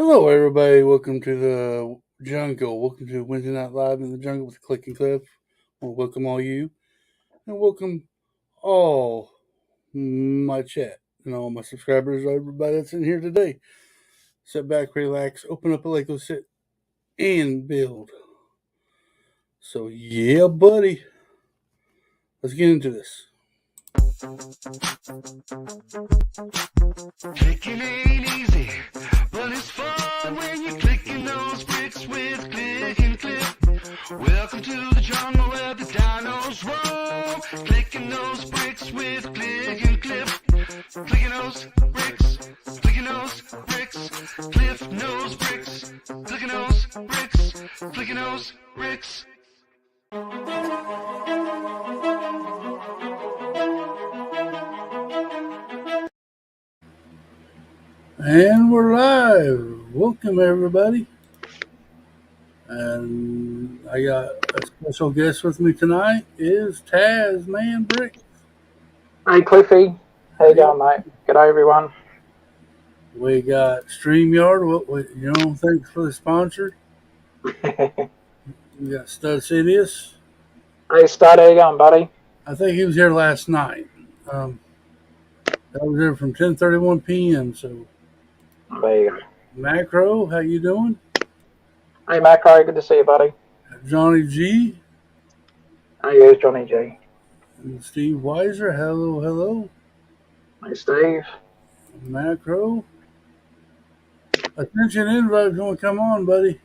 Hello, everybody. Welcome to the jungle. Welcome to Wednesday Night Live in the Jungle with Click and Cliff. Well, welcome all you, and welcome all my chat and all my subscribers, everybody that's in here today. Sit back, relax, open up a Lego, sit, and build. So, yeah, buddy. Let's get into this. Clicking ain't easy, but it's fun when you're clicking those bricks with Click and Cliff. Welcome to the jungle where the dinos roam. Clicking those bricks with Click and Cliff. Clicking those bricks, clicking those bricks. Cliff knows bricks, clicking those bricks, clicking those bricks. And we're live. Welcome, everybody. And I got a special guest with me tonight is Tasman Brick. Hey Cliffy, how you going, mate? G'day everyone. We got StreamYard. Thanks for the sponsor. We got Stud Sidious. Hey Stud, how you going, buddy? I think he was here last night. I was there from 10:31 p.m. So, There you go. Macro, how you doing? Hey Macro, good to see you, buddy. Johnny G. Hey, here's Johnny G. And Steve Weiser. Hello. Hey Steve. Macro. Attention, invite going to come on, buddy.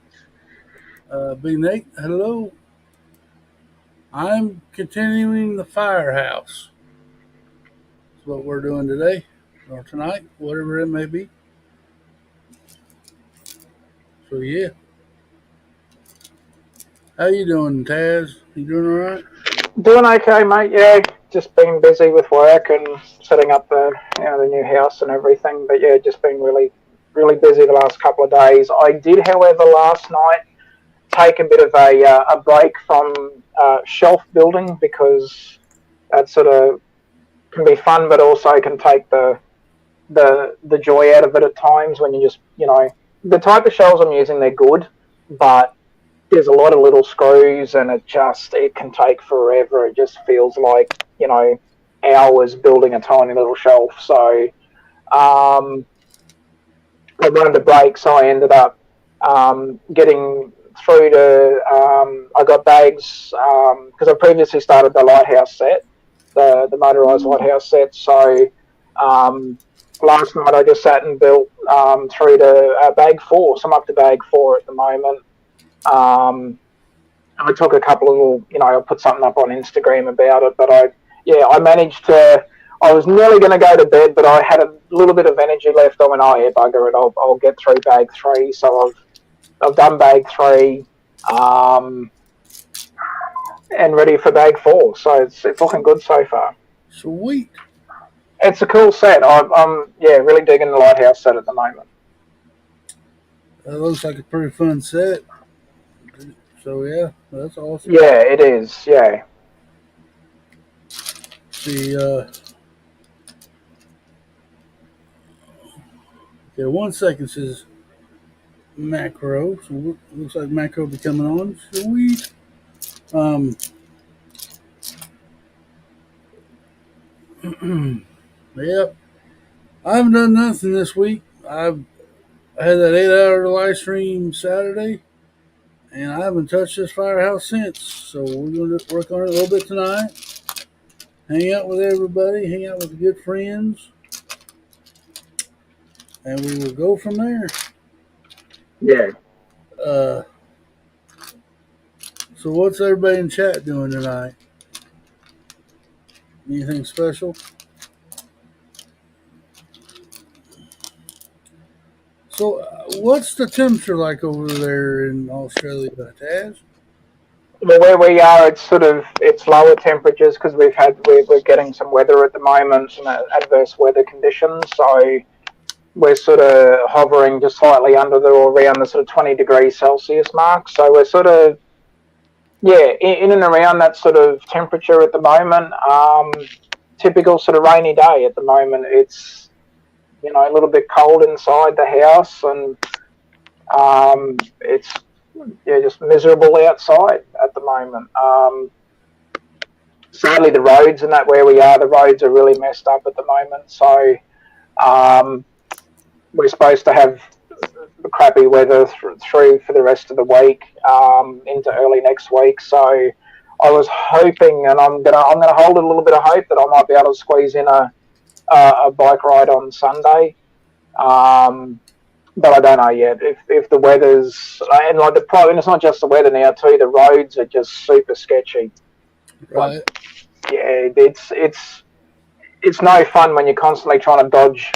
B Nate, hello. I'm continuing the firehouse. That's what we're doing today or tonight, whatever it may be. So yeah. How you doing, Taz? You doing all right? Doing okay, mate. Yeah, just been busy with work and setting up the new house and everything. But yeah, just been really busy the last couple of days. I did, however, last night take a bit of a break from shelf building because that sort of can be fun, but also can take the joy out of it at times when you just, the type of shelves I'm using, they're good, but there's a lot of little screws and it can take forever. It just feels like, hours building a tiny little shelf. So I wanted to break, so I ended up getting through to, I got bags, because I previously started the lighthouse set, the motorised lighthouse set. So last night I just sat and built through to bag 4. So I'm up to bag 4 at the moment. I took a couple of little, I put something up on Instagram about it, but I managed to, I was nearly going to go to bed, but I had a little bit of energy left. I went, oh yeah, bugger it, I'll get through bag 3. So I've done bag 3, and ready for bag 4. So it's looking good so far. Sweet. It's a cool set. I'm really digging the lighthouse set at the moment. That looks like a pretty fun set. So yeah, that's awesome. Yeah, it is. Yeah. Okay, 1 second says Macro. So looks like Macro will be coming on. Sweet. Yep. I haven't done nothing this week. I had that 8-hour live stream Saturday, and I haven't touched this firehouse since. So we're going to work on it a little bit tonight. Hang out with everybody. Hang out with good friends. And we will go from there. Yeah. So what's everybody in chat doing tonight? Anything special? So what's the temperature like over there in Australia, Taz? Well, where we are, it's lower temperatures because we're getting some weather at the moment, some adverse weather conditions. So we're sort of hovering just slightly under or around the sort of 20 degrees Celsius mark. So we're sort of, in and around that sort of temperature at the moment. Typical sort of rainy day at the moment. It's, a little bit cold inside the house, and It's just miserable outside at the moment. Sadly, the roads and that where we are, the roads are really messed up at the moment. So we're supposed to have crappy weather through for the rest of the week into early next week. So I was hoping, and I'm gonna hold a little bit of hope that I might be able to squeeze in a bike ride on Sunday. But I don't know yet if the weather's, and like the problem, it's not just the weather now too. The roads are just super sketchy. Right. Like, yeah, it's no fun when you're constantly trying to dodge,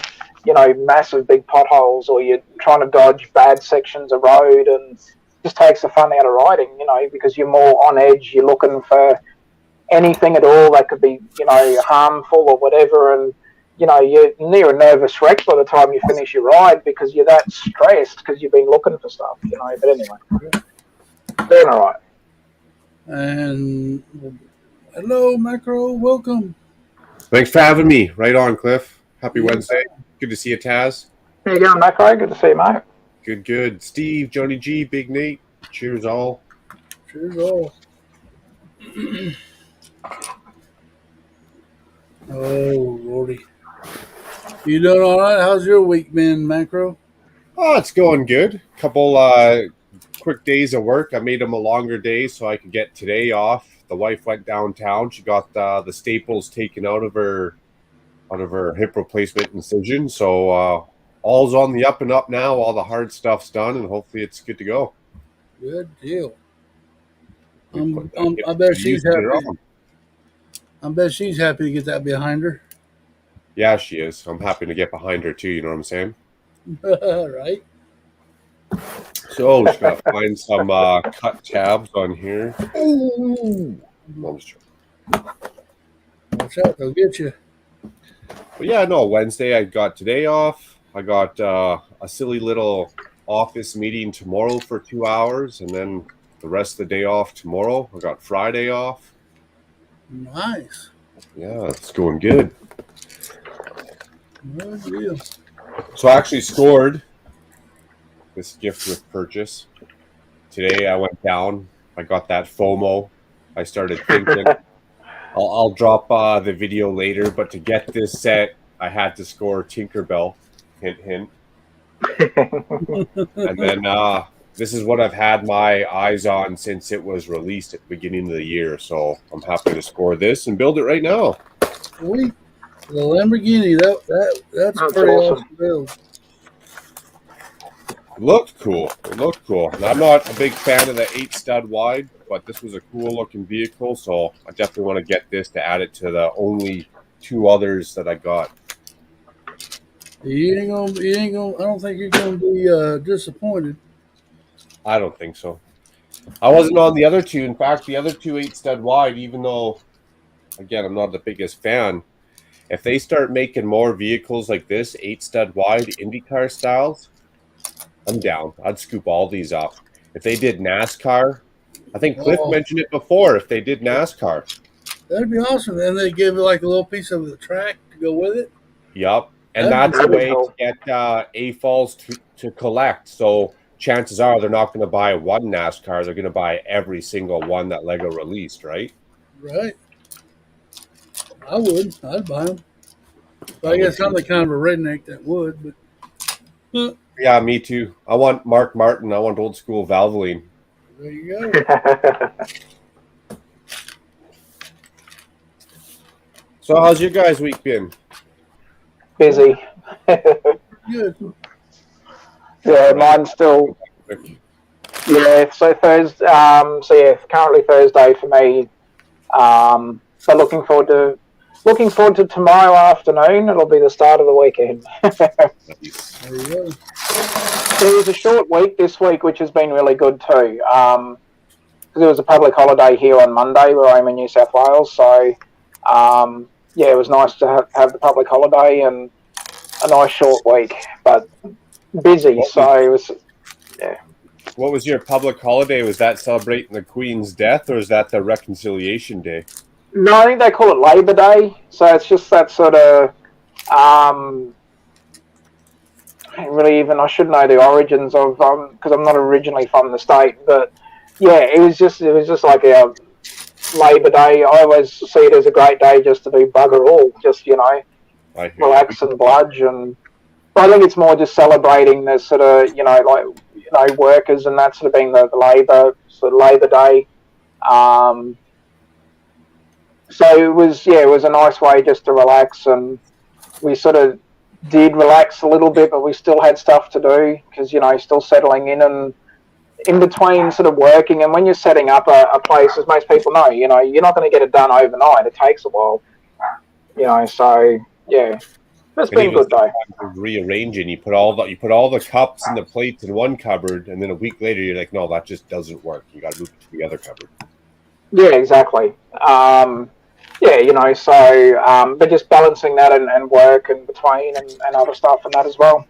massive big potholes, or you're trying to dodge bad sections of road, and just takes the fun out of riding, because you're more on edge. You're looking for anything at all that could be, harmful or whatever, and you're near a nervous wreck by the time you finish your ride because you're that stressed because you've been looking for stuff, But anyway, doing all right. And hello, Macro. Welcome. Thanks for having me. Right on, Cliff. Happy Wednesday. Good to see you, Taz. How you going, Macro? Good to see you, mate. Good. Steve, Johnny G, Big Nate. Cheers all. Cheers all. Oh, Lordy. You doing all right? How's your week been, Macro? Oh, it's going good. Couple quick days of work. I made them a longer day so I could get today off. The wife went downtown. She got the staples taken out of her hip replacement incision. So all's on the up and up now. All the hard stuff's done, and hopefully it's good to go. Good deal. I bet she's happy. I bet she's happy to get that behind her. Yeah, she is. I'm happy to get behind her too. You know what I'm saying? Right. So just gotta find some cut tabs on here. Ooh. Watch out, they'll get you. But yeah, no, Wednesday I got today off. I got a silly little office meeting tomorrow for 2 hours, and then the rest of the day off tomorrow. I got Friday off. Nice. Yeah, it's going good. Good deal. So I actually scored this gift with purchase. Today I went down. I got that FOMO. I started thinking. I'll drop the video later, but to get this set, I had to score Tinkerbell. Hint, hint. And then this is what I've had my eyes on since it was released at the beginning of the year. So I'm happy to score this and build it right now. Sweet. The Lamborghini, that's pretty awesome build. It looked cool. And I'm not a big fan of the 8-stud wide, but this was a cool looking vehicle, so I definitely want to get this to add it to the only 2 others that I got. You ain't gonna. I don't think you're gonna be disappointed. I don't think so. I wasn't on the other 2. In fact, the other 2 8-stud wide, even though, again, I'm not the biggest fan, if they start making more vehicles like this, 8-stud wide IndyCar styles, I'm down. I'd scoop all these up. If they did NASCAR, I think Cliff mentioned it before, if they did NASCAR. That'd be awesome. And they give you like a little piece of the track to go with it. Yup. And that's the way to get AFALs to collect. So chances are they're not going to buy one NASCAR. They're going to buy every single one that Lego released, right? Right. I would. I'd buy them. I guess I'm the kind of a redneck that would. But yeah, me too. I want Mark Martin. I want old school Valvoline. There you go. So how's your guys' week been? Busy. Good. Yeah, mine's still. Yeah, so Thursday. Currently Thursday for me. So looking forward to tomorrow afternoon. It'll be the start of the weekend. There you go. There was a short week this week, which has been really good too. Because there was a public holiday here on Monday where I'm in New South Wales. So, it was nice to have the public holiday and a nice short week, but busy. So it was, yeah. What was your public holiday? Was that celebrating the Queen's death, or is that the Reconciliation Day? No, I think they call it Labor Day. So it's just that sort of really even, I should know the origins of, because I'm not originally from the state, but yeah, it was just like a Labor Day. I always see it as a great day just to do bugger all, just, I hear relax and bludge. And but I think it's more just celebrating the sort of, workers and that sort of being the Labor Day. So it was a nice way just to relax, and we sort of did relax a little bit, but we still had stuff to do because, still settling in and in between sort of working. And when you're setting up a place, as most people know, you're not going to get it done overnight. It takes a while, so yeah, it's been good though. Rearranging, you put all the cups and the plates in one cupboard, and then a week later you're like, no, that just doesn't work. You got to move it to the other cupboard. Yeah, exactly. But just balancing that and work and between and other stuff and that as well.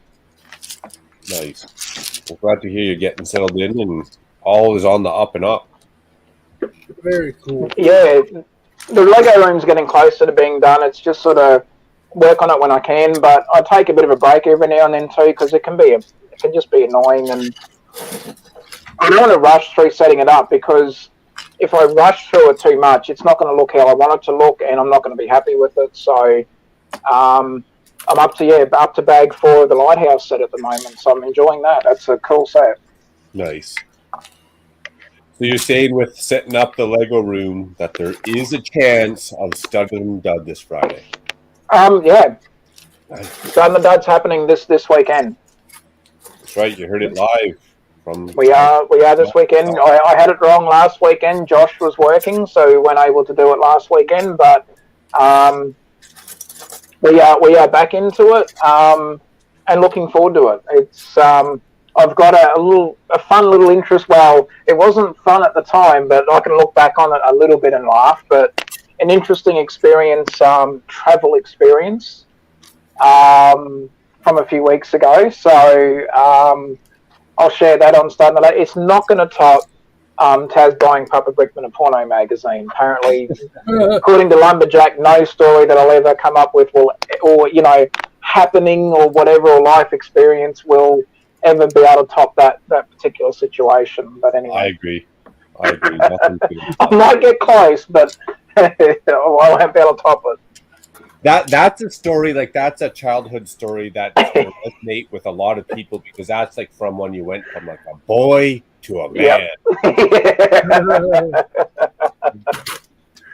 Nice. Well, glad to hear you're getting settled in and all is on the up and up. Very cool. Yeah, the Lego room's getting closer to being done. It's just sort of work on it when I can, but I take a bit of a break every now and then too, because it can just be annoying, and I don't want to rush through setting it up, because if I rush through it too much, it's not going to look how I want it to look, and I'm not going to be happy with it. So I'm up to bag 4 of the Lighthouse set at the moment, so I'm enjoying that. That's a cool set. Nice. So you're saying with setting up the Lego room that there is a chance of Stud and Dud this Friday? Yeah. Stud and Dud's happening this weekend. That's right. You heard it live. We are this weekend. I had it wrong last weekend. Josh was working, so we weren't able to do it last weekend. But we are back into it and looking forward to it. It's I've got a fun little interest. Well, it wasn't fun at the time, but I can look back on it a little bit and laugh. But an interesting experience, travel experience from a few weeks ago. So. I'll share that on Stud and Dud. It's not going to top Taz buying Papa Brickman a porno magazine. Apparently, according to Lumberjack, no story that I'll ever come up with happening or whatever, or life experience will ever be able to top that particular situation. But anyway. I agree. I might get close, but I won't be able to top it. That's a story, that's a childhood story that will resonate with a lot of people, because that's from when you went from a boy to a man. Yep.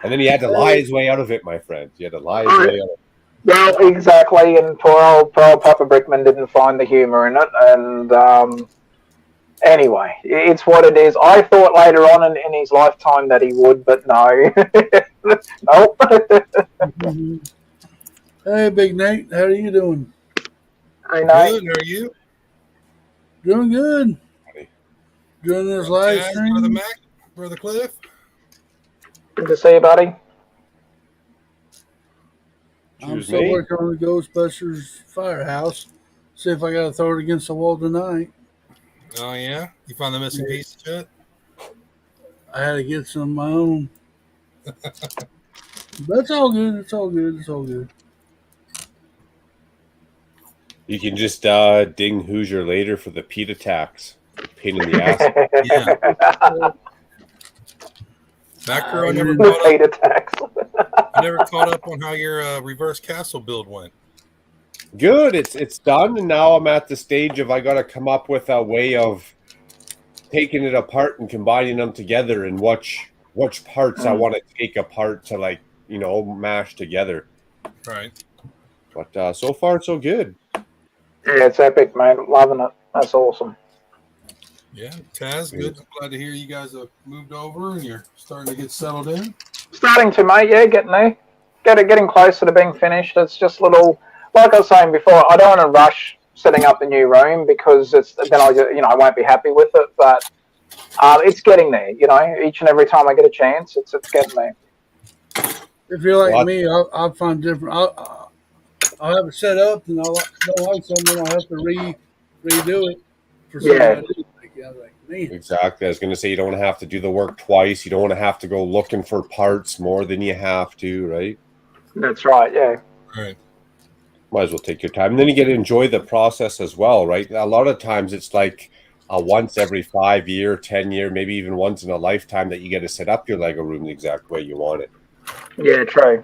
And then he had to lie his way out of it, my friend. You had to lie his way out of it. Well, exactly, and poor old Papa Brickman didn't find the humour in it, and anyway, it's what it is. I thought later on in his lifetime that he would, but no. Nope. Hey, Big Nate, how are you doing? Hey, Nate. Good, how are you? Doing good. Doing this live stream. Brother Mac, Brother Cliff. Good to see you, buddy. I'm still working on the Ghostbusters Firehouse. See if I got to throw it against the wall tonight. Oh, yeah? You found the missing piece yet? I had to get some of my own. That's all good. It's all good. It's all good. You can just ding Hoosier later for the Pete attacks. Pain in the ass. Yeah. Backer, I never caught up on how your reverse castle build went. Good. It's done, and now I'm at the stage of I got to come up with a way of taking it apart and combining them together, and which parts I want to take apart to mash together. Right. But so far so good. Yeah, it's epic, man. Loving it. That's awesome. Yeah, Taz, good. I'm glad to hear you guys have moved over and you're starting to get settled in. Starting to, mate. Yeah, getting there. Getting closer to being finished. It's just little, like I was saying before, I don't want to rush setting up the new room, because then I won't be happy with it. But it's getting there. Each and every time I get a chance, it's getting there. If you're like me, I'll find different. I'll have it set up, and I'll don't like something. I'll have to redo it for something. Exactly. I was going to say, you don't have to do the work twice. You don't want to have to go looking for parts more than you have to, right? That's right. Yeah. Right. Might as well take your time. And then you get to enjoy the process as well, right? A lot of times it's like a once every 5 year, 10 year, maybe even once in a lifetime that you get to set up your Lego room the exact way you want it. Yeah, true.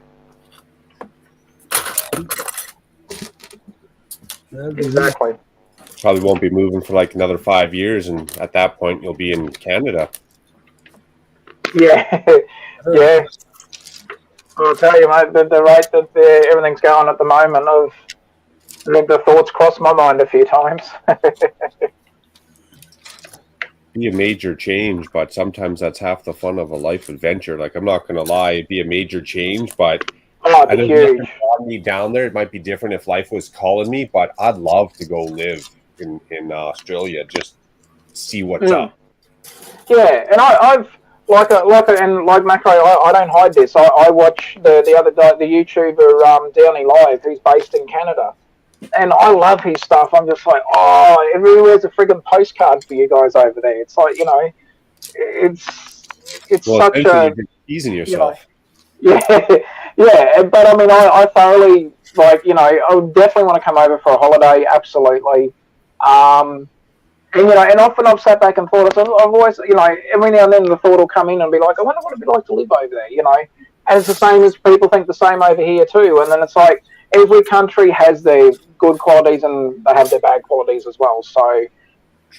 Exactly. Probably won't be moving for like another 5 years, and at that point you'll be in Canada. Yeah, yeah. I'll tell you, mate, the rate that everything's going at the moment, I think the thoughts crossed my mind a few times. Be a major change, but sometimes that's half the fun of a life adventure. Like, I'm not going to lie, it'd be a major change, but Oh, I it'd know be nothing huge. brought me down there. It might be different if life was calling me, but I'd love to go live in Australia, just see what's up. Yeah, and I've like Macro, I don't hide this. I watch the other guy, the YouTuber Downey Live, who's based in Canada, and I love his stuff. I'm just like, oh, everywhere's a friggin' postcard for you guys over there. It's like, it's Well, such essentially, a, you're just teasing you know, yourself. yeah, yeah. But I mean, I thoroughly like, I would definitely want to come over for a holiday. Absolutely. And and often I've sat back and thought, I've always, every now and then the thought will come in and be like, I wonder what it'd be like to live over there. And it's the same as people think the same over here too. And then it's like every country has their good qualities and they have their bad qualities as well. So,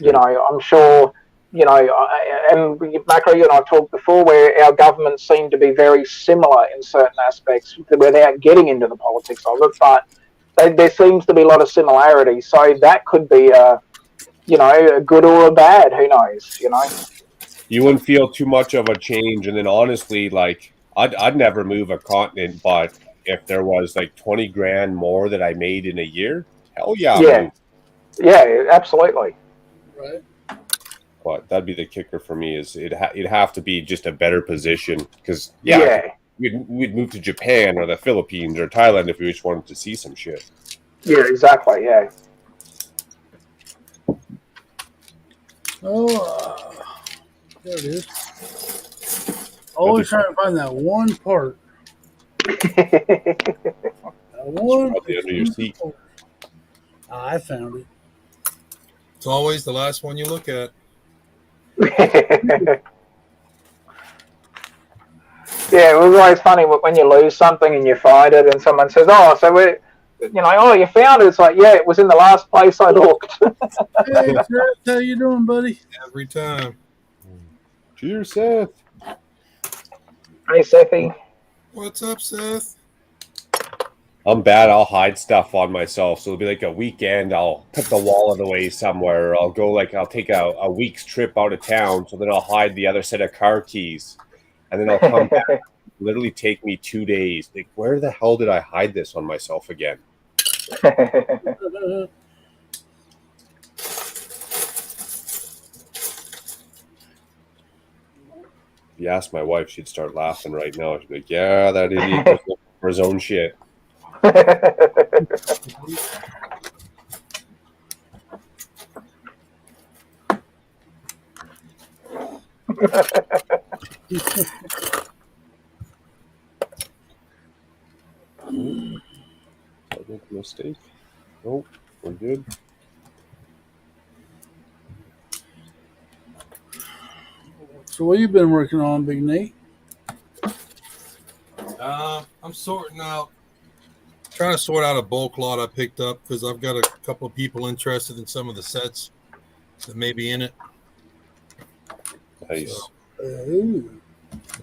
I'm sure, and Macro, you and I've talked before where our governments seem to be very similar in certain aspects without getting into the politics of it, but there seems to be a lot of similarity. So that could be a good or a bad, who knows, You wouldn't feel too much of a change, and then honestly, like I'd never move a continent, but if there was like 20 grand more that I made in a year, hell yeah, Yeah, yeah, absolutely. Right. But that'd be the kicker for me is it'd have to be just a better position because we'd move to Japan or the Philippines or Thailand if we just wanted to see some shit. Yeah, exactly. Yeah. Oh, there it is. Always trying to find that one part. That one. Probably under your seat. I found it. It's always the last one you look at. Yeah, it was always funny when you lose something and you find it, and someone says, "Oh, so we're." Oh, you found it. It's like, yeah, it was in the last place I looked. Hey, Seth, how you doing, buddy? Every time. Cheers, Seth. Hey, Sethy. What's up, Seth? I'm bad. I'll hide stuff on myself. So it'll be like a weekend. I'll put the wallet away somewhere. Or I'll take a week's trip out of town. So then I'll hide the other set of car keys. And then I'll come back. Literally take me 2 days. Like, where the hell did I hide this on myself again? If you ask my wife, she'd start laughing right now. She'd be like, yeah, that idiot was looking for his own shit. I make a mistake. Nope, we're good. So what you been working on, Big Nate? I'm trying to sort out a bulk lot I picked up because I've got a couple of people interested in some of the sets that may be in it. Nice. So,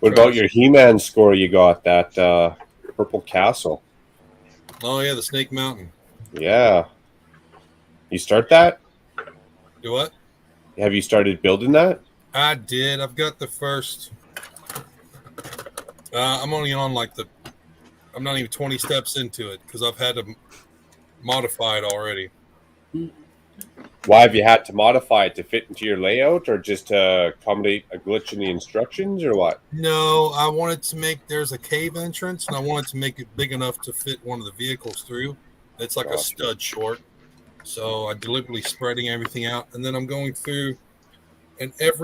What about your He-Man score you got, that Purple Castle? Oh, yeah, the Snake Mountain. Yeah. You start that? Do what? Have you started building that? I did. I've got the first. I'm only on I'm not even 20 steps into it because I've had to modify it already. Why have you had to modify it to fit into your layout or just to accommodate a glitch in the instructions or what? No, I wanted to there's a cave entrance and I wanted to make it big enough to fit one of the vehicles through. It's like a stud short. So I deliberately spreading everything out. And then I'm going through and it's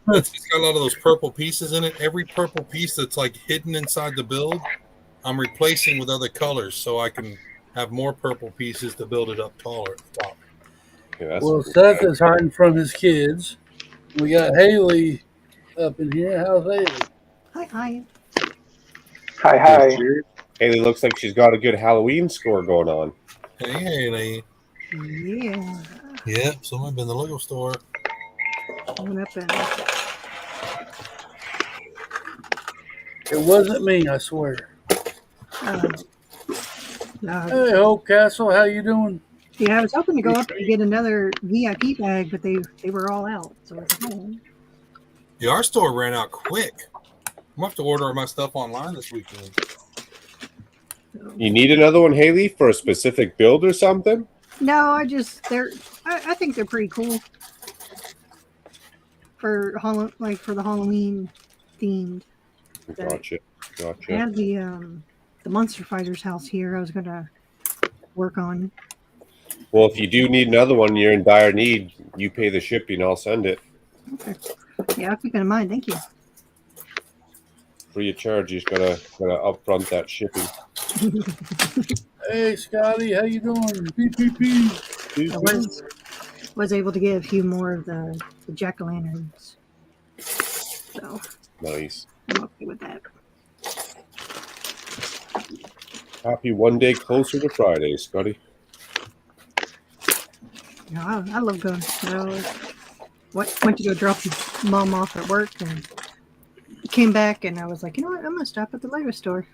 got a lot of those purple pieces in it. Every purple piece that's like hidden inside the build, I'm replacing with other colors so I can have more purple pieces to build it up taller at the top. Okay, that's Well, pretty Seth good. is hiding from his kids. We got Haley up in here. How's Haley? Hi. Hey, hey. Haley looks like she's got a good Halloween score going on. Hey, Haley. Yeah. Yep, someone been in the Lego store. Coming up and It wasn't me, I swear. Hey, Hope Castle, how you doing? yeah, I was hoping to go up and get another VIP bag, but they were all out. So I was like, oh. Yeah, our store ran out quick. I'm gonna have to order my stuff online this weekend. You need another one, Haley, for a specific build or something? No, I think they're pretty cool for the Halloween themed. Gotcha. I have the Monster Fighters house here. I was gonna work on. Well, if you do need another one, you're in dire need. You pay the shipping, I'll send it Okay. Yeah, I'll keep it in mind. Thank you. free of charge. You just gotta upfront that shipping. Hey, Scotty, how you doing? PPP. I was able to get a few more of the jack-o'-lanterns. So Nice. I'm okay with that. Happy one day closer to Friday, Scotty. No, I love going. Went to go drop mom off at work and came back, and I was like, you know what? I'm gonna stop at the Lego store.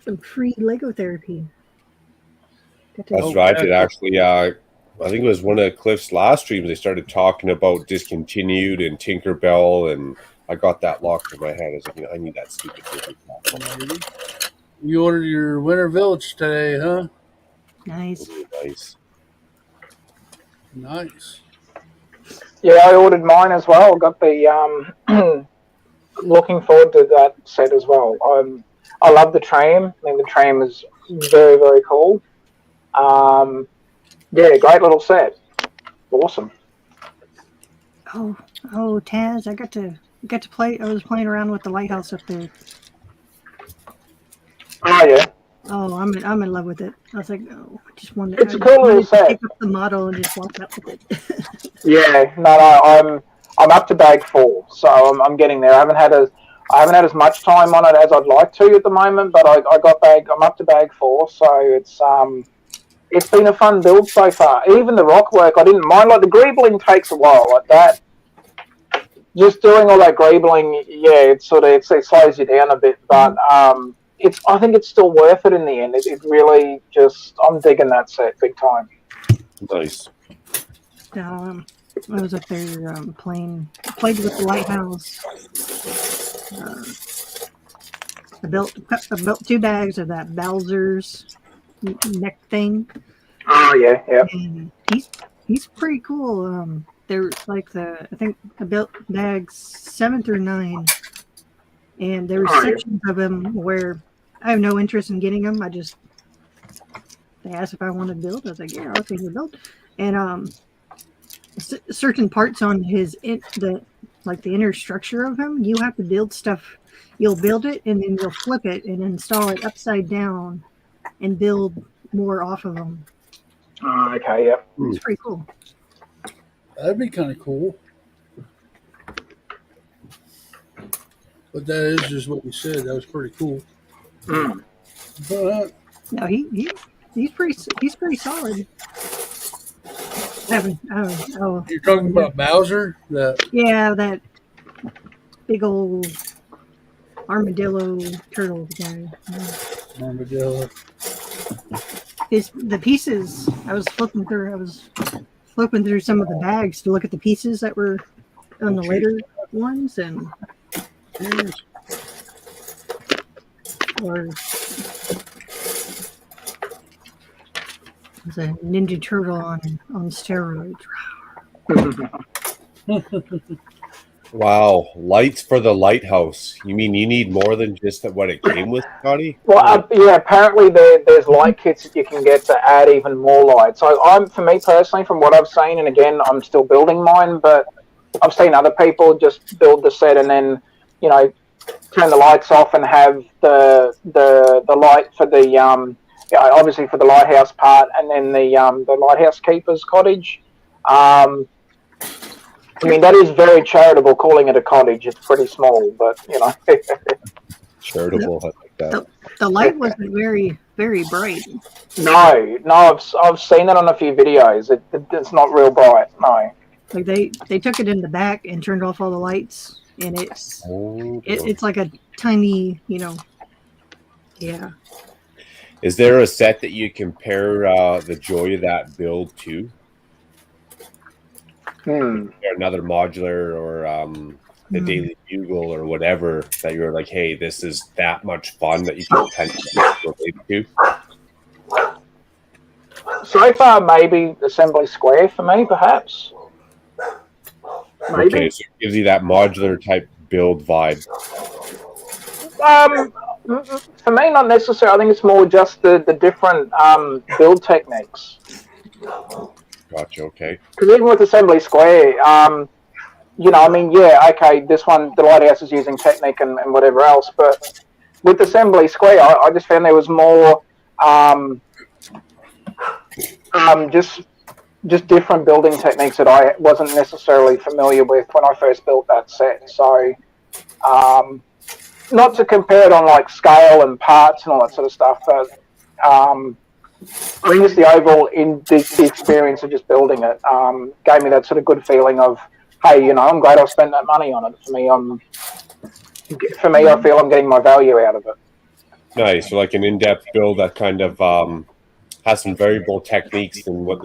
Some free Lego therapy. That's right. It actually, I think it was one of Cliff's last streams. They started talking about discontinued and Tinkerbell, and I got that locked in my head. I was like, I need that stupid thing. You ordered your Winter Village today, huh? Nice. Nice. Nice. Yeah, I ordered mine as well. Got the looking forward to that set as well. I love the tram. I think the tram is very, very cool. Yeah, great little set. Awesome. Oh, Taz, I got to play. I was playing around with the lighthouse up there. Oh yeah. Oh, I'm in love with it. I was like, oh, I just wanted. It's a cool little set. Pick up the model and just walk out with it. Yeah, no, I'm up to bag 4, so I'm getting there. I haven't had as much time on it as I'd like to at the moment, but I'm up to bag 4, so it's been a fun build so far. Even the rock work I didn't mind. Like the greebling takes a while, like that. Just doing all that greebling, yeah, it slows you down a bit, but I think it's still worth it in the end. It really I'm digging that set big time. Nice. I was up there played with the lighthouse. I built 2 bags of that Bowser's neck thing. Oh yeah, yeah. And he's pretty cool. They're like I think I built bags 7 through 9, and there were sections of them where I have no interest in getting them. They asked if I wanted to build. I was like, yeah, I'll take the build. And certain parts on the inner structure of him, you have to build stuff. You'll build it and then you'll flip it and install it upside down and build more off of them. Okay, yeah. It's pretty cool. That'd be kind of cool. But that is just what you said. That was pretty cool. But No, he's pretty solid. you're talking about Bowser? Yeah, that big old armadillo turtle guy. Armadillo. The pieces. I was flipping through some of the bags to look at the pieces that were on the later ones, and or it's a Ninja Turtle on steroids. Wow, lights for the lighthouse. You mean you need more than just what it came with, Scotty? Well, yeah. Apparently, there's light kits that you can get to add even more light. So, for me personally, from what I've seen, and again, I'm still building mine, but I've seen other people just build the set and then, turn the lights off and have the light for obviously for the lighthouse part, and then the lighthouse keeper's cottage. I mean, that is very charitable calling it a cottage. It's pretty small, but Charitable, I like that. The light wasn't very bright. No, I've seen it on a few videos. It's not real bright. No. Like they took it in the back and turned off all the lights, and it's like a tiny, yeah. Is there a set that you compare the joy of that build to? Or another modular or the Daily Bugle or whatever that you're like, hey, this is that much fun that you can tend to relate to? So far, maybe Assembly Square for me, perhaps. Maybe. Okay, so it gives you that modular type build vibe. For me, not necessarily. I think it's more just the different build techniques. Gotcha, okay. Because even with Assembly Square, I mean, yeah, okay, this one, the lighthouse is using Technic and whatever else, but with Assembly Square, I just found there was more just different building techniques that I wasn't necessarily familiar with when I first built that set. So, not to compare it on like scale and parts and all that sort of stuff, but I think it's the overall the experience of just building it gave me that sort of good feeling of, hey, I'm glad I spent that money on it. For me, I feel I'm getting my value out of it. Nice. So like an in-depth build that kind of has some variable techniques than what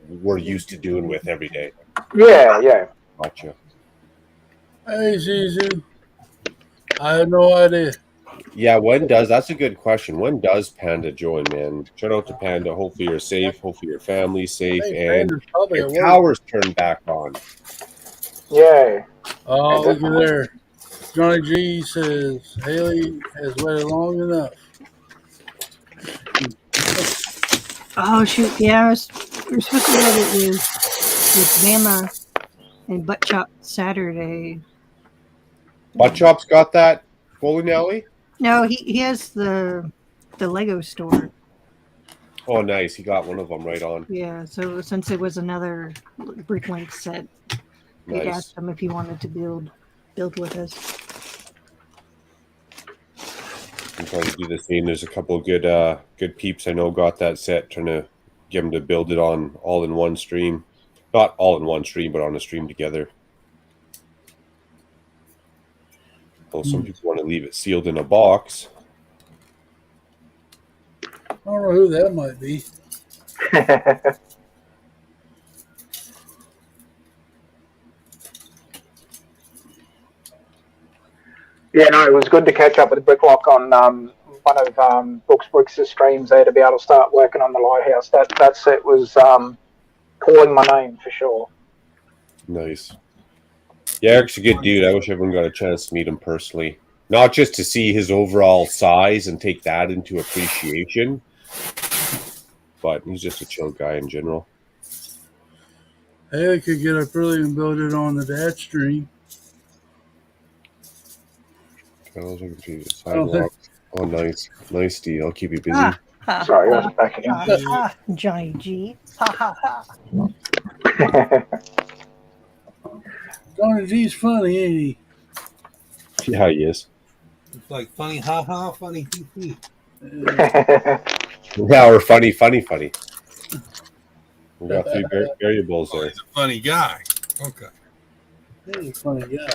we're used to doing with every day. Yeah. Gotcha. Hey, Zizu. I had no idea. Yeah, that's a good question. When does Panda join, man? Shout out to Panda. Hopefully you're safe. Hopefully your family's safe. And your power's turned back on. Yeah. Oh, look at there. Johnny G says, Haley has waited long enough. Oh, shoot. Yeah, we're supposed to get it with Mama and Butt Chop Saturday. Butt Chop's got that bowling alley? No, he has the Lego store. Oh, nice. He got one of them right on. Yeah, so since it was another Bricklink set, we asked him if he wanted to build with us. I'm trying to do the same. There's a couple of good peeps I know got that set, trying to get them to build it on all in one stream. Not all in one stream, but on a stream together. Well, some people want to leave it sealed in a box. I don't know who that might be. Yeah, no, it was good to catch up with Bricklock on one of Brooks' streams there to be able to start working on the lighthouse. That set was calling my name for sure. Nice. Yeah, Eric's a good dude. I wish everyone got a chance to meet him personally. Not just to see his overall size and take that into appreciation, but he's just a chill guy in general. Haley could get up early and build it on the dad stream. Sidewalk. Oh, nice. Nice deal. I'll keep you busy. Sorry, that's back again. Johnny G. Ha ha. Johnny G's funny, ain't he? Yeah, he is. It's like funny, ha ha, funny, hee hee. Yeah, or funny. We got three variables there. He's a funny guy. Okay. He's a funny guy.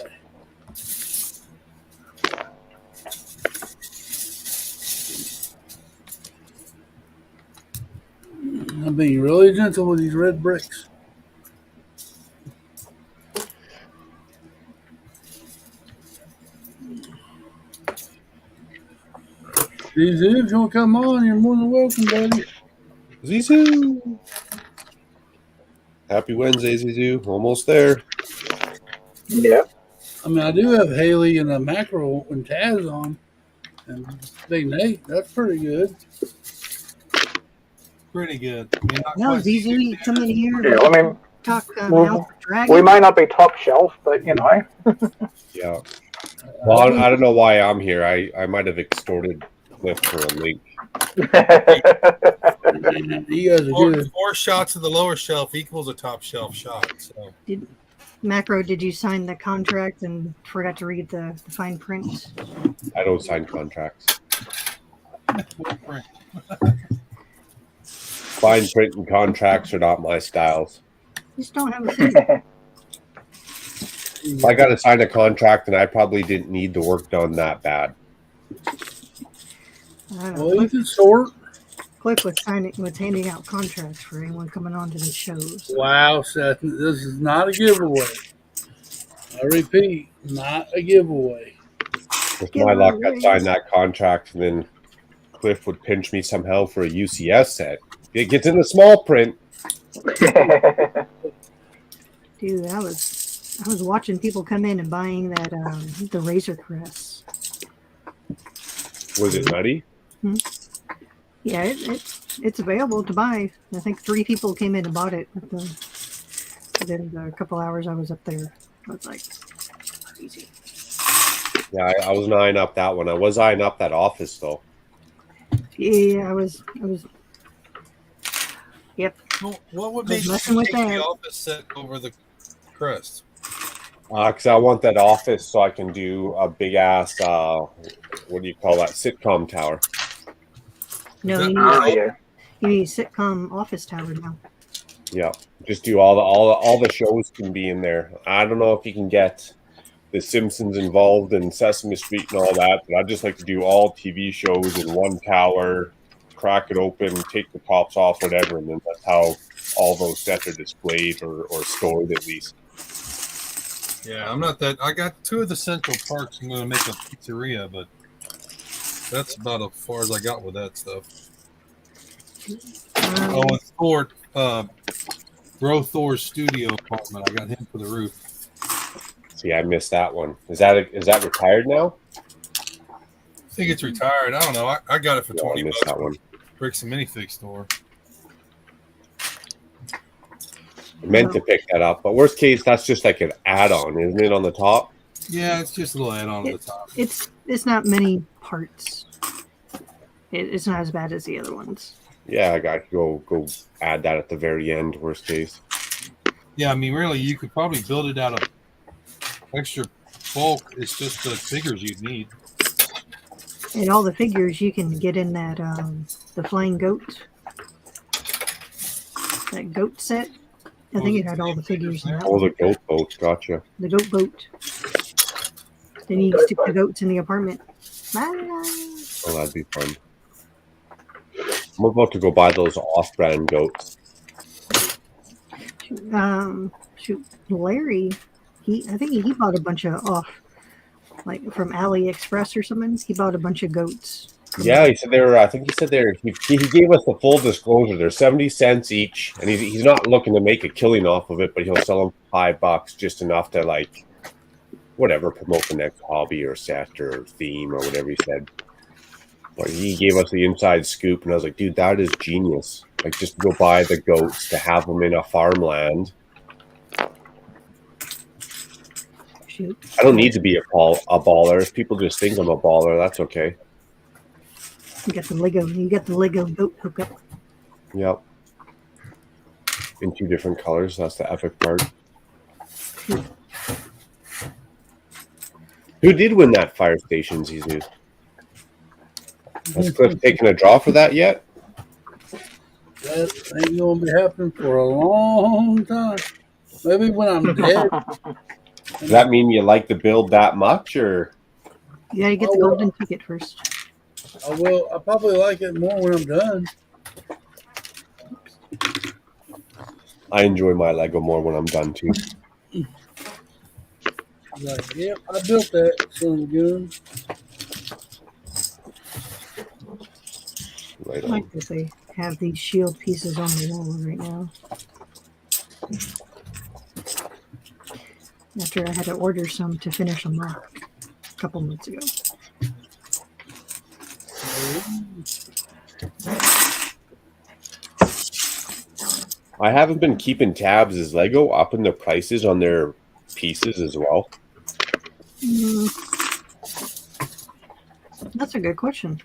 I'm being really gentle with these red bricks. Zizu, if you want to come on, you're more than welcome, buddy. Zizu! Happy Wednesday, Zizu. Almost there. Yeah. I mean, I do have Haley and a macro and Taz on. And Big Nate, that's pretty good. Pretty good. I mean, No, ZZ, come in here. Yeah, I mean, Talk about Dragon. we may not be top shelf, but Yeah. Well, I don't know why I'm here. I might have extorted Cliff for a link. You guys are good. 4 shots of the lower shelf equals a top shelf shot. So Macro, did you sign the contract and forgot to read the fine print? I don't sign contracts. Fine print and contracts are not my styles. Just don't have a fee. If I got to sign a contract, then I probably didn't need the work done that bad. I don't know. Well, you can sort. Cliff was handing out contracts for anyone coming on to the shows. Wow, Seth, this is not a giveaway. I repeat, not a giveaway. With my luck, I'd sign that contract, and then Cliff would pinch me somehow for a UCS set. It gets in the small print. Dude, I was watching people come in and buying that the Razor Crest. Was it nutty? Yeah, it's available to buy. I think 3 people came in and bought it within the couple hours I was up there. I was like, crazy. Yeah, I wasn't eyeing up that one. I was eyeing up that office, though. Yeah, I was. Yep. Well, what would make you messing with take that. the office set over the Crest? Because I want that office so I can do a big ass, what do you call that, sitcom tower. No, Is you that- need, yeah. you need a sitcom office tower now. Yeah, just do all the shows can be in there. I don't know if you can get The Simpsons involved in Sesame Street and all that, but I'd just like to do all TV shows in one tower, crack it open, take the tops off, whatever, and then that's how all those sets are displayed or stored at least. Yeah, I'm not that. I got 2 of the Central Parks. I'm going to make a pizzeria, but that's about as far as I got with that stuff. Oh, and Thor, Bro Thor's studio apartment. I got him for the roof. See, I missed that one. Is that retired now? I think it's retired. I don't know. I got it for Yeah, I $20 missed that from one. Bricks and Minifig store. I meant to pick that up, but worst case, that's just like an add-on, isn't it, on the top? Yeah, it's just a little add-on at the top. It's not many parts. It's not as bad as the other ones. Yeah, I got to go add that at the very end, worst case. Yeah, I mean, really, you could probably build it out of extra bulk. It's just the figures you'd need. And all the figures you can get in that the flying goat. That goat set. I think it had all the figures in that Oh, one. the goat boat, gotcha. The goat boat. Then you can stick the goats in the apartment. Oh, that'd be fun. I'm about to go buy those off-brand goats. Shoot, Larry. I think he bought a bunch of off, like from AliExpress or something. He bought a bunch of goats. Yeah, he said they were. I think he said they're. He gave us the full disclosure. They're 70 cents each, and he's not looking to make a killing off of it, but he'll sell them for $5, just enough to like, whatever, promote the next hobby or set or theme or whatever he said. But he gave us the inside scoop, and I was like, dude, that is genius. Like, just go buy the goats to have them in a farmland. Shoot. I don't need to be a baller. If people just think I'm a baller, that's okay. You got the Lego. You got the Lego goat hookup. Yep. In 2 different colors. That's the epic part. Who did win that fire station season? Has Cliff taken a draw for that yet? That ain't gonna be happening for a long time. Maybe when I'm dead. Does that mean you like the build that much, or? You gotta get the golden ticket first. I probably like it more when I'm done. I enjoy my Lego more when I'm done too. Like, yep, I built that, son of a gun. Right I on. like that they have these shield pieces on the wall right now. After I had to order some to finish them off a couple months ago. I haven't been keeping tabs. Is Lego upping the prices on their pieces as well? That's a good question.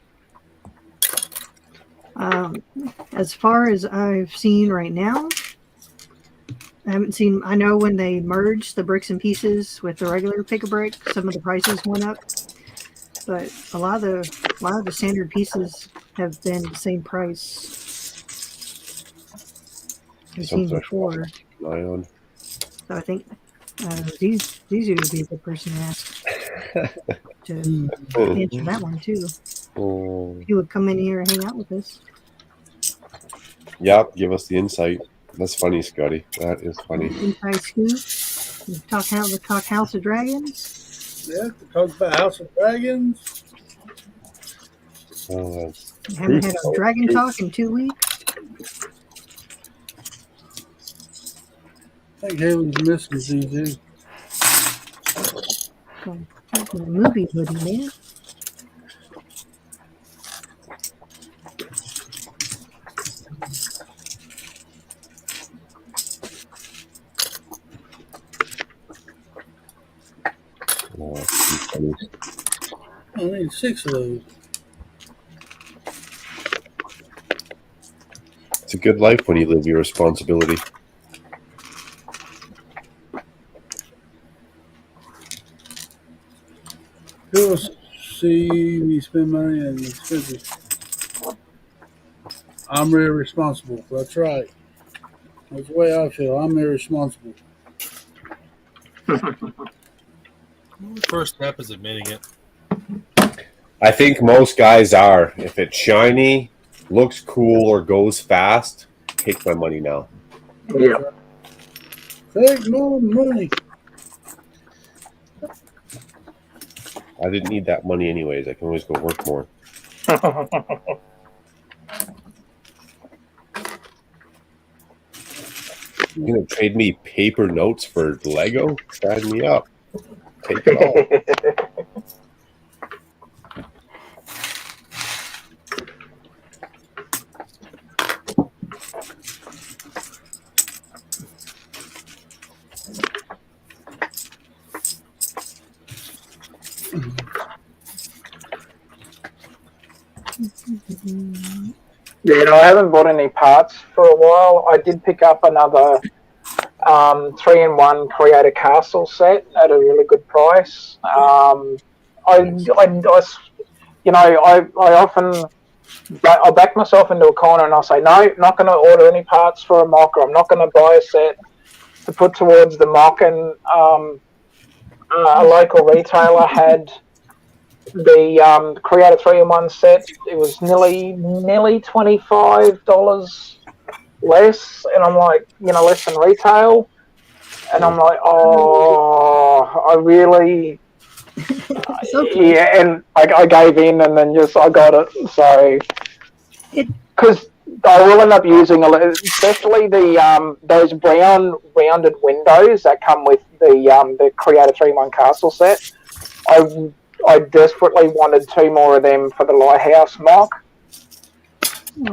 As far as I've seen right now, I haven't seen. I know when they merged the bricks and pieces with the regular pick-a-brick, some of the prices went up, but a lot of the standard pieces have been the same price I've seen Something before. on. So I think these would be a good person to ask to answer that one too. Oh. He would come in here and hang out with us. Yep, give us the insight. That's funny, Scotty. That is funny. Inside scoop. Talk House of Dragons. Yeah, talk about House of Dragons. Haven't had a dragon talk in 2 weeks. I think Halen's missing ZZ. That's my movie hoodie, man. I need 6 of those. It's a good life when you live your responsibility. Who will see me spend money on expenses? I'm irresponsible. That's right. That's the way I feel. I'm irresponsible. The first step is admitting it. I think most guys are. If it's shiny, looks cool, or goes fast, take my money now. Yeah. Take more money. I didn't need that money anyways. I can always go work more. You're going to trade me paper notes for Lego? Sign me up. Take it all. Yeah, no, I haven't bought any parts for a while. I did pick up another 3-in-1 Create a Castle set at a really good price. I often I'll back myself into a corner and I'll say, no, not going to order any parts for a mock, or I'm not going to buy a set to put towards the mock. And a local retailer had the Create a 3-in-1 set. It was nearly $25 less, and I'm like, less than retail. And I'm like, oh, I really, yeah. And I gave in, and then I got it. So, because I will end up using especially the those brown rounded windows that come with the Create a 3-in-1 Castle set. I desperately wanted 2 more of them for the Lighthouse mock.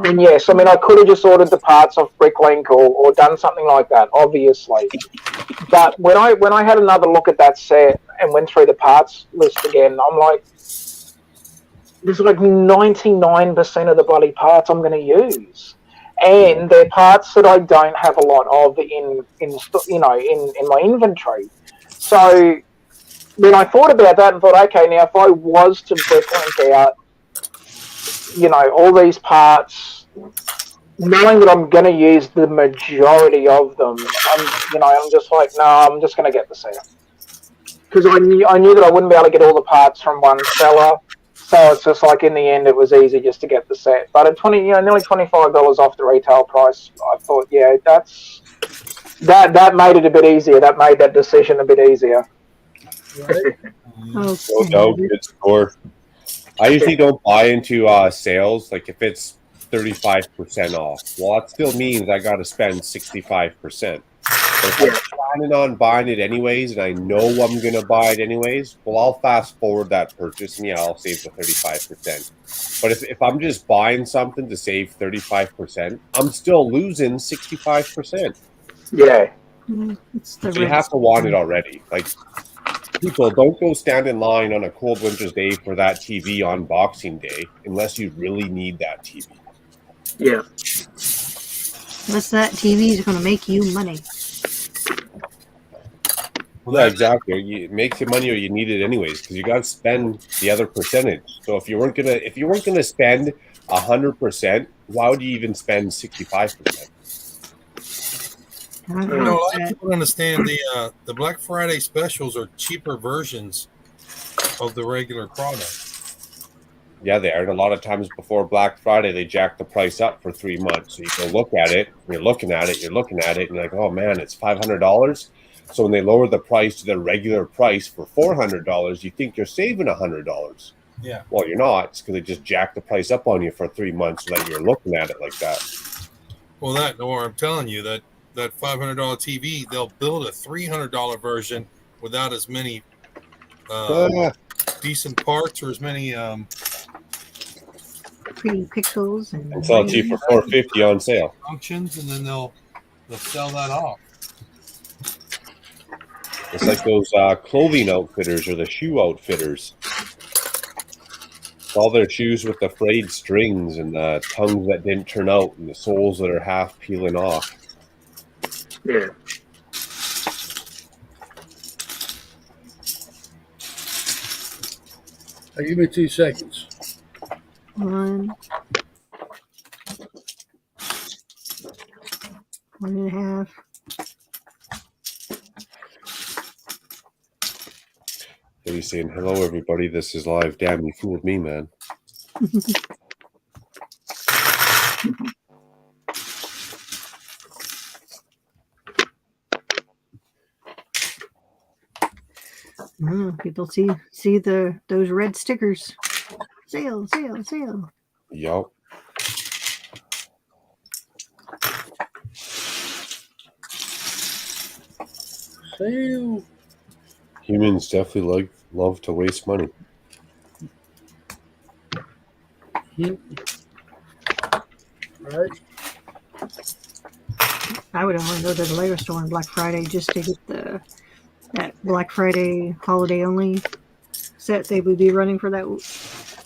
And yes, I mean, I could have just ordered the parts off Bricklink or done something like that, obviously. But when I had another look at that set and went through the parts list again, I'm like, there's like 99% of the bloody parts I'm going to use. And they're parts that I don't have a lot of in my inventory. So then I thought about that and thought, okay, now if I was to Bricklink out, all these parts, knowing that I'm going to use the majority of them, I'm just like, no, I'm just going to get the set. Because I knew that I wouldn't be able to get all the parts from one seller, so it's just like, in the end, it was easy just to get the set. But at nearly $25 off the retail price, I thought, yeah, that made it a bit easier. That made that decision a bit easier. Right? No, good score. I usually don't buy into sales, like if it's 35% off. Well, that still means I got to spend 65%. But if I'm planning on buying it anyways, and I know I'm going to buy it anyways, well, I'll fast forward that purchase, and I'll save the 35%. But if I'm just buying something to save 35%, I'm still losing 65%. Yeah. So you have to want it already. Like, people, don't go stand in line on a cold winter's day for that TV on Boxing Day unless you really need that TV. Yeah. Unless that TV is going to make you money. Yeah, exactly. It makes you money, or you need it anyways, because you got to spend the other percentage. So if you weren't gonna spend 100%, why would you even spend 65%? I don't You know, a know. lot of people don't understand the Black Friday specials are cheaper versions of the regular product. Yeah, they are. And a lot of times before Black Friday, they jack the price up for 3 months. So you go look at it, you're looking at it, and you're like, oh man, it's $500. So when they lower the price to the regular price for $400, you think you're saving $100. Yeah. Well, you're not. It's because they just jack the price up on you for 3 months so that you're looking at it like that. Well, or I'm telling you that $500 TV, they'll build a $300 version without as many decent parts or as many Pretty pixels And sell it to you for $450 on sale. functions, and then they'll sell that off. It's like those clothing outfitters or the shoe outfitters. All their shoes with the frayed strings and the tongues that didn't turn out and the soles that are half peeling off. Yeah. Give me 2 seconds. 1, 1.5. He's saying, hello, everybody. This is live. Damn, you fooled me, man. People see those red stickers. Sale, sale, sale. Yup. Sale. Humans definitely love to waste money. Right. I would only go to the Lego store on Black Friday just to get that Black Friday holiday only set they would be running for that,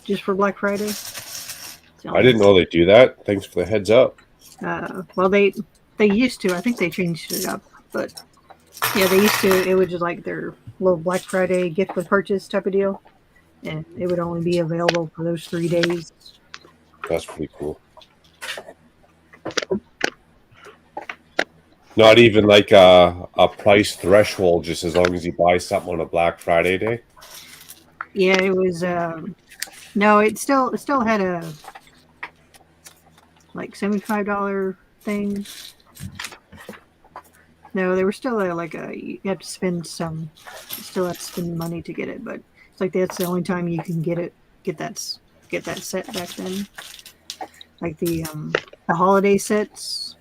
just for Black Friday. So, I didn't know they do that. Thanks for the heads up. Well, they used to. I think they changed it up, but yeah, they used to. It was just like their little Black Friday gift with purchase type of deal, and it would only be available for those 3 days. That's pretty cool. Not even like a price threshold, just as long as you buy something on a Black Friday day. Yeah, it was. No, it still had a like $75 thing. No, they were still you have to spend some. You still have to spend money to get it, but it's like that's the only time you can get that set back then. Like the holiday sets.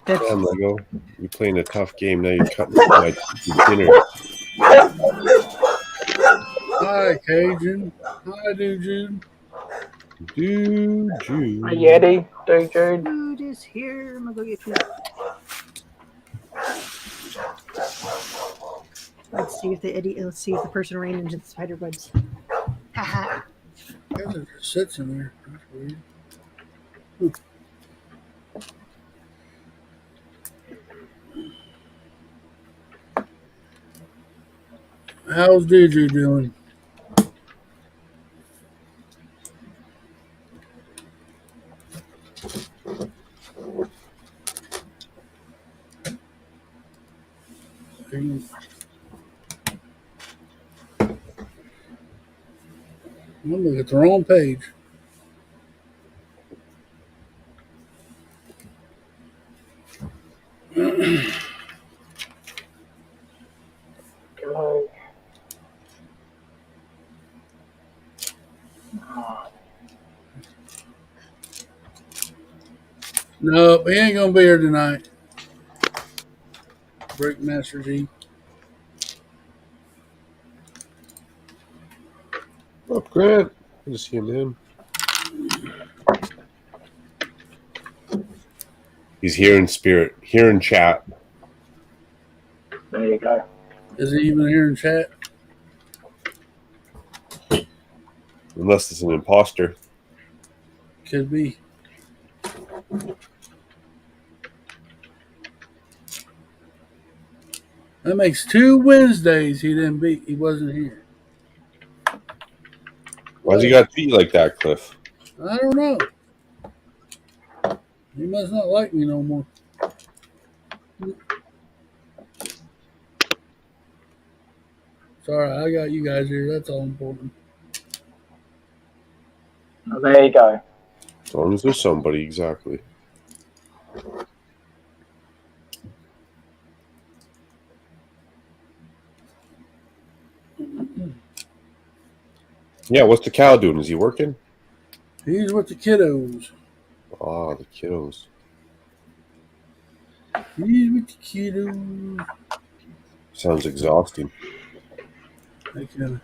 Damn, Lego, you're playing a tough game now. You're cutting my dinner. Hi, Cajun. Hi, Dude. A Yeti, dude. Food is here. I'm gonna go get food. Let's see if the person ran into the spider webs. Haha. There's sits in there. That's weird. How's Dude doing? I'm looking at the wrong page. Hello. Nope, he ain't gonna be here tonight. Breakmaster G. Up, Grant. Good to see you, man. He's here in spirit, here in chat. There you go. Is he even here in chat? Unless it's an imposter. Could be. That makes 2 Wednesdays he didn't beat. He wasn't here. Why's he got to eat like that, Cliff? I don't know. He must not like me no more. Sorry, I got you guys here. That's all important. Oh, there you go. As long as there's somebody, exactly. Yeah, what's the cow doing? Is he working? He's with the kiddos. Ah, the kiddos. He's with the kiddos. Sounds exhausting. I can.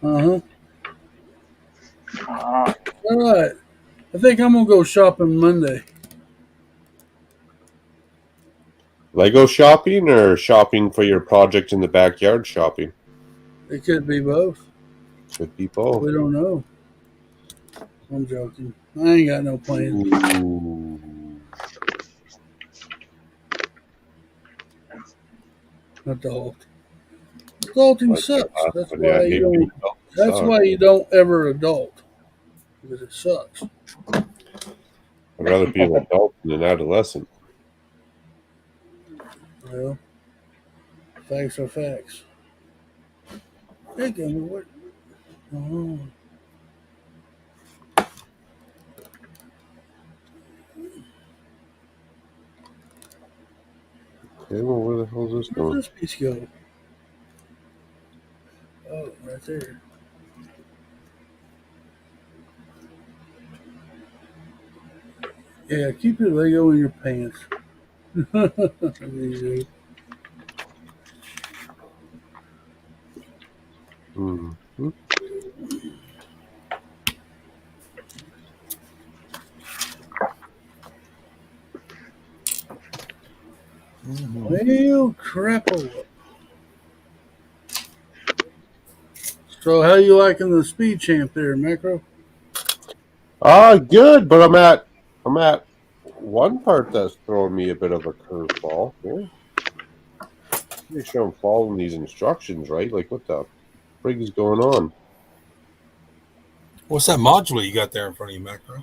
Uh-huh. All right. I think I'm going to go shopping Monday. Lego shopping or shopping for your project in the backyard shopping? It could be both. Could be both. We don't know. I'm joking. I ain't got no plans. Ooh. Adult. Adulting sucks. That's why Yeah, you maybe don't. That's why you don't ever adult. Because it sucks. I'd rather be an adult than an adolescent. Well, facts are facts. Hey, Gummy, what? Oh. Okay, well, where the hell is this Where's going? this piece go? Oh, right there. Yeah, keep your Lego in your pants. There you Mm-hmm. Well, crap. So, how you liking the speed champ there, Macro? Good, but I'm at one part that's throwing me a bit of a curveball here. Make sure I'm following these instructions right. Like, what the frig is going on? What's that module you got there in front of you, Macro?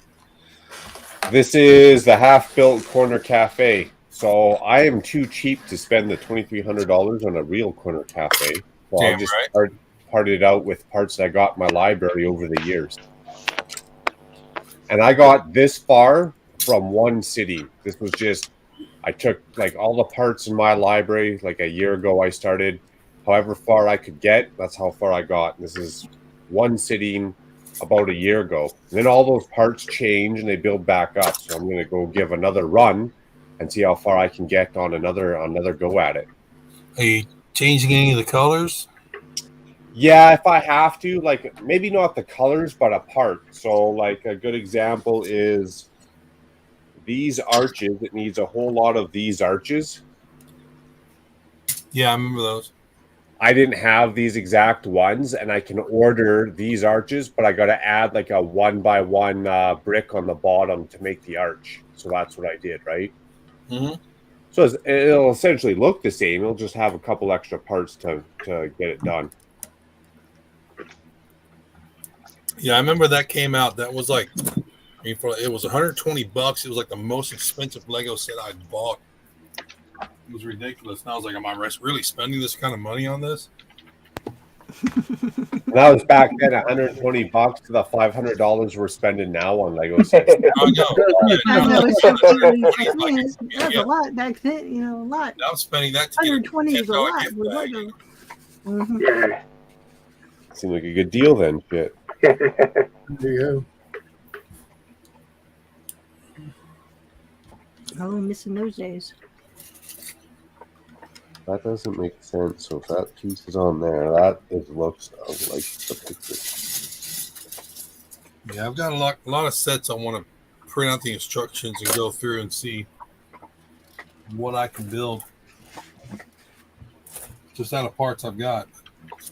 This is the half-built corner cafe. So I am too cheap to spend the $2,300 on a real corner cafe. So I'll just part it out with parts that I got in my library over the years. And I got this far from one sitting. This was just, I took like all the parts in my library. Like a year ago, I started. However far I could get, that's how far I got. And this is one sitting about a year ago. And then all those parts change and they build back up. So I'm going to go give another run and see how far I can get on another go at it. Are you changing any of the colors? Yeah, if I have to, like maybe not the colors, but a part. So like a good example is these arches. It needs a whole lot of these arches. Yeah, I remember those. I didn't have these exact ones, and I can order these arches, but I got to add like a 1x1 brick on the bottom to make the arch. So that's what I did, right? Mm-hmm. So it'll essentially look the same. It'll just have a couple extra parts to get it done. Yeah, I remember that came out. That was like, it was $120. It was like the most expensive Lego set I'd bought. It was ridiculous. And I was like, am I really spending this kind of money on this? That was back then, $120 to the $500 we're spending now on Lego sets. I know. That's a lot back then, a lot. Now I'm spending that to get 120 is a lot with Lego. Mm-hmm. Yeah. Seemed like a good deal then. Shit. There you go. Oh, missing those days. That doesn't make sense. So if that piece is on there, that looks like the picture. Yeah, I've got a lot of sets I want to print out the instructions and go through and see what I can build. Just out of parts I've got.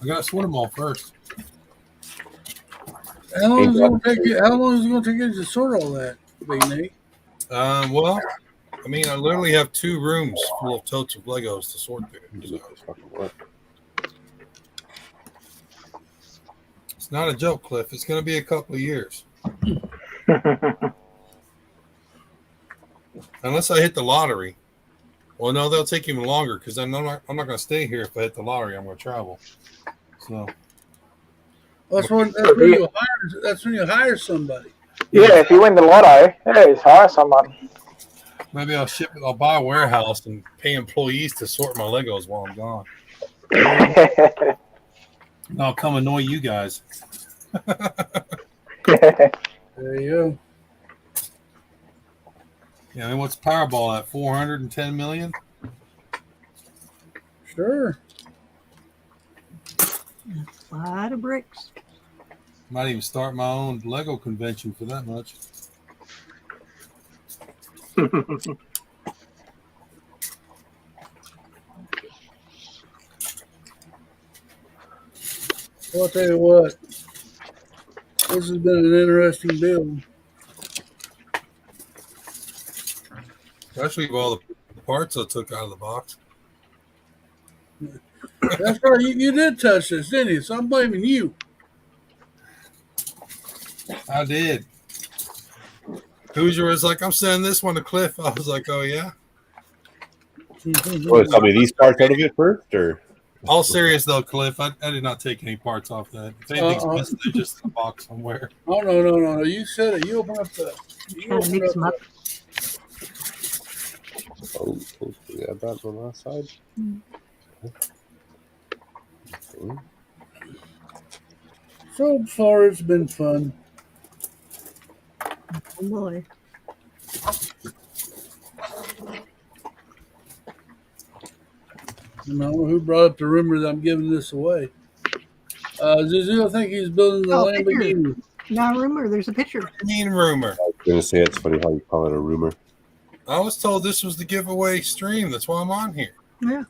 I gotta sort them all first. How long is it going to take you? How long is it going to take you to sort all that, Big Nate? Well, I mean, I literally have 2 rooms full of totes of Legos to sort through. So. It's not a joke, Cliff. It's going to be a couple of years. Unless I hit the lottery. Well, no, they'll take even longer because I'm not going to stay here if I hit the lottery. I'm going to travel. So That's when you hire somebody. Yeah, if you win the lotto, just hire someone. maybe I'll buy a warehouse and pay employees to sort my Legos while I'm gone. And I'll come annoy you guys. There you go. Yeah, I mean, what's Powerball at? 410 million? Sure. A lot of bricks. Might even start my own Lego convention for that much. Well, I'll tell you what. This has been an interesting build. Especially with all the parts I took out of the box. That's right. You did touch this, didn't you? So I'm blaming you. I did. Hoosier was like, I'm sending this one to Cliff. I was like, oh, yeah? What, some of these parts out of it first, or? All serious, though, Cliff. I did not take any parts off that. If anything's missing, they're just in a box somewhere. Oh, no. You said it. You open up the... Trying to mix them up. Oh, we got that on the last side. Okay. So far, it's been fun. Oh boy. I don't know who brought up the rumor that I'm giving this away. Zuzu, I think he's building the Lamborghini. Not a rumor. There's a picture. What do you mean rumor? I was going to say it's funny how you call it a rumor. I was told this was the giveaway stream. That's why I'm on here. Yeah.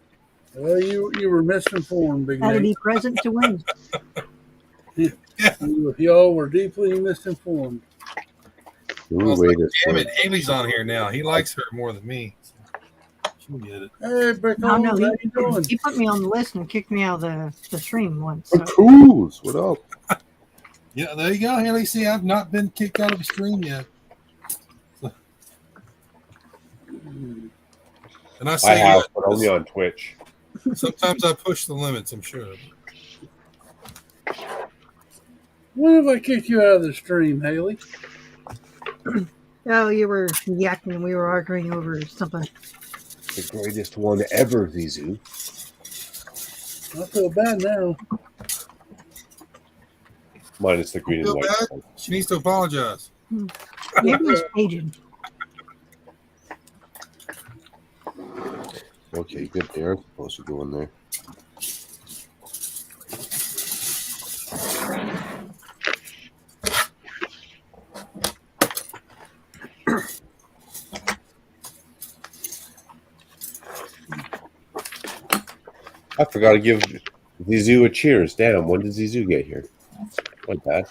Well, you were misinformed, Big Had to Nate. be present to win. Y'all were deeply misinformed. Ooh, Damn it, Haley's on here now. He likes her more than me. She'll get it. Hey, Brick, No, how no, you doing? he put me on the list and kicked me out of the stream once. So. Tools, what up? Yeah, there you go, Haley. See, I've not been kicked out of the stream yet. And I say, I have, but only on Twitch. sometimes I push the limits, I'm sure. When have I kicked you out of the stream, Haley? Oh, you were yakking. We were arguing over something. The greatest one ever, Zizu. I feel bad now. Minus the green and Feel white. bad? She needs to apologize. Maybe it's staging. Okay, good. They aren't supposed to go in there. I forgot to give Zizu a cheers. Damn, when did Zizu get here? Like that.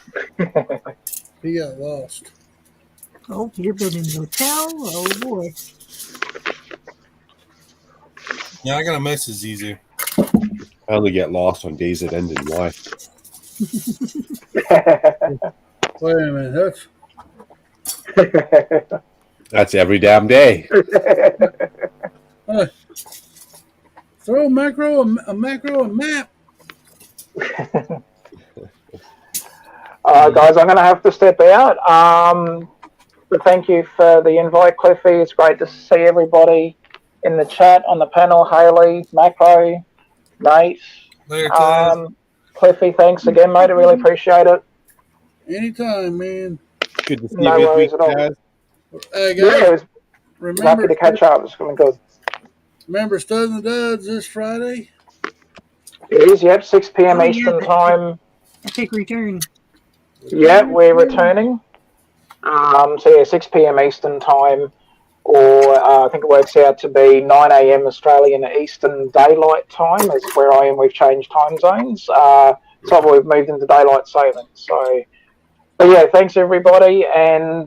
He got lost. Oh, you're building a hotel? Oh, boy. Yeah, I got a message, Zizu. I only get lost on days that end in Y. Wait a minute. That's every damn day. Throw a macro, a map. Guys, I'm going to have to step out. But thank you for the invite, Cliffy. It's great to see everybody in the chat, on the panel. Haley, Macro, Nate. Later, Ted. Cliffy, thanks again, mate. I really appreciate it. Anytime, man. Good to see No you worries midweek, at all. guys. Hey, Yeah, it guys, was remember, lucky to catch up. It's going good. remember Studs and Duds this Friday? It is, yep, 6 p.m. Oh, yeah, Eastern that- time. Epic return. Yep, we're returning. So yeah, 6 p.m. Eastern time. or I think it works out to be 9 a.m. Australian Eastern Daylight Time is where I am. We've changed time zones. So we've moved into daylight savings. So, but yeah, thanks everybody, and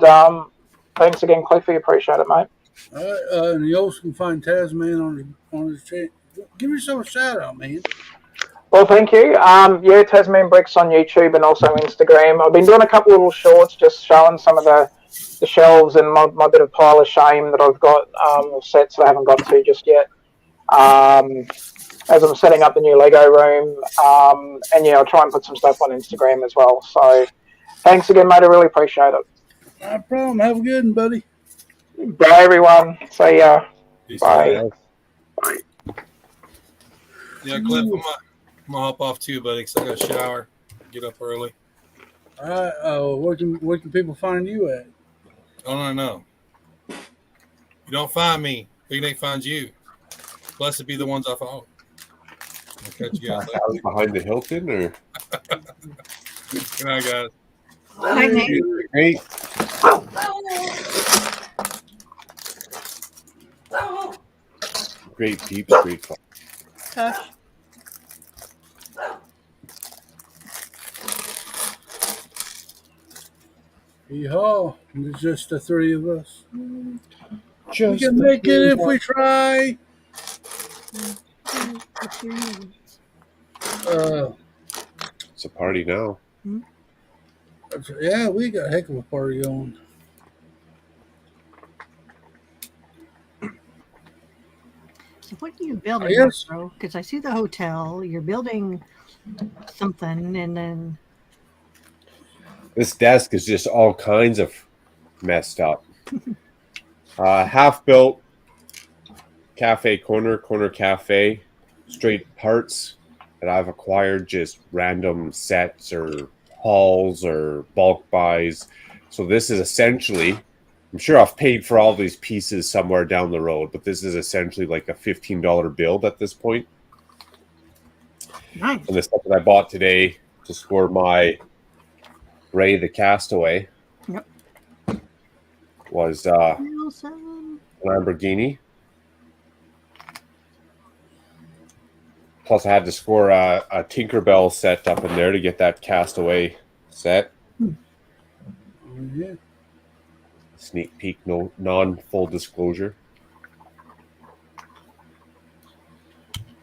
thanks again, Cliffy. Appreciate it, mate. All right, and you also can find Tasman on his chat. Give yourself a shout out, man. Well, thank you. Yeah, Tasman Bricks on YouTube and also Instagram. I've been doing a couple little shorts just showing some of the shelves and my bit of pile of shame that I've got sets that I haven't got to just yet. As I'm setting up the new Lego room, and yeah, I'll try and put some stuff on Instagram as well. So, thanks again, mate. I really appreciate it. No problem. Have a good one, buddy. Bye, everyone. See ya. Peace Bye. out. Yeah, Cliff, I'm gonna hop off too, buddy, because I got to shower, get up early. All right. Where can people find you at? Oh, no. You don't find me. Big Nate finds you. Blessed be the ones I follow. I'll catch you guys later. Behind the Hilton, or Good night, guys. Hi, Nate. great. Great peeps, great fun. Hush. Yeehaw. There's just the three of us. Just We can make it if we try. It's a party now. Yeah, we got a heck of a party going. So what are you building, Yes. bro? Because I see the hotel. You're building something, and then This desk is just all kinds of messed up. Half built cafe corner cafe, straight parts that I've acquired, just random sets or hauls or bulk buys. So this is essentially, I'm sure I've paid for all these pieces somewhere down the road, but this is essentially like a $15 build at this point. nice. And the stuff that I bought today to score my Ray the Castaway Yep. was Wilson. Lamborghini. Plus, I had to score a Tinkerbell set up in there to get that Castaway set. Yeah. Sneak peek, no non-full disclosure.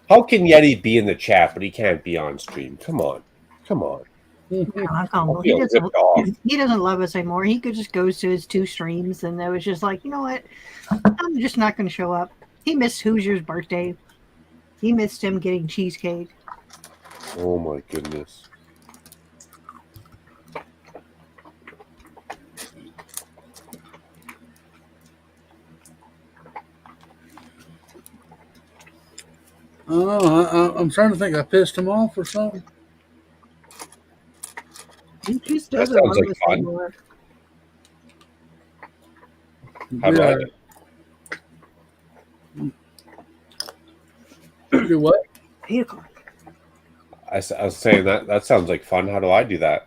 How can Yeti be in the chat, but he can't be on stream? Come on. Humble. Feel ripped off. He doesn't love us anymore. He just goes to his 2 streams, and it was just like, you know what? I'm just not going to show up. He missed Hoosier's birthday. He missed him getting cheesecake. Oh my goodness. Oh, I'm trying to think. I pissed him off or something. He just That doesn't sounds love like us fun. anymore. How do I do? Do what? 8 o'clock. I was saying that sounds like fun. How do I do that?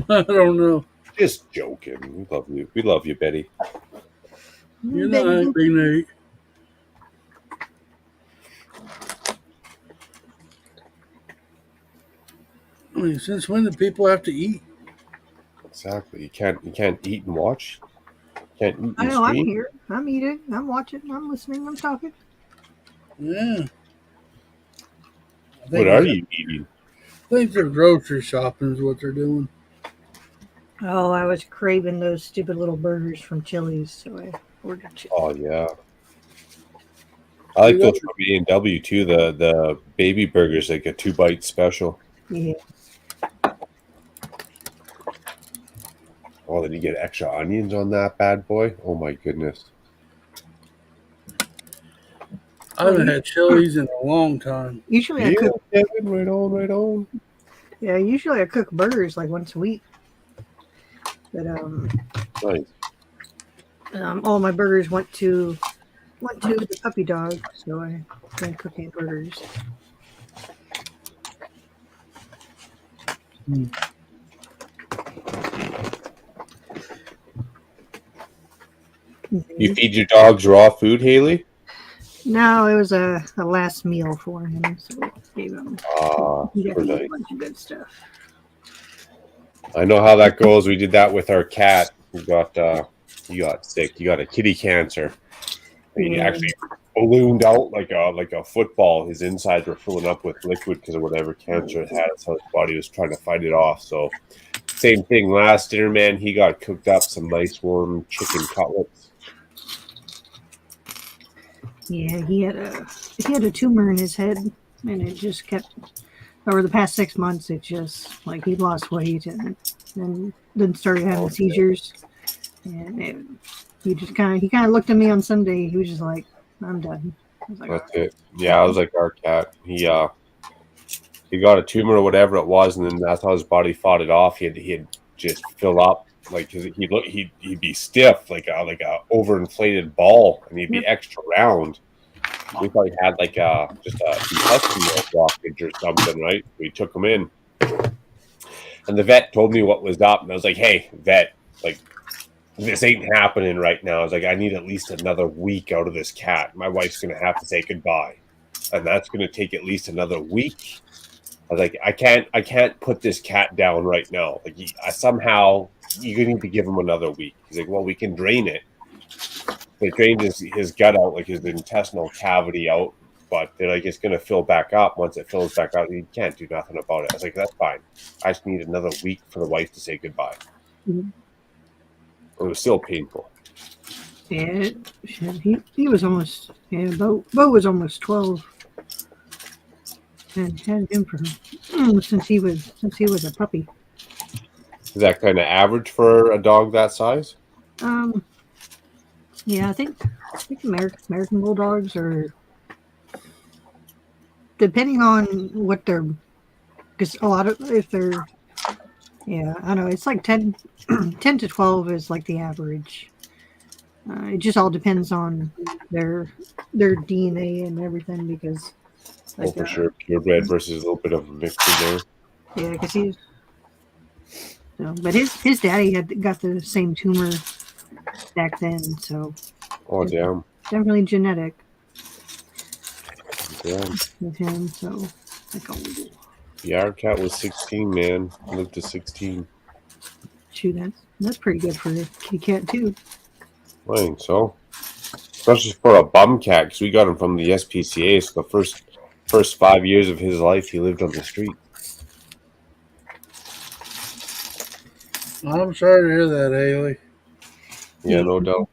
I don't know. Just joking. We love you. We love you, Betty. You're not Big Nate. I mean, since when do people have to eat? Exactly. You can't eat and watch. Can't eat I and know, I'm stream. here. I'm eating. I'm watching. I'm listening. I'm talking. Yeah. What are you eating? I think they're grocery shopping is what they're doing. Oh, I was craving those stupid little burgers from Chili's, so I ordered Chili's. Oh yeah. I like those from A&W too. The baby burgers, like a 2-bite special. Yeah. Oh, then you get extra onions on that bad boy. Oh my goodness. I haven't had Chili's in a long time. Usually I Yeah, cook. Kevin, right on. Yeah, usually I cook burgers like once a week. But Nice. all my burgers went to the puppy dog, so I've been cooking burgers. You feed your dogs raw food, Haley? No, it was a last meal for him, so gave him. He got super to eat nice. a bunch of good stuff. I know how that goes. We did that with our cat. He got sick. He got a kitty cancer. He Yeah. actually ballooned out like a football. His insides were filling up with liquid because of whatever cancer it had. So his body was trying to fight it off. So same thing last dinner, man. He got cooked up some nice warm chicken cutlets. Yeah, he had a tumor in his head, and it just kept over the past 6 months. It just like he lost weight and then started having seizures, and he kind of looked at me on Sunday. He was just like, "I'm done." I was like, That's it. Yeah, I was like our cat. He got a tumor or whatever it was, and then that's how his body fought it off. He'd just fill up like he'd be stiff like a overinflated ball, and he'd be extra round. We thought he had like just a intestinal blockage or something, right? We took him in, and the vet told me what was up, and I was like, "Hey, vet, like this ain't happening right now." I was like, "I need at least another week out of this cat. My wife's gonna have to say goodbye, and that's gonna take at least another week." I was like, I can't put this cat down right now. Like, somehow you need to give him another week. He's like, well, we can drain it. They drained his gut out, like his intestinal cavity out, but they're like, it's going to fill back up. Once it fills back up, you can't do nothing about it. I was like, that's fine. I just need another week for the wife to say goodbye. Mm-hmm. It was still painful. Yeah, he was almost Bo was almost 12. And had him for since he was a puppy. Is that kind of average for a dog that size? Yeah, I think American bulldogs are, depending on what they're, because a lot of if they're, yeah, I don't know, it's like 10 to 12 is like the average. It just all depends on their DNA and everything, because. Like, for sure, purebred versus a little bit of a mix in there. Yeah, because he's. So, but his daddy had got the same tumor back then, so. Oh damn! Definitely genetic. Yeah. With him, so like yeah, our cat was 16, man. Lived to 16. Shoot, that's pretty good for a kitty cat too. I think so. Especially for a bum cat, because we got him from the SPCA. So the first 5 years of his life, he lived on the street. I'm sorry to hear that, Haley. Yeah, no doubt.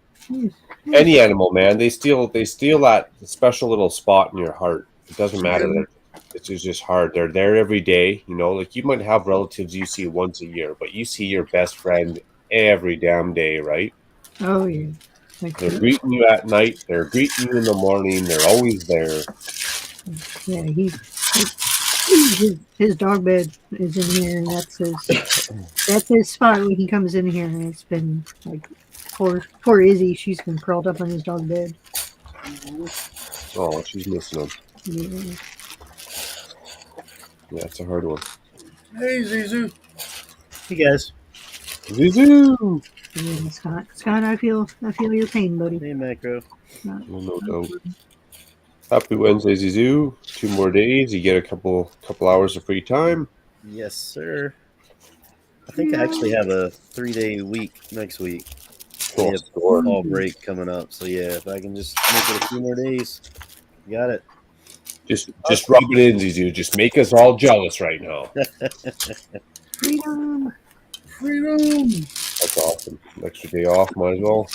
Any animal, man, they steal that special little spot in your heart. It doesn't matter. It's just hard. They're there every day. You know, like you might have relatives you see once a year, but you see your best friend every damn day, right? Oh yeah. They're greeting you at night. They're greeting you in the morning. They're always there. Yeah, his dog bed is in here, and that's his spot when he comes in here. And it's been like poor Izzy. She's been curled up on his dog bed. Oh, she's missing him. Yeah. Yeah, it's a hard one. Hey, Zizu. Hey guys. Zizu. Yeah, Scott, I feel your pain, buddy. Hey Macro. No doubt. Happy Wednesday, Zizu. 2 more days. You get a couple hours of free time. Yes, sir. I think I actually have a 3-day week next week. Oh, fall break coming up. So yeah, if I can just make it a few more days, got it. Just rub it in, Zizu. Just make us all jealous right now. Freedom. That's awesome. An extra day off, might as well.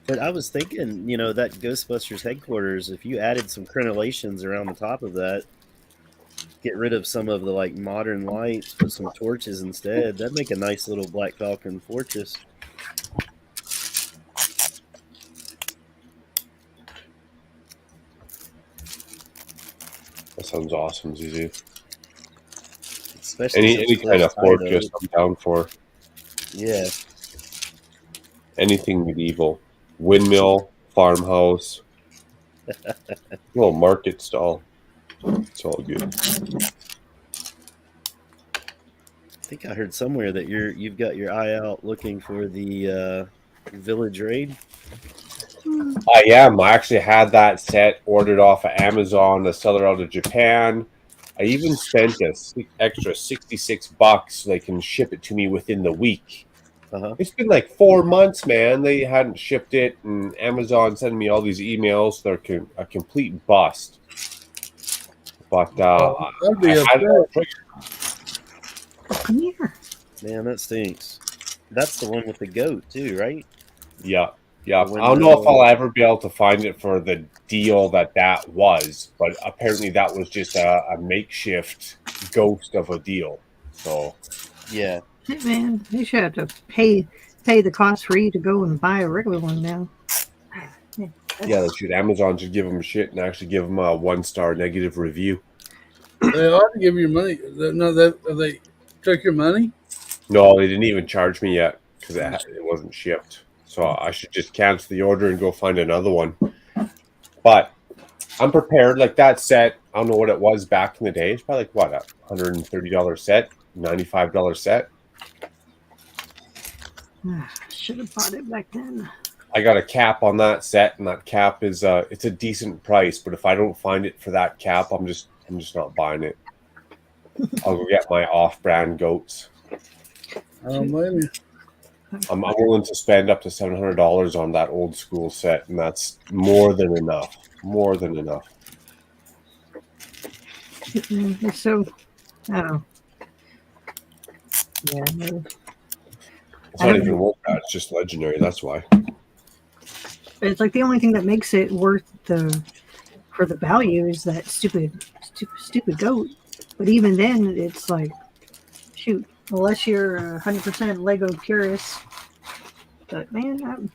But I was thinking, that Ghostbusters headquarters, if you added some crenellations around the top of that, get rid of some of the like modern lights, put some torches instead, that'd make a nice little Black Falcon fortress. That sounds awesome, Zizu. Especially any kind of fortress I'm down for. Yeah. Anything medieval. Windmill, farmhouse, little market stall. It's all good. I think I heard somewhere that you've got your eye out looking for the Village Raid. I am. I actually had that set ordered off of Amazon, a seller out of Japan. I even spent extra $66 so they can ship it to me within the week. Uh-huh. It's been like 4 months, man. They hadn't shipped it, and Amazon sending me all these emails. They're a complete bust. But That'd be I a had it on trigger. Come here. Man, that stinks. That's the one with the goat too, right? Yeah. I The don't know if window. I'll ever be able to find it for the deal that was, but apparently that was just a makeshift ghost of a deal. So Yeah. Hey, man, they should have to pay the cost for you to go and buy a regular one now. yeah, they should. Amazon should give them shit and actually give them a 1-star negative review. They ought to give you money. No, they took your money. No, they didn't even charge me yet because it wasn't shipped. So I should just cancel the order and go find another one. But I'm prepared. Like that set, I don't know what it was back in the day. It's probably like what, a $130 set, $95 set. Should have bought it back then. I got a cap on that set, and that cap is it's a decent price. But if I don't find it for that cap, I'm just not buying it. I'll go get my off-brand goats. I don't blame you. I'm willing to spend up to $700 on that old school set, and that's more than enough. More than enough. It's so, I don't know. Yeah, no. It's not even worth that. It's just legendary. That's why. It's like the only thing that makes it worth for the value is that stupid goat. But even then, it's like, shoot, unless you're 100% Lego purist. But man,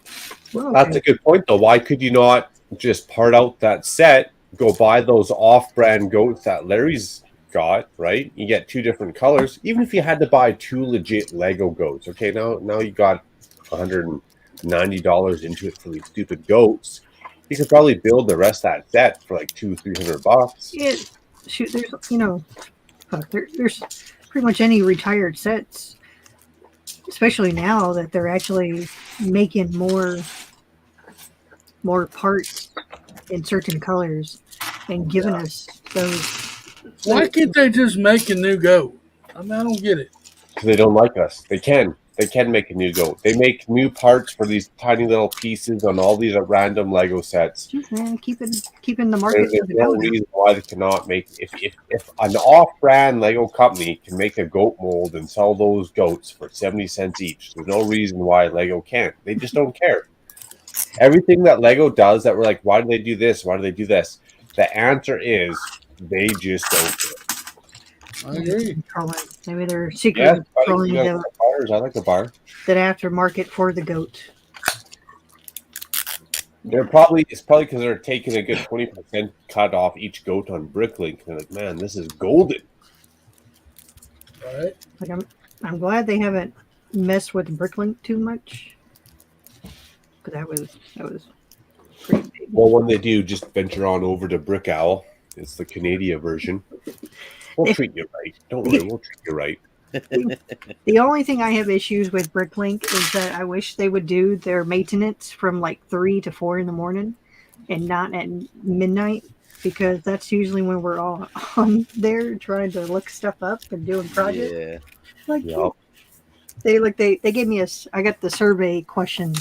well, That's a good point, though. Why could you not just part out that set, go buy those off-brand goats that Larry's got, right? You get 2 different colors. Even if you had to buy 2 legit Lego goats, okay, now you got $190 into it for these stupid goats. You could probably build the rest of that set for like $200-300. yeah, shoot, there's there's pretty much any retired sets, especially now that they're actually making more parts in certain colors and giving us those. Why can't they just make a new goat? I mean, I don't get it. Because they don't like us. They can make a new goat. They make new parts for these tiny little pieces on all these random Lego sets. Man, keeping the market. There's no reason why they cannot make. If an off-brand Lego company can make a goat mold and sell those goats for 70 cents each, there's no reason why Lego can't. They just don't care. Everything that Lego does that we're like, why do they do this? Why do they do this? The answer is they just don't care. I agree. Maybe they're secretly controlling bars. I like the bar. that aftermarket for the goat. It's probably because they're taking a good 20% cut off each goat on Bricklink. They're like, man, this is golden. Right? Like I'm glad they haven't messed with Bricklink too much. But that was pretty big. Well, when they do, just venture on over to Brick Owl. It's the Canadian version. We'll treat you right. Don't worry, we'll treat you right. The only thing I have issues with Bricklink is that I wish they would do their maintenance from like 3 to 4 in the morning and not at midnight, because that's usually when we're all on there trying to look stuff up and doing projects. Yeah. Like Yep. they gave me I got the survey question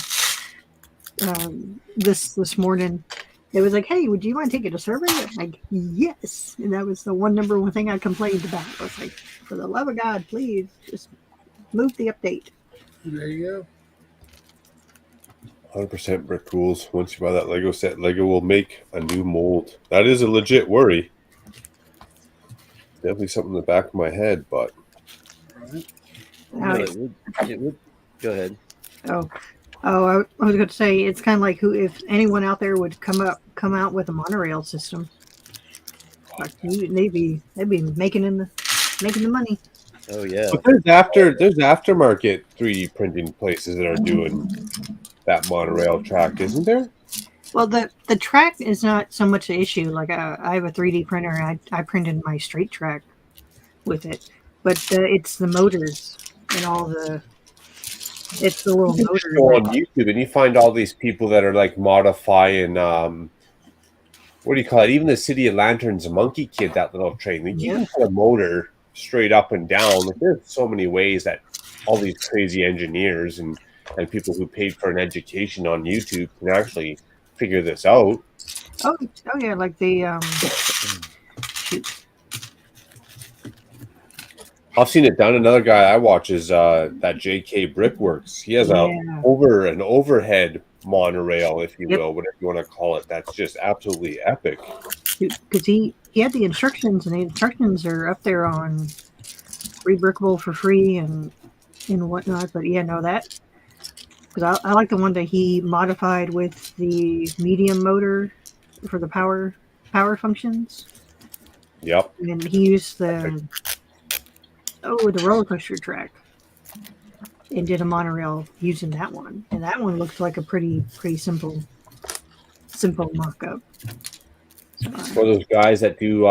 this morning. It was like, hey, would you mind taking a survey? I'm like, yes. And that was the number one thing I complained about. I was like, for the love of God, please just move the update. There you go. 100% brick rules. Once you buy that Lego set, Lego will make a new mold. That is a legit worry. Definitely something in the back of my head, but Right. No, it would. Go ahead. I was going to say, it's kind of like if anyone out there would come out with a monorail system, like they'd be making the money. Oh yeah. But there's aftermarket 3D printing places that are doing that monorail track, isn't there? Well, the track is not so much the issue. Like I have a 3D printer. I printed my straight track with it, but it's the motors and all the. It's the little You motors. go on YouTube and you find all these people that are like modifying. What do you call it? Even the City of Lanterns Monkey Kid, that little train. Like, you can put a motor straight up and down. Like, there's so many ways that all these crazy engineers and people who paid for an education on YouTube can actually figure this out. Oh yeah, like the I've seen it done. Another guy I watch is that JK Brickworks. He has an overhead monorail, if you will, whatever you want to call it. That's just absolutely epic. Because he had the instructions, and the instructions are up there on Rebrickable for free and whatnot. But yeah, no, that because I like the one that he modified with the medium motor for the power functions. Yep. And he used the roller coaster track and did a monorail using that one, and that one looked like a pretty simple mock-up. For those guys that do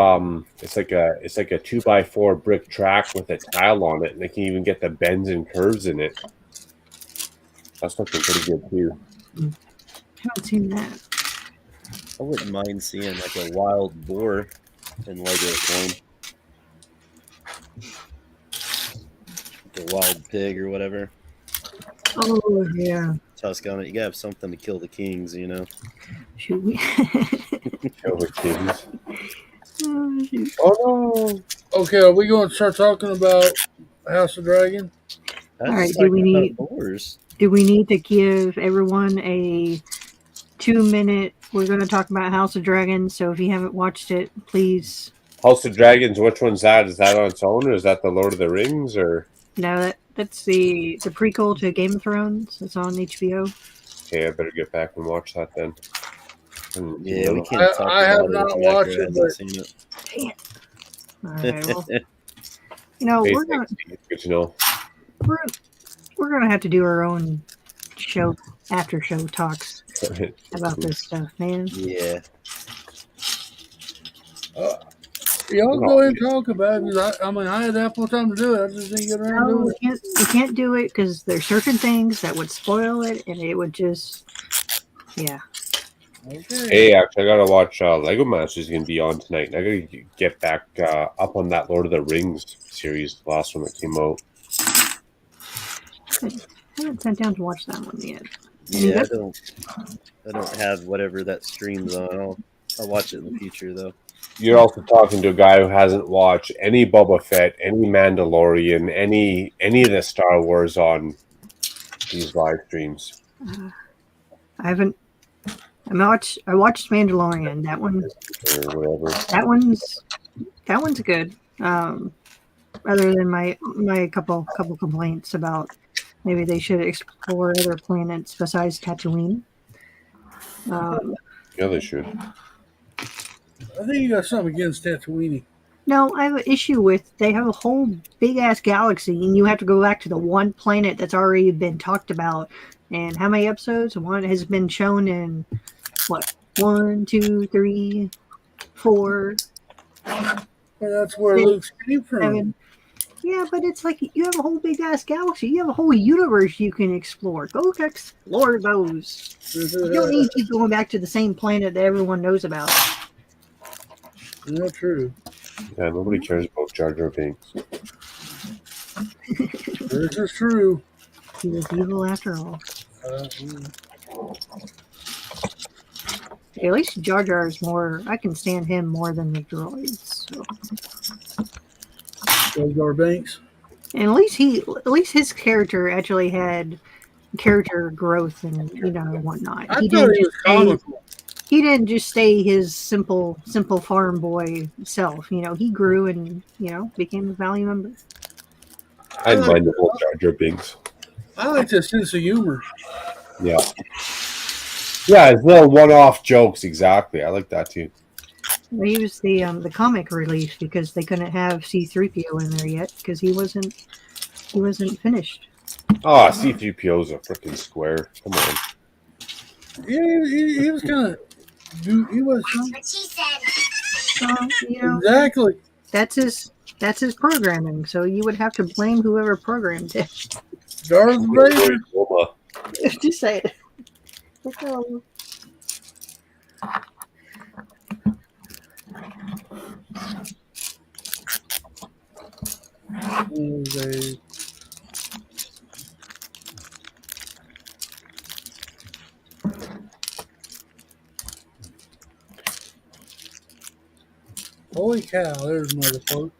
it's like a 2x4 brick track with a tile on it, and they can even get the bends and curves in it. That's looking pretty good too. Haven't seen that. I wouldn't mind seeing like a wild boar in Lego form. The wild pig or whatever. Oh yeah. Tuscana, you gotta have something to kill the kings, you know. Should we? Kill the kings. Oh, no. Okay, are we going to start talking about House of Dragon? All right. Do we need to give everyone a 2-minute? We're going to talk about House of Dragons. So if you haven't watched it, please. House of Dragons. Which one's that? Is that on its own, or is that the Lord of the Rings, or? No, that's the prequel to Game of Thrones. It's on HBO. Okay, I better get back and watch that then. Yeah, we can't talk I about have not watched it, but seen it. Damn. All right, well, you know, we're gonna. Good to know. We're gonna have to do our own after show talks about this stuff, man. Yeah. Y'all go ahead and talk about it. I mean, I had ample time to do it. I just didn't get around to it. You can't do it because there's certain things that would spoil it, and it would just, yeah. Okay. Hey, actually, I gotta watch Lego Masters is gonna be on tonight, and I gotta get back up on that Lord of the Rings series, the last one that came out. I haven't sat down to watch that one yet. Yeah, I don't have whatever that streams on. I'll watch it in the future though. You're also talking to a guy who hasn't watched any Boba Fett, any Mandalorian, any of the Star Wars on these live streams. I haven't. I watched Mandalorian. That one. Or whatever. That one's good. Other than my couple complaints about maybe they should explore other planets besides Tatooine. Yeah, they should. I think you got something against Tatooine. No, I have an issue with they have a whole big ass galaxy, and you have to go back to the one planet that's already been talked about. And how many episodes? One has been shown in what? 1, 2, 3, 4. Well, that's where Luke came from. 7. Yeah, but it's like you have a whole big ass galaxy. You have a whole universe you can explore. Go explore those. You don't need to keep going back to the same planet that everyone knows about. Not true. Yeah, nobody cares about Jar Jar Binks. This is true. He was evil after all. At least Jar Jar is more. I can stand him more than the droids. So. Jar Jar Binks. And at least his character actually had character growth and whatnot. I thought he was comical. He didn't just stay his simple farm boy self. He grew and became a valiant member. I mind the whole Jar Jar Binks. I like his sense of humor. Yeah. Yeah, it's little one-off jokes, exactly. I like that too. He was the comic relief because they couldn't have C-3PO in there yet because he wasn't finished. Oh, C-3PO's a freaking square. Come on. Yeah, he was kind of. He was. That's what she said. Exactly. That's his that's his programming. So you would have to blame whoever programmed it. Darth Vader. Wilma. Just say it. Oh. Okay. Holy cow, there's motherfucker.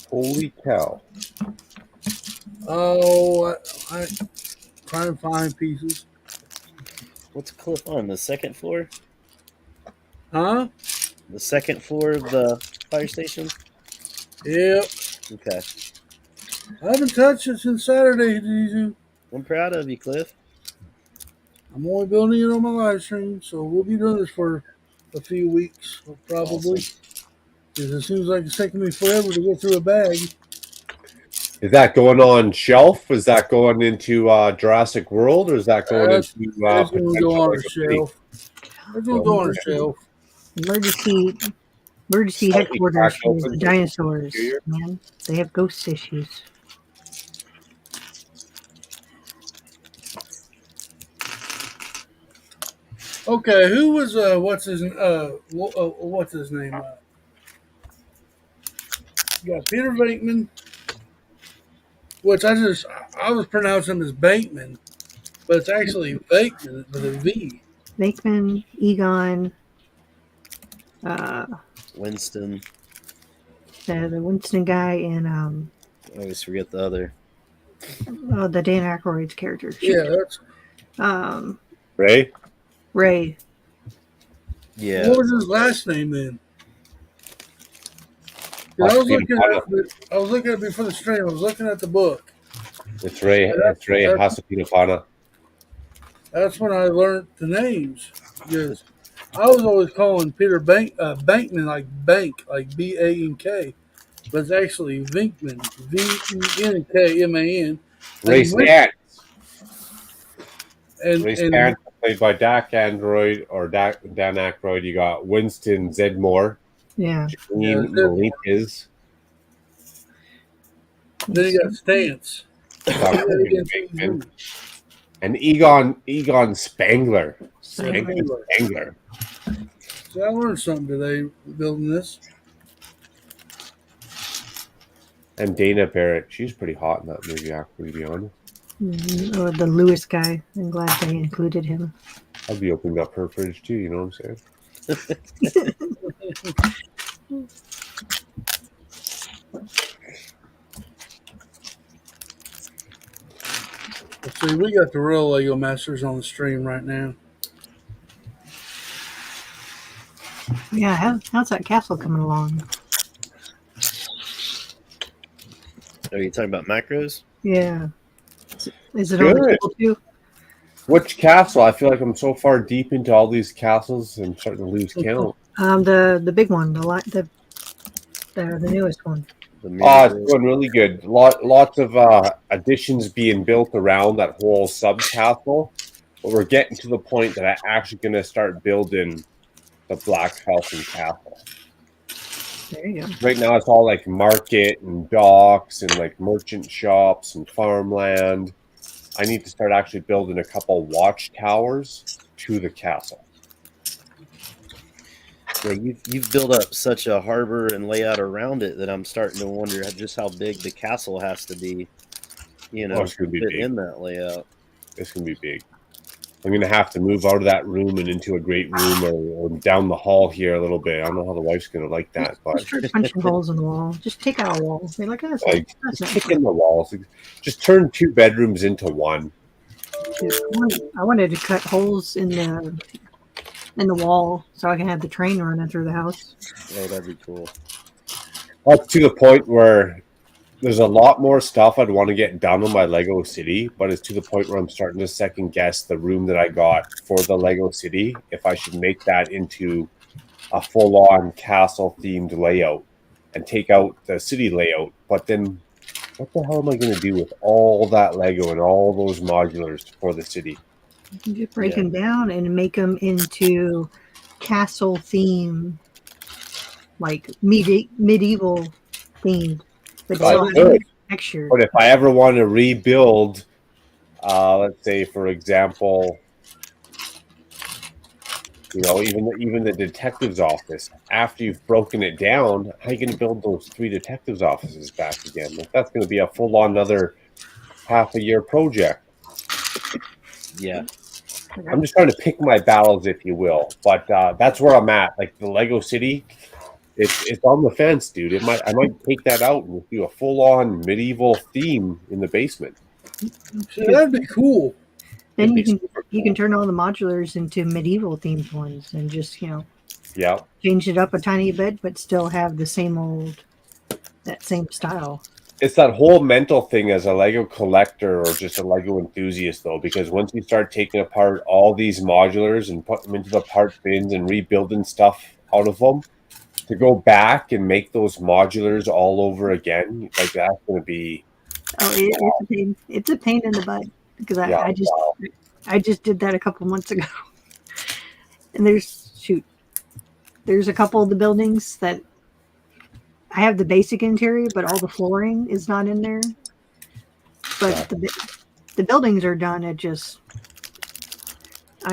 Holy cow. Oh, I trying to find pieces. What's Cliff on? The second floor? Huh? The second floor of the fire station? Yep. Okay. I haven't touched it since Saturday, Dizu. I'm proud of you, Cliff. I'm only building it on my live stream, so we'll be doing this for a few weeks, probably. Because it seems like it's taking me forever to get through a bag. Is that going on shelf? Is that going into Jurassic World, or is that going That's into It's going to potential go on a Lego City? shelf. It's going to go on a shelf. Emergency Slightly headquarters cracked for open. the dinosaurs, man. They have ghost issues. Okay, who was what's his name? You got Peter Venkman, which I was pronouncing him as Bankman, but it's actually Venkman with a V. Venkman, Egon, Winston. the Winston guy, and I always forget the other. the Dan Aykroyd's character. Yeah, that's Ray? Ray. Yeah. what was his last name then? 'Cause I was looking at it before the stream. I was looking at the book. It's Ray. It's Ray Hasapinapana. That's when I learned the names. Because I was always calling Peter Bankman like bank, like B-A-N-K. But it's actually Venkman, V-E-N-K-M-A-N. Ray Stantz. And Ray Stantz, played by Dan Aykroyd. You got Winston Zedmore. Yeah. Janine Malinkis. Then you got Stance. And Egon Spangler. Spangler. So I learned something today building this. And Dana Barrett. She's pretty hot in that movie, actually, to be honest. Or the Lewis guy. I'm glad they included him. I'd be opening up her fridge too, you know what I'm saying? Let's see, we got the real Lego Masters on the stream right now. Yeah, how's that castle coming along? Are you talking about macros? Yeah. Is it on the table too? Which castle? I feel like I'm so far deep into all these castles and starting to lose count. The big one, the newest one. It's going really good. Lots of additions being built around that whole sub castle. But we're getting to the point that I'm actually going to start building the Black House and Castle. There you go. Right now, it's all like market and docks and like merchant shops and farmland. I need to start actually building a couple watchtowers to the castle. Yeah, you've built up such a harbor and layout around it that I'm starting to wonder just how big the castle has to be, It's gonna be fit big. in that layout. It's going to be big. I'm going to have to move out of that room and into a great room or down the hall here a little bit. I don't know how the wife's going to like that, but Just start punching holes in the wall. Just take out a wall. Be like, that's just not kick in the walls. Just turn 2 bedrooms into 1. I wanted to cut holes in the wall so I can have the train running through the house. Oh, that'd be cool. Up to the point where there's a lot more stuff I'd want to get done on my Lego City, but it's to the point where I'm starting to second guess the room that I got for the Lego City, if I should make that into a full-on castle-themed layout and take out the city layout. But then what the hell am I going to do with all that Lego and all those modulars for the city? You can just break them down and make them into castle theme like medieval themed, but I still Right. have could, texture. but if I ever want to rebuild, let's say for example, even the detective's office, after you've broken it down, how are you going to build those 3 detectives' offices back again? Like that's going to be a full on another half a year project. Yeah. I'm just trying to pick my battles, if you will. But that's where I'm at. Like the Lego City, it's on the fence, dude. I might take that out and do a full on medieval theme in the basement. See, that'd be cool. Then It'd be you can super you can cool. turn all the modulars into medieval themed ones and just Yeah. change it up a tiny bit, but still have the that same style. It's that whole mental thing as a Lego collector or just a Lego enthusiast, though, because once you start taking apart all these modulars and put them into the part bins and rebuilding stuff out of them, to go back and make those modulars all over again, like that's going to be, Oh, it's a pain. It's a pain in the butt because yeah, I just did that a couple months ago, and there's a couple of the buildings that I have the basic interior, but all the flooring is not in there. But the buildings are done. I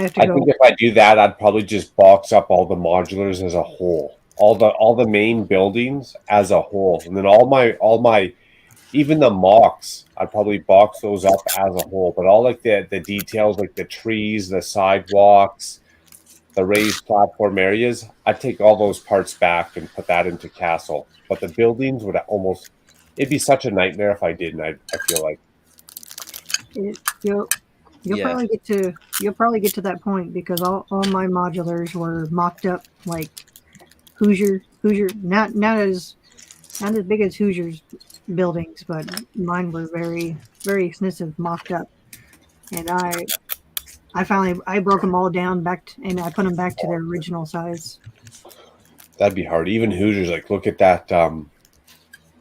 have to I go. think if I do that, I'd probably just box up all the modulars as a whole, all the main buildings as a whole, and then all my even the mocks, I'd probably box those up as a whole. But all like the details, like the trees, the sidewalks, the raised platform areas, I'd take all those parts back and put that into Castle. But the buildings would almost, it'd be such a nightmare if I didn't. I feel like. You'll Yeah. you'll probably get to that point because all my modulars were mocked up like Hoosier not as big as Hoosier's buildings, but mine were very extensive mocked up, and I finally I broke them all down and I put them back to their original size. That'd be hard. Even Hoosiers, like look at that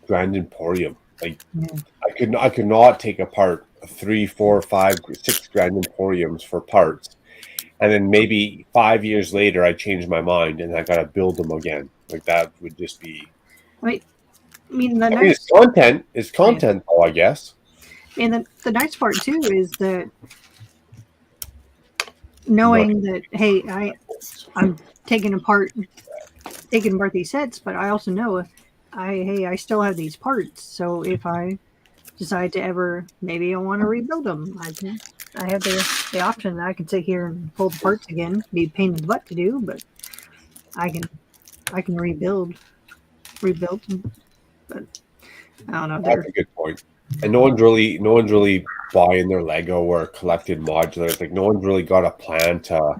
Grand Emporium. Like Yeah. I could not take apart 3, 4, 5, 6 Grand Emporiums for parts, and then maybe 5 years later I changed my mind and I gotta build them again. Like that would just be. I mean the I mean, nice it's content, though. I guess. and the nice part too is that Not knowing that hey I'm taking apart these sets, but I also know I still have these parts, so if I decide to ever maybe I want to rebuild them, I have the option that I can sit here and pull the parts again. Be a pain in the butt to do, but I can rebuild them. But I don't know. That's a good point. And no one's really buying their Lego or collected modulars. Like no one's really got a plan to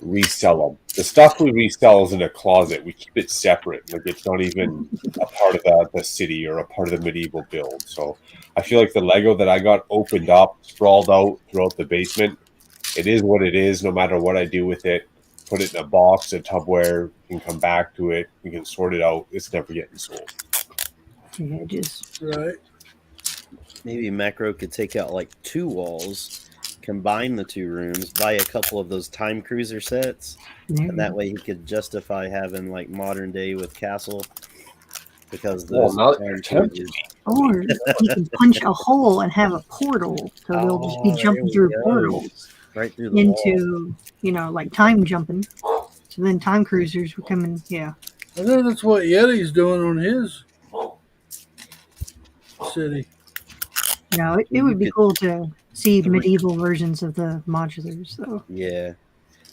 resell them. The stuff we resell is in a closet. We keep it separate. Like it's not even a part of the city or a part of the medieval build. So I feel like the Lego that I got opened up, sprawled out throughout the basement, it is what it is. No matter what I do with it, put it in a box, a Tupperware, you can come back to it. We can sort it out. It's never getting sold. Yeah, just Right. Maybe Macro could take out like 2 walls, combine the 2 rooms, buy a couple of those Time Cruiser sets, and that way he could justify having like modern day with Castle because those now Time you're tempting Cruisers. or he can punch a hole and have a portal, so they'll just be Oh, jumping there through we go. portals Right through the wall. into like time jumping. So then time cruisers would come in. Yeah, I think that's what Yeti's doing on his city. it would be could- cool to see Three- medieval versions of the modulars, though. Yeah.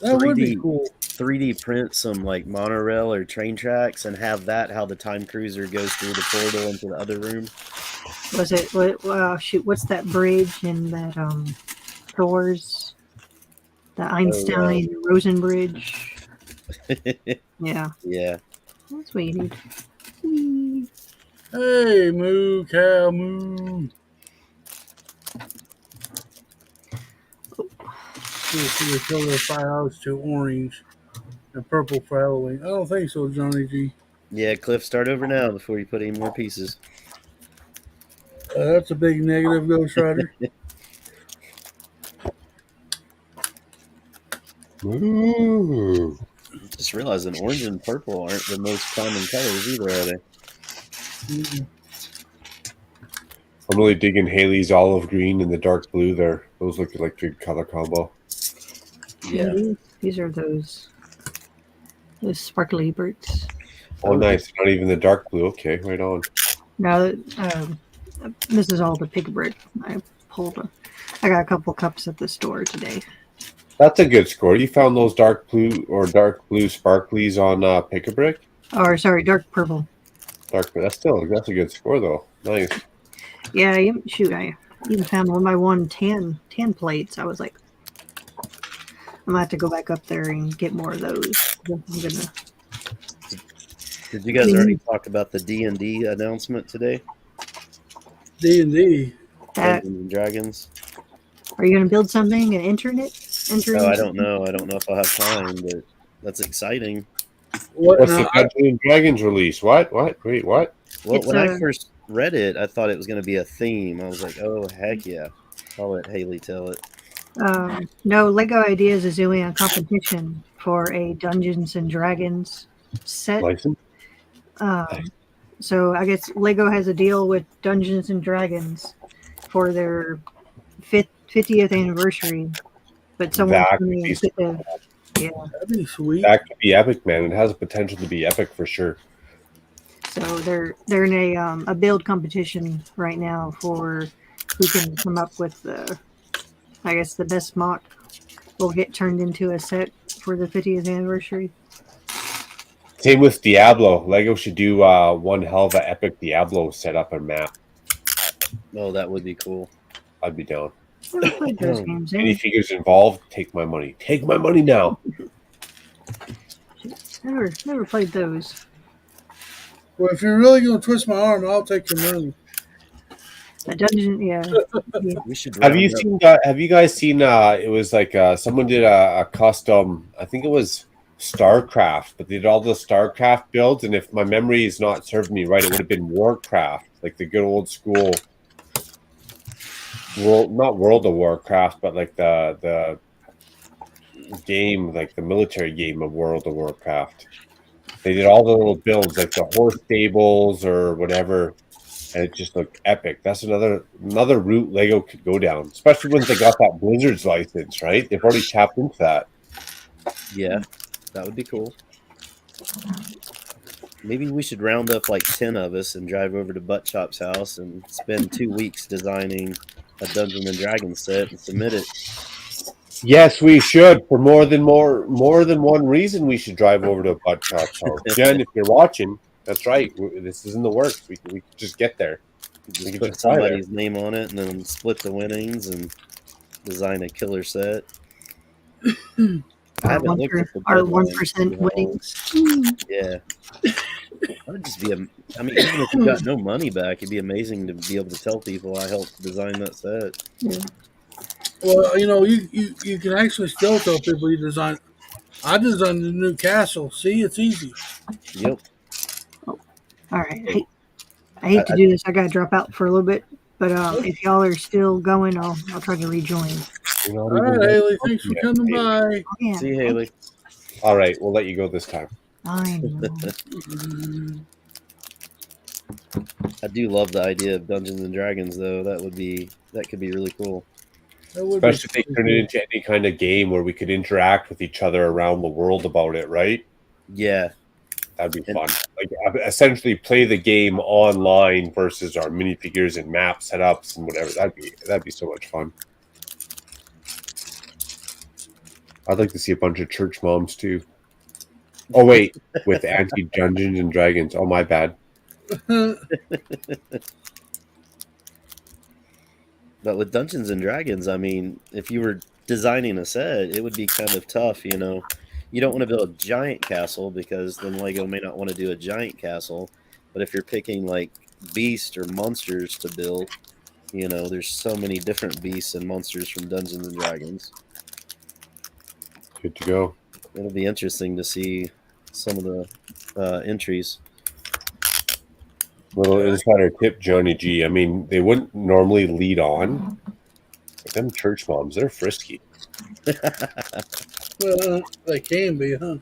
That would be 3D cool. 3D print some like monorail or train tracks and have that how the time cruiser goes through the portal into the other room. Was it? Shoot, what's that bridge in that Thor's? The Einstein Rosen Bridge. Yeah, Yeah. that's what you need. Whee. Hey, moo, cow, moo. See the color of firehouse to orange and purple for Halloween. I don't think so, Johnny G. Yeah, Cliff, start over now before you put any more pieces. That's a big negative, Ghost Rider. Ooh. Just realizing orange and purple aren't the most common colors either, are they? Mm. I'm really digging Haley's olive green and the dark blue there. Those look like good color combo. Yeah. These are those sparkly birds. Oh, nice. Not even the dark blue. Okay, right on. Now, this is all the pig brick I pulled. I got a couple cups at the store today. That's a good score. You found those dark blue sparklies on Pick-a-Brick? Or sorry, dark purple. Dark, that's a good score though. Nice. Yeah, shoot, I even found one by one tan plates. I was like, I'm gonna have to go back up there and get more of those. I'm gonna. Did you guys already talk about the D&D announcement today? D&D. Dungeons and Dragons. Are you gonna build something and enter it? Oh, I don't know. I don't know if I'll have time, but that's exciting. What's the Dungeons and Dragons release? What? Wait, what? Well, when I first read it, I thought it was going to be a theme. I was like, oh, heck yeah. I'll let Haley tell it. No, Lego Ideas is doing a competition for a Dungeons and Dragons set. License? So I guess Lego has a deal with Dungeons and Dragons for their 50th anniversary. But someone's going to get the... Yeah. That'd be sweet. That could be epic, man. It has the potential to be epic for sure. So they're in a build competition right now for who can come up with the best mock will get turned into a set for the 50th anniversary. Same with Diablo. Lego should do one hell of an epic Diablo setup and map. Oh, that would be cool. I'd be down. Never played those games. Any figures involved? Take my money. Take my money now. Never played those. Well, if you're really going to twist my arm, I'll take your money. A dungeon, yeah. We should. Have you guys seen? It was like someone did a custom. I think it was StarCraft, but they did all the StarCraft builds. And if my memory is not serving me right, it would have been Warcraft, like the good old school. Not World of Warcraft, but like the game, like the military game of World of Warcraft. They did all the little builds, like the horse stables or whatever, and it just looked epic. That's another route Lego could go down, especially when they got that Blizzard's license, right? They've already tapped into that. Yeah, that would be cool. Maybe we should round up like 10 of us and drive over to Buttchop's house and spend 2 weeks designing a Dungeons and Dragons set and submit it. Yes, we should. For more than one reason, we should drive over to Buttchop's house. Jen, if you're watching, that's right. This is in the works. We could just get there. We could put somebody's name on it and then split the winnings and design a killer set. I haven't looked at the our 1% winnings. Yeah. That would just be even if you got no money back, it'd be amazing to be able to tell people I helped design that set. Yeah. Well, you can actually still tell people you designed. I designed the new castle. See, it's easy. Yep. Oh, all right. I hate to do this. I got to drop out for a little bit, but if y'all are still going, I'll try to rejoin. All right, Haley. Thanks for coming by. Oh, yeah. See you, Haley. All right, we'll let you go this time. I know. I do love the idea of Dungeons and Dragons, though. That could be really cool. Especially if they turn it into any kind of game where we could interact with each other around the world about it, right? Yeah. That'd be fun. Like essentially play the game online versus our minifigures and map setups and whatever. That'd be so much fun. I'd like to see a bunch of church moms too. Oh wait, with anti-Dungeons and Dragons. Oh, my bad. But with Dungeons and Dragons, I mean, if you were designing a set, it would be kind of tough, You don't want to build a giant castle because then Lego may not want to do a giant castle. But if you're picking like beasts or monsters to build, there's so many different beasts and monsters from Dungeons and Dragons. Good to go. It'll be interesting to see some of the entries. Little insider tip, Johnny G. I mean, they wouldn't normally lead on, but them church moms, they're frisky. Well, they can be, huh?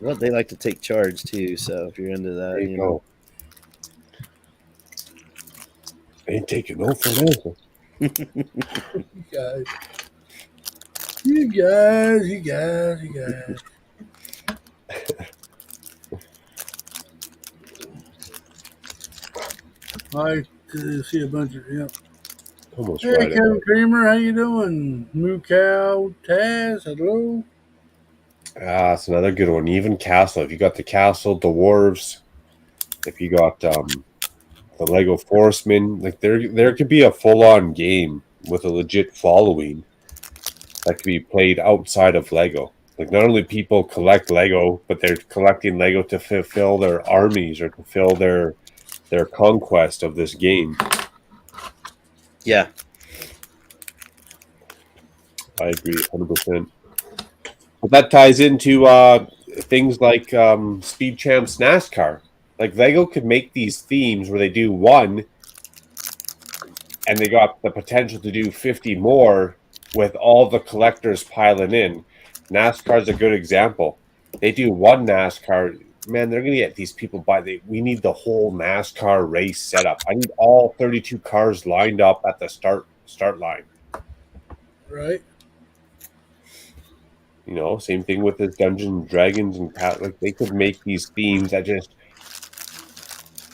Well, they like to take charge too, so if you're into that, There you you go. know. Ain't taking no for an answer. You guys. I see a bunch of Almost Hey, Friday. Kevin Kramer, how you doing? Moo Cow Taz, hello. That's another good one. Even castle. If you got the castle, dwarves. If you got the Lego Forestman, like there could be a full on game with a legit following that could be played outside of Lego. Like not only people collect Lego, but they're collecting Lego to fulfill their armies or to fill their conquest of this game. Yeah. I agree 100%. But that ties into things like Speed Champs NASCAR. Like Lego could make these themes where they do one and they got the potential to do 50 more with all the collectors piling in. NASCAR is a good example. They do one NASCAR, man, they're going to get these people we need the whole NASCAR race setup. I need all 32 cars lined up at the start line. Right. You know, same thing with this Dungeons and Dragons and like they could make these themes that just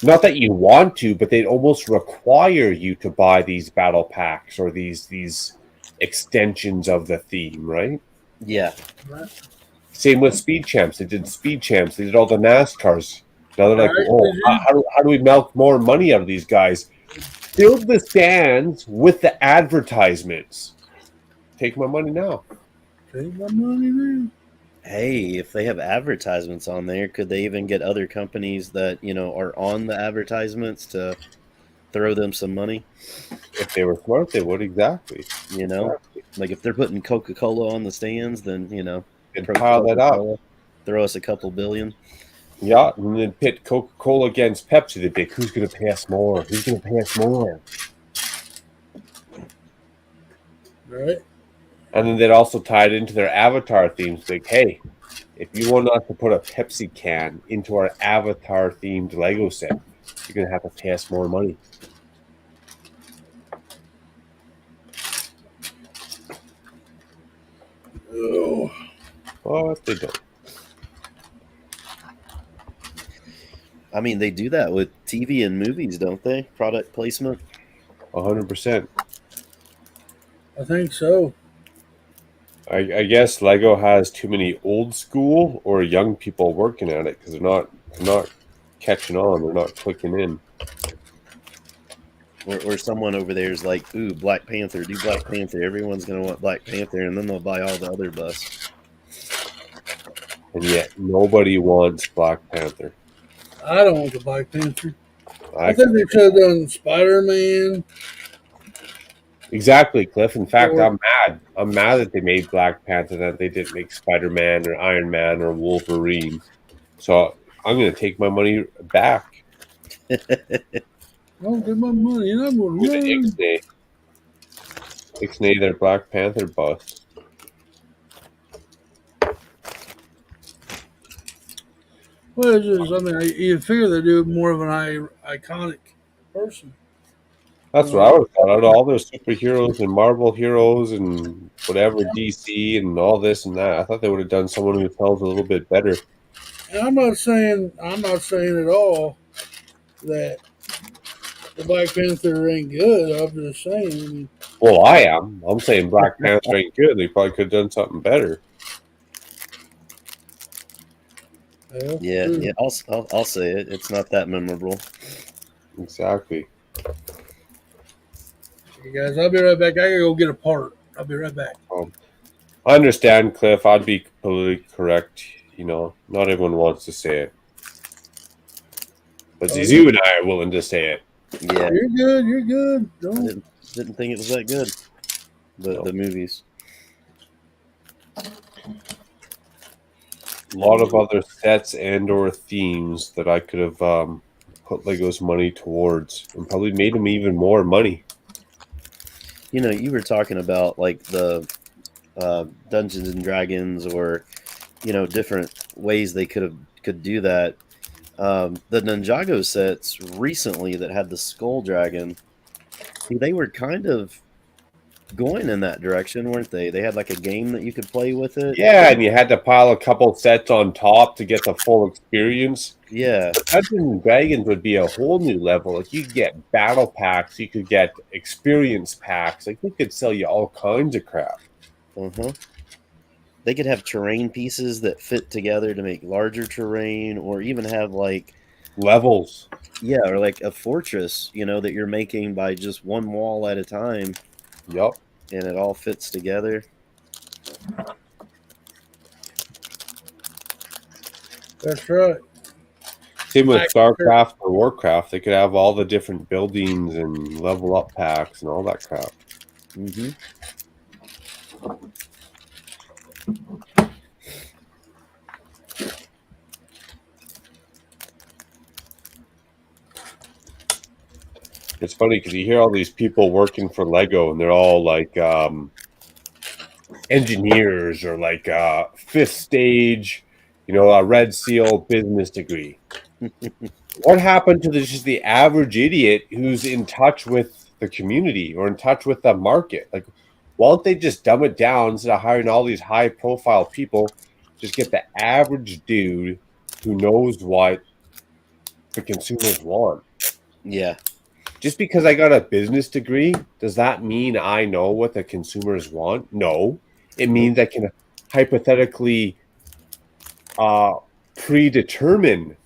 not that you want to, but they'd almost require you to buy these battle packs or these extensions of the theme, right? Yeah. Right. Same with Speed Champs. They did Speed Champs. They did all the NASCARs. Now they're like, Right. oh, how do we milk more money out of these guys? Build the stands with the advertisements. Take my money now. Take my money now. Hey, if they have advertisements on there, could they even get other companies that, you know, are on the advertisements to throw them some money? If they were smart, they would, exactly. You know? Like if they're putting Coca-Cola on the stands, then, you know, And pile that up. Throw us a couple billion. Yeah, and then pit Coca-Cola against Pepsi. They'd be like, who's going to pay us more? Who's going to pay us more? Right. And then they'd also tie it into their avatar themes. Like, hey, if you want us to put a Pepsi can into our avatar-themed Lego set, you're going to have to pay us more money. Oh. But they don't. I mean, they do that with TV and movies, don't they? Product placement. 100%. I think so. I guess Lego has too many old school or young people working at it because they're not catching on. They're not clicking in. Or someone over there is like, ooh, Black Panther, do Black Panther. Everyone's going to want Black Panther, and then they'll buy all the other bus. And yet nobody wants Black Panther. I don't want the Black Panther. I I think they should have done Spider-Man. Exactly, Cliff. In fact, I'm mad. I'm mad that they made Black Panther, that they didn't make Spider-Man or Iron Man or Wolverine. So I'm going to take my money back. Don't get my money, and I'm going With to the run. Ixnay. Ixnay, their Black Panther bust. Well, it's just, I mean, you figure they do more of an iconic person. That's what I would have thought. Out of all those superheroes and Marvel heroes and whatever, DC and all this and that, I thought they would have done someone who tells a little bit better. And I'm not saying at all that the Black Panther ain't good. I'm just saying. I mean, Well, I am. I'm saying Black Panther ain't good. They probably could have done something better. Yeah, I'll say it. It's not that memorable. Exactly. Hey guys, I'll be right back. I gotta go get a part. I'll be right back. I understand, Cliff. I'd be completely correct. You know, not everyone wants to say it. But you and I are willing to say it. Yeah. You're good. You're good. Don't. Didn't think it was that good. The movies. A lot of other sets and or themes that I could have put Lego's money towards and probably made them even more money. You know, you were talking about like the Dungeons and Dragons or, you know, different ways they could do that. The Ninjago sets recently that had the Skull Dragon, they were kind of going in that direction, weren't they? They had like a game that you could play with it. Yeah, and you had to pile a couple sets on top to get the full experience. Yeah. But Dungeons and Dragons would be a whole new level. Like you could get battle packs, you could get experience packs. Like they could sell you all kinds of crap. Uh-huh. They could have terrain pieces that fit together to make larger terrain, or even have like levels. Yeah, or like a fortress, that you're making by just one wall at a time. Yep. And it all fits together. That's right. Same with StarCraft or Warcraft. They could have all the different buildings and level up packs and all that crap. Mm-hmm. It's funny because you hear all these people working for Lego and they're all like engineers or like fifth stage, a Red Seal business degree. What happened to just the average idiot who's in touch with the community or in touch with the market? Like, why don't they just dumb it down instead of hiring all these high profile people? Just get the average dude who knows what the consumers want. Yeah. Just because I got a business degree, does that mean I know what the consumers want? No. It means I can hypothetically predetermine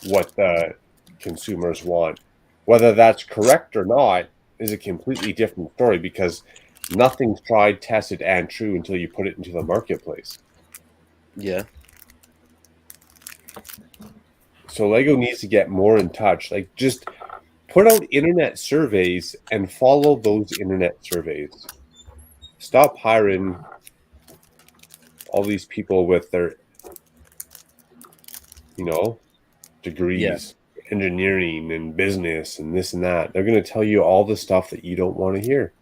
what the consumers want. Whether that's correct or not is a completely different story because nothing's tried, tested, and true until you put it into the marketplace. Yeah. So Lego needs to get more in touch. Like, just put out internet surveys and follow those internet surveys. Stop hiring all these people with their, degrees, engineering and business and this and that. They're going to tell you all the stuff that you don't want to hear.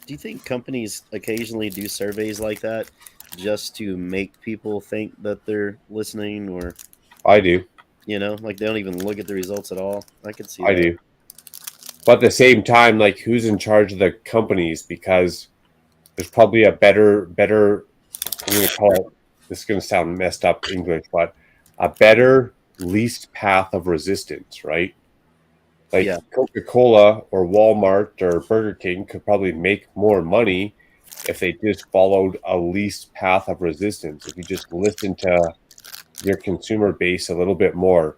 Do you think companies occasionally do surveys like that just to make people think that they're listening? Or I do. Like they don't even look at the results at all? I could see I that. do. But at the same time, like, who's in charge of the companies? Because there's probably a better, I'm going to call it, this is going to sound messed up English, but a better least path of resistance, right? Like Coca-Cola or Walmart or Burger King could probably make more money if they just followed a least path of resistance. If you just listen to your consumer base a little bit more.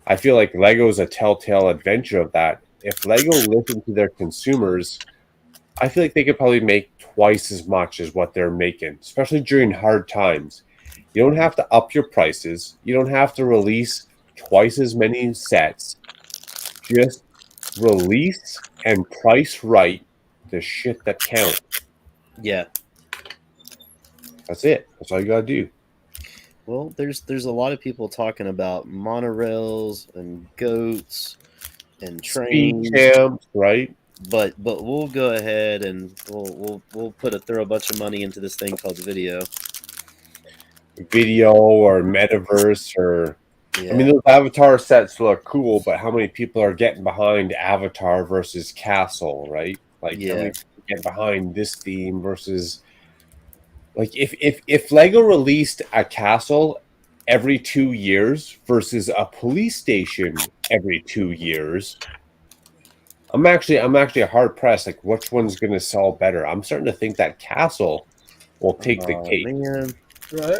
I feel like Lego is a telltale adventure of that. If Lego listened to their consumers, I feel like they could probably make twice as much as what they're making, especially during hard times. You don't have to up your prices. You don't have to release twice as many sets. Just release and price right the shit that counts. Yeah. That's it. That's all you gotta do. Well, there's a lot of people talking about monorails and goats and trains. Speed champs, right? But we'll go ahead and we'll throw a bunch of money into this thing called video or metaverse or I mean, those avatar sets look cool, but how many people are getting behind avatar versus castle, right? Like how many people get behind this theme versus like if Lego released a castle every 2 years versus a police station every 2 years, I'm actually hard pressed. Like, which one's going to sell better? I'm starting to think that castle will take the cake. Man. Right.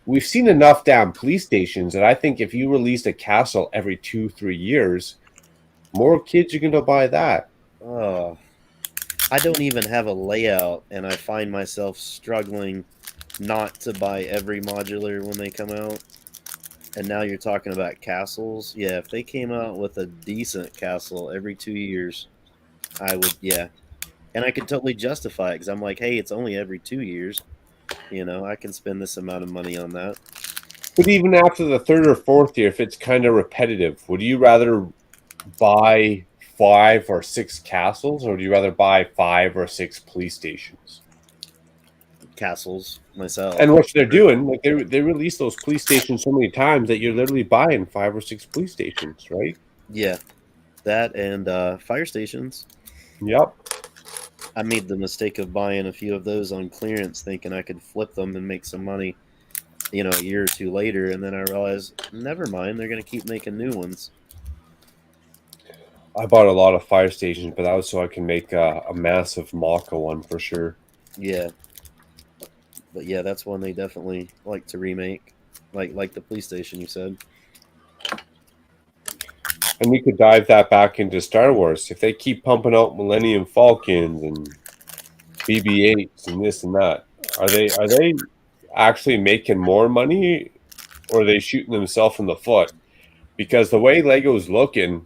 We've seen enough damn police stations that I think if you released a castle every 2-3 years, more kids are going to buy that. Oh, I don't even have a layout, and I find myself struggling not to buy every modular when they come out. And now you're talking about castles. Yeah, if they came out with a decent castle every 2 years, I would, And I could totally justify it because I'm like, hey, it's only every 2 years. I can spend this amount of money on that. But even after the third or fourth year, if it's kind of repetitive, would you rather buy 5 or 6 castles, or would you rather buy 5 or 6 police stations? castles myself. And what they're doing, like they release those police stations so many times that you're literally buying 5 or 6 police stations, right? Yeah, that and fire stations. Yep. I made the mistake of buying a few of those on clearance, thinking I could flip them and make some money, you know, a year or two later, and then I realized, never mind, they're going to keep making new ones. I bought a lot of fire stations, but that was so I can make a massive Maka one for sure. Yeah, but yeah, that's one they definitely like to remake, like the police station you said. And we could dive that back into Star Wars. If they keep pumping out Millennium Falcons and BB-8s and this and that, are they actually making more money, or are they shooting themselves in the foot? Because the way Lego's looking,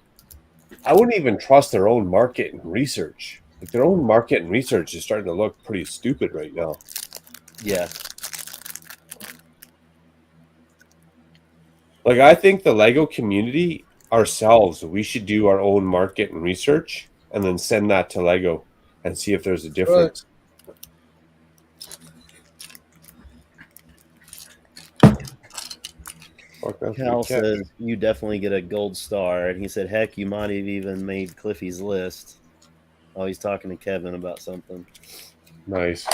I wouldn't even trust their own market and research. Like their own market and research is starting to look pretty stupid right now. Yeah, Like I think the Lego community ourselves, we should do our own market and research and then send that to Lego and see if there's a difference. Cal says you definitely get a gold star, and he said, heck, you might have even made Cliffy's list. Oh, he's talking to Kevin about something. Nice.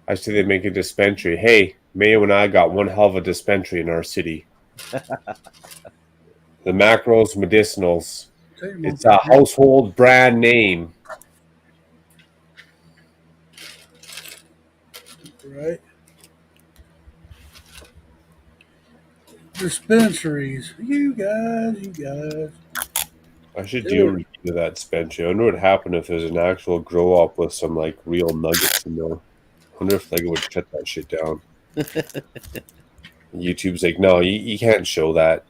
I see they make a dispensary. Hey, Mayo and I got one hell of a dispensary in our city. The Macros Medicinals. It's a household brand name. Right. Dispensaries. You guys. I should do a review of that dispensary. I wonder what happened if there's an actual grow up with some like real nuggets in there. I wonder if Lego would shut that shit down. YouTube's like, no, you can't show that.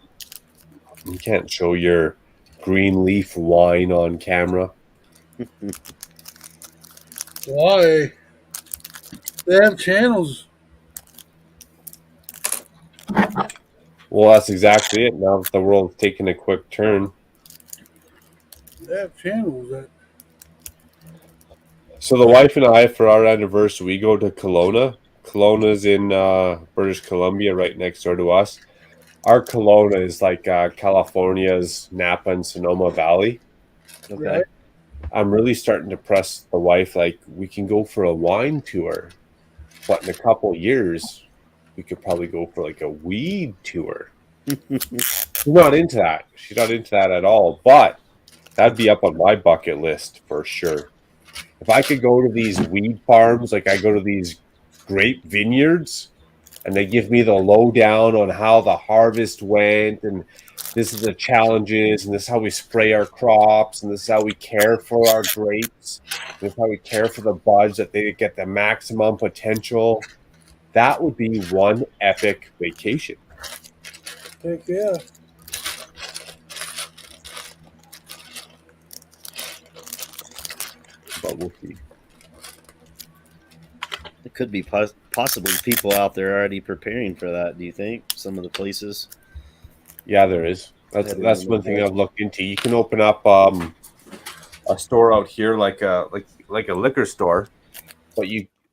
You can't show your green leaf wine on camera. Why? They have channels. Well, that's exactly it. Now that the world's taking a quick turn. They have channels that. So the wife and I, for our anniversary, we go to Kelowna. Kelowna's in British Columbia, right next door to us. Our Kelowna is like California's Napa and Sonoma Valley. Okay. Right. I'm really starting to press the wife, like, we can go for a wine tour. But in a couple years, we could probably go for like a weed tour. She's not into that. She's not into that at all. But that'd be up on my bucket list for sure. If I could go to these weed farms, like I go to these grape vineyards, and they give me the lowdown on how the harvest went, and this is the challenges, and this is how we spray our crops, and this is how we care for our grapes, and this is how we care for the buds, that they get the maximum potential. That would be one epic vacation. Heck yeah. But we'll see. It could be possibly people out there already preparing for that. Do you think some of the places? Yeah, there is. That's one thing I've looked into. You can open up a store out here, like a liquor store, but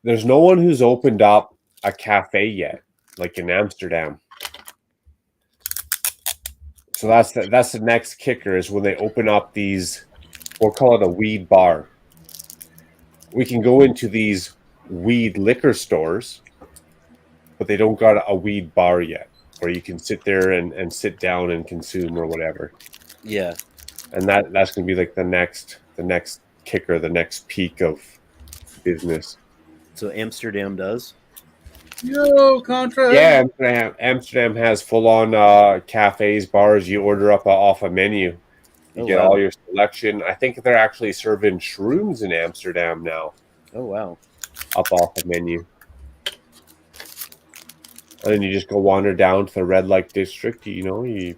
there's no one who's opened up a cafe yet, like in Amsterdam. So that's the next kicker, is when they open up these, we'll call it a weed bar. We can go into these weed liquor stores, but they don't got a weed bar yet, where you can sit there and sit down and consume or whatever. Yeah. And that's going to be like the next kicker, the next peak of business. So Amsterdam does? Yo, contract. Yeah, Amsterdam has full-on cafes, bars. You order up off a menu. You get all your selection. I think they're actually serving shrooms in Amsterdam now. Oh, wow. Up off the menu. And then you just go wander down to the red light district. You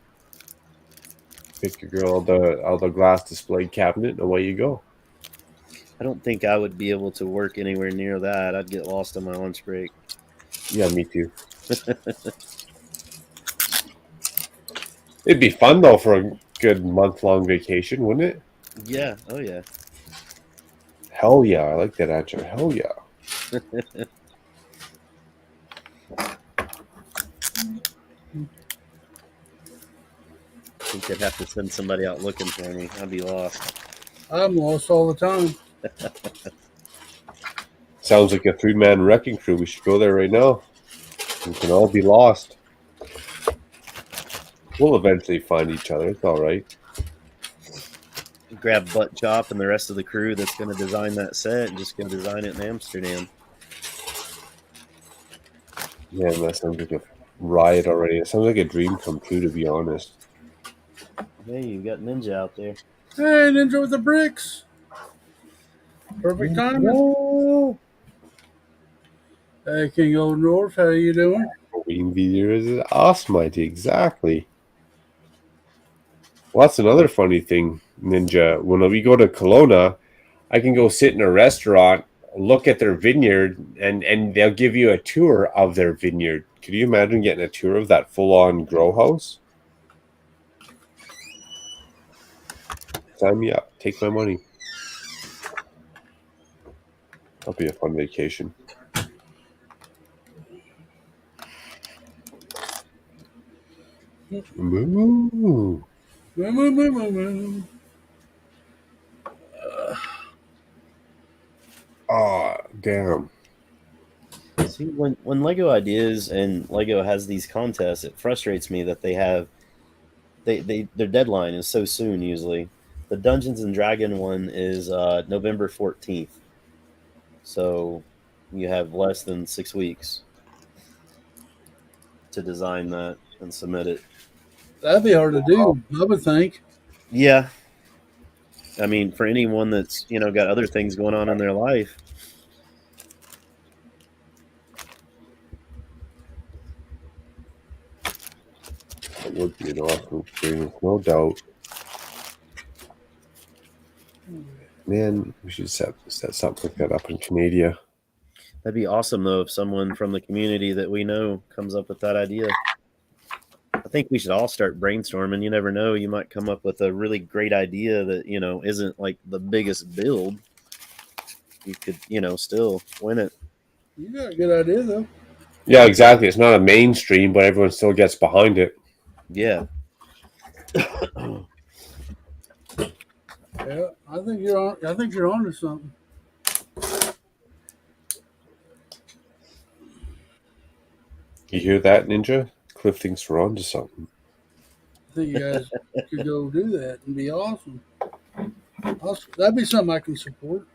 pick your girl out the glass display cabinet, and away you go. I don't think I would be able to work anywhere near that. I'd get lost on my lunch break. Yeah, me too. It'd be fun, though, for a good month-long vacation, wouldn't it? Yeah. Oh, yeah. Hell yeah. I like that answer. Hell yeah. I think they'd have to send somebody out looking for me. I'd be lost. I'm lost all the time. Sounds like a 3-man wrecking crew. We should go there right now. We can all be lost. We'll eventually find each other. It's all right. Grab Butt Chop and the rest of the crew that's going to design that set and just go design it in Amsterdam. Man, that sounds like a riot already. It sounds like a dream come true, to be honest. Hey, you got Ninja out there. Hey, Ninja with the bricks. Perfect timing. Whoa. Hey, King Old North, how you doing? Green video is awesome idea. Exactly. Well, that's another funny thing, Ninja. When we go to Kelowna, I can go sit in a restaurant, look at their vineyard, and they'll give you a tour of their vineyard. Could you imagine getting a tour of that full-on grow house? Sign me up. Take my money. That'll be a fun vacation. Moo. Moo, moo, moo, moo, moo. Oh, damn. See, when Lego Ideas and Lego has these contests, it frustrates me that they have their deadline is so soon. Usually, the Dungeons and Dragon one is November 14th, so you have less than 6 weeks to design that and submit it. That'd be hard to do, I would think. Yeah, I mean, for anyone that's got other things going on in their life. It would be an awesome experience, no doubt. Man, we should set something like that up in Canada. That'd be awesome, though, if someone from the community that we know comes up with that idea. I think we should all start brainstorming. You never know. You might come up with a really great idea that, isn't like the biggest build. You could, still win it. You got a good idea, though. Yeah, exactly. It's not a mainstream, but everyone still gets behind it. Yeah. Yeah, I think you're on to something. You hear that, Ninja? Cliff thinks we're on to something. I think you guys could go do that and be awesome. That'd be something I can support.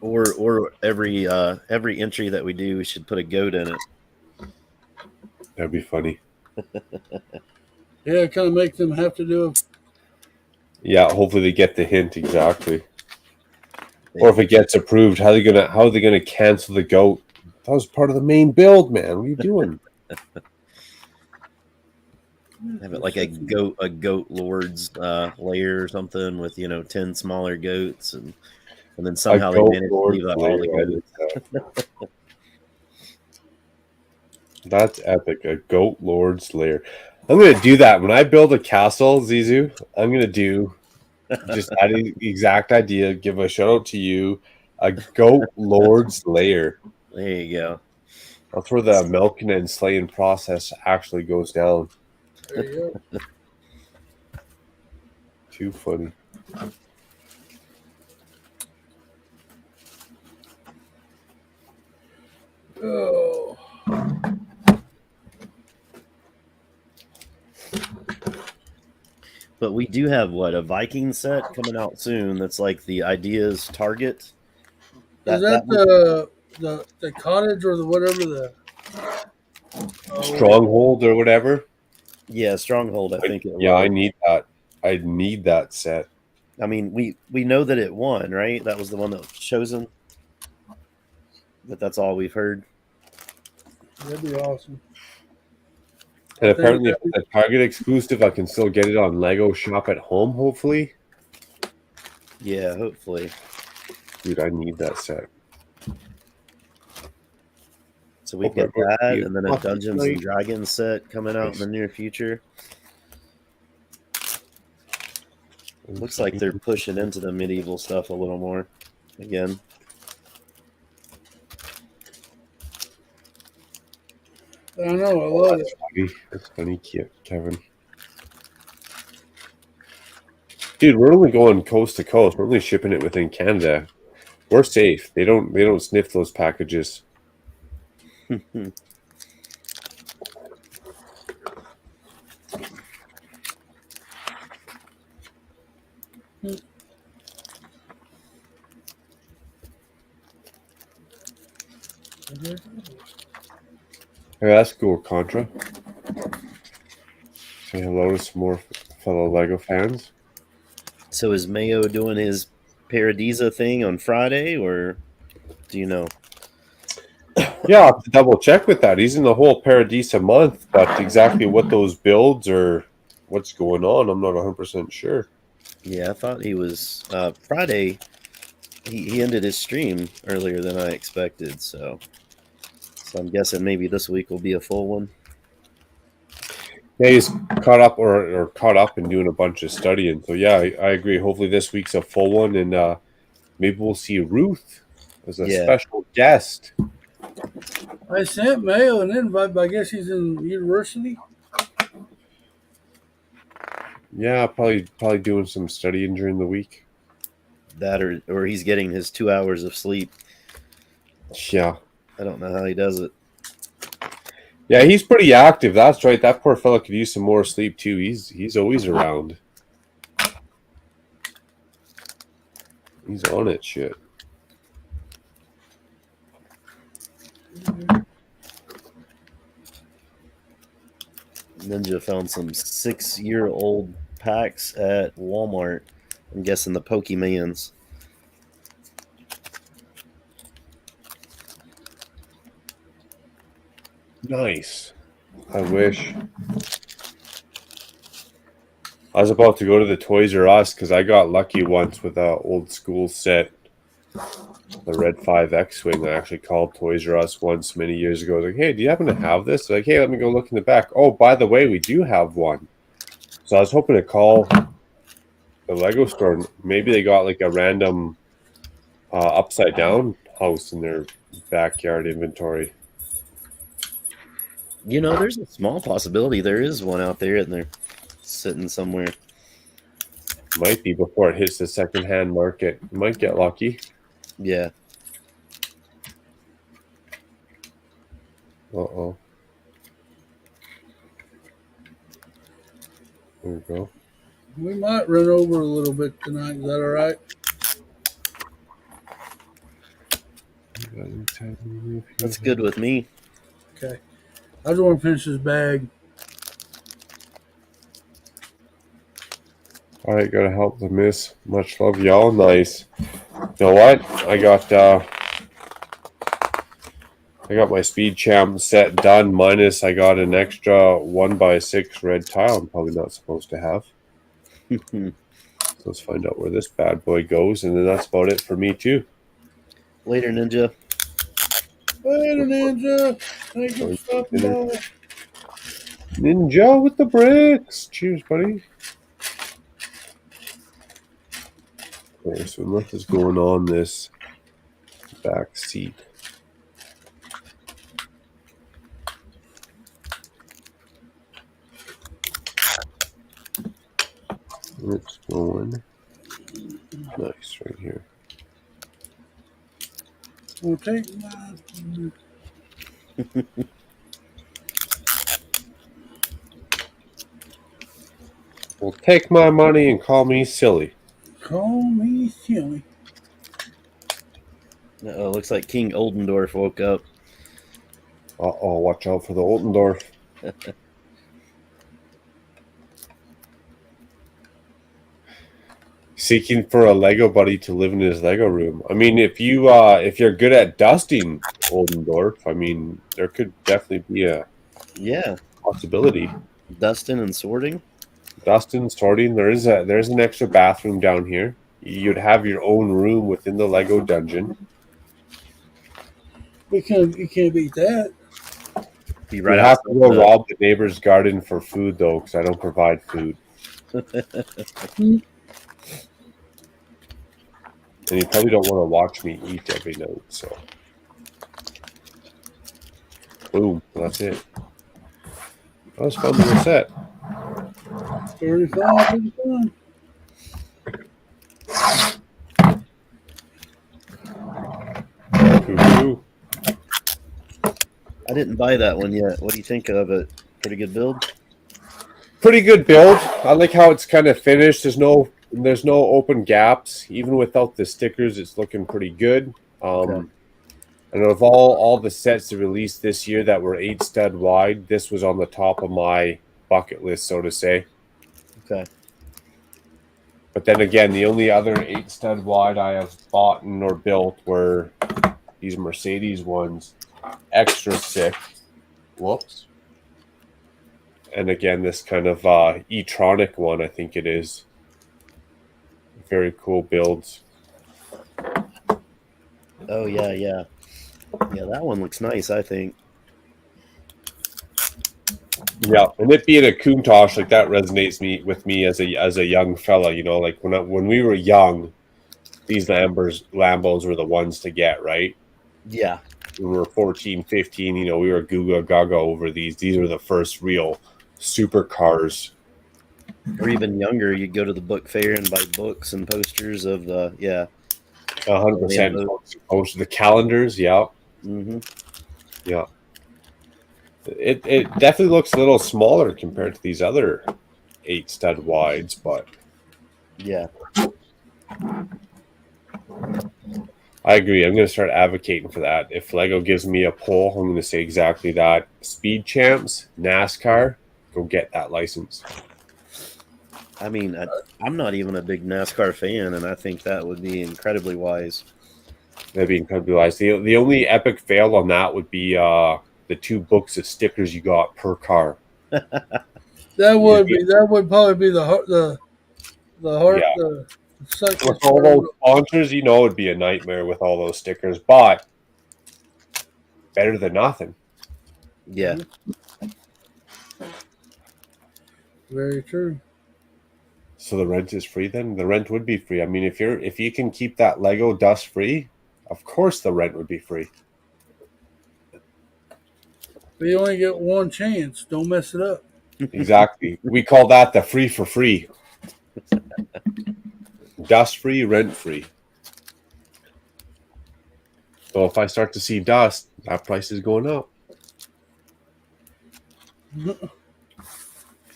Or every entry that we do, we should put a goat in it. That'd be funny. Yeah, kind of make them have to do it. Yeah, hopefully they get the hint exactly. Or if it gets approved, how are they gonna cancel the goat? That was part of the main build, man. What are you doing? Have it like a goat lord's lair or something with 10 smaller goats, and then somehow they manage to leave out all the goats. That's epic. A goat lord's lair. I'm gonna do that when I build a castle, Zizu. I'm gonna do just adding the exact idea. Give a shout out to you. A goat lord's lair. There you go. That's where the milking and slaying process actually goes down. There you go. Too funny. Oh. But we do have a Viking set coming out soon. That's like the ideas target. Is that the cottage or the whatever the Stronghold or whatever. Yeah, Stronghold. I think. I need that. I need that set. I mean, we know that it won, right? That was the one that was chosen. But that's all we've heard. That'd be awesome. And apparently, if it's a Target exclusive, I can still get it on Lego Shop at Home, hopefully. Yeah, hopefully. Dude, I need that set. So we've got that, and then a Dungeons and Dragons set coming out in the near future. Looks like they're pushing into the medieval stuff a little more again. I know, I love it. That's funny, Kevin. Dude, we're only going coast to coast. We're only shipping it within Canada. We're safe. They don't sniff those packages. Hey, that's cool, Contra. Say hello to some more fellow Lego fans. So is Mayo doing his Paradisa thing on Friday, or do you know? Yeah, I'll have to double check with that. He's in the whole Paradisa month, but exactly what those builds or what's going on, I'm not 100% sure. Yeah, I thought he was Friday. He ended his stream earlier than I expected, so I'm guessing maybe this week will be a full one. Yeah, he's caught up or caught up and doing a bunch of studying. So yeah, I agree. Hopefully this week's a full one, and maybe we'll see Ruth as a special guest. I sent Mayo an invite, but I guess he's in university. Yeah, probably doing some studying during the week. That or he's getting his 2 hours of sleep. Yeah. I don't know how he does it. Yeah, he's pretty active. That's right. That poor fella could use some more sleep too. He's always around. He's on it, shit. Ninja found some 6-year-old packs at Walmart. I'm guessing the Pokemans. Nice. I wish. I was about to go to the Toys R Us because I got lucky once with an old school set, the Red 5 X-Wing. I actually called Toys R Us once many years ago. I was like, hey, do you happen to have this? They're like, hey, let me go look in the back. Oh, by the way, we do have one. So I was hoping to call the Lego store. Maybe they got like a random upside down house in their backyard inventory. You know, there's a small possibility there is one out there and they're sitting somewhere. Might be before it hits the secondhand market. Might get lucky. Yeah. Uh-oh. There we go. We might run over a little bit tonight. Is that all right? That's good with me. Okay. I just want to finish this bag. All right, gotta help the miss. Much love, y'all. Nice. You know what? I got my Speed Champ set done. Minus, I got an extra 1x6 red tile. I'm probably not supposed to have. So let's find out where this bad boy goes, and then that's about it for me too. Later, Ninja. Later, Ninja. Thank you for stopping by. Ninja with the bricks. Cheers, buddy. Okay, so what is going on this back seat? It's going nice right here. We'll take Well, take my money and call me silly. Call me silly. Uh-oh, looks like King Oldendorf woke up. Uh-oh, watch out for the Oldendorf. Seeking for a Lego buddy to live in his Lego room. I mean, if you're good at dusting Oldendorf, I mean, there could definitely be a possibility. Dusting and sorting. Dusting, sorting. There's an extra bathroom down here. You'd have your own room within the Lego dungeon. You can't beat that. Be right. You have to go rob the neighbor's garden for food though, because I don't provide food. And you probably don't want to watch me eat every night, so. Boom, that's it. That was fun little set. Pretty fun, pretty fun. Coo-coo. I didn't buy that one yet. What do you think of it? Pretty good build? Pretty good build. I like how it's kind of finished. There's no open gaps. Even without the stickers, it's looking pretty good. Okay. And of all the sets that released this year that were 8 stud wide, this was on the top of my bucket list, so to say. Okay. But then again, the only other 8 stud wide I have bought or built were these Mercedes ones. Extra sick. Whoops. And again, this kind of e-tronic one, I think it is. Very cool builds. Oh, yeah. Yeah, that one looks nice, I think. Yeah, and it being a Countach, like that resonates with me as a young fella. You know, like when we were young, these Lambos were the ones to get, right? Yeah. When we were 14, 15, you know, we were Googa Gaga over these. These were the first real supercars. Or even younger, you'd go to the book fair and buy books and posters of the, 100% posters. The calendars, yeah. Mm-hmm. Yeah. It definitely looks a little smaller compared to these other 8 stud wides, but yeah. I agree. I'm going to start advocating for that. If Lego gives me a poll, I'm going to say exactly that. Speed Champs, NASCAR, go get that license. I mean, I'm not even a big NASCAR fan, and I think that would be incredibly wise. That'd be incredibly wise. The only epic fail on that would be the 2 books of stickers you got per car. That would probably be the hard. With all those sponsors, you know, it'd be a nightmare with all those stickers, but better than nothing. Yeah. Very true. So the rent is free then? The rent would be free. I mean, if you can keep that Lego dust free, of course the rent would be free. But you only get one chance. Don't mess it up. Exactly. We call that the free for free. Dust free, rent free. So if I start to see dust, that price is going up.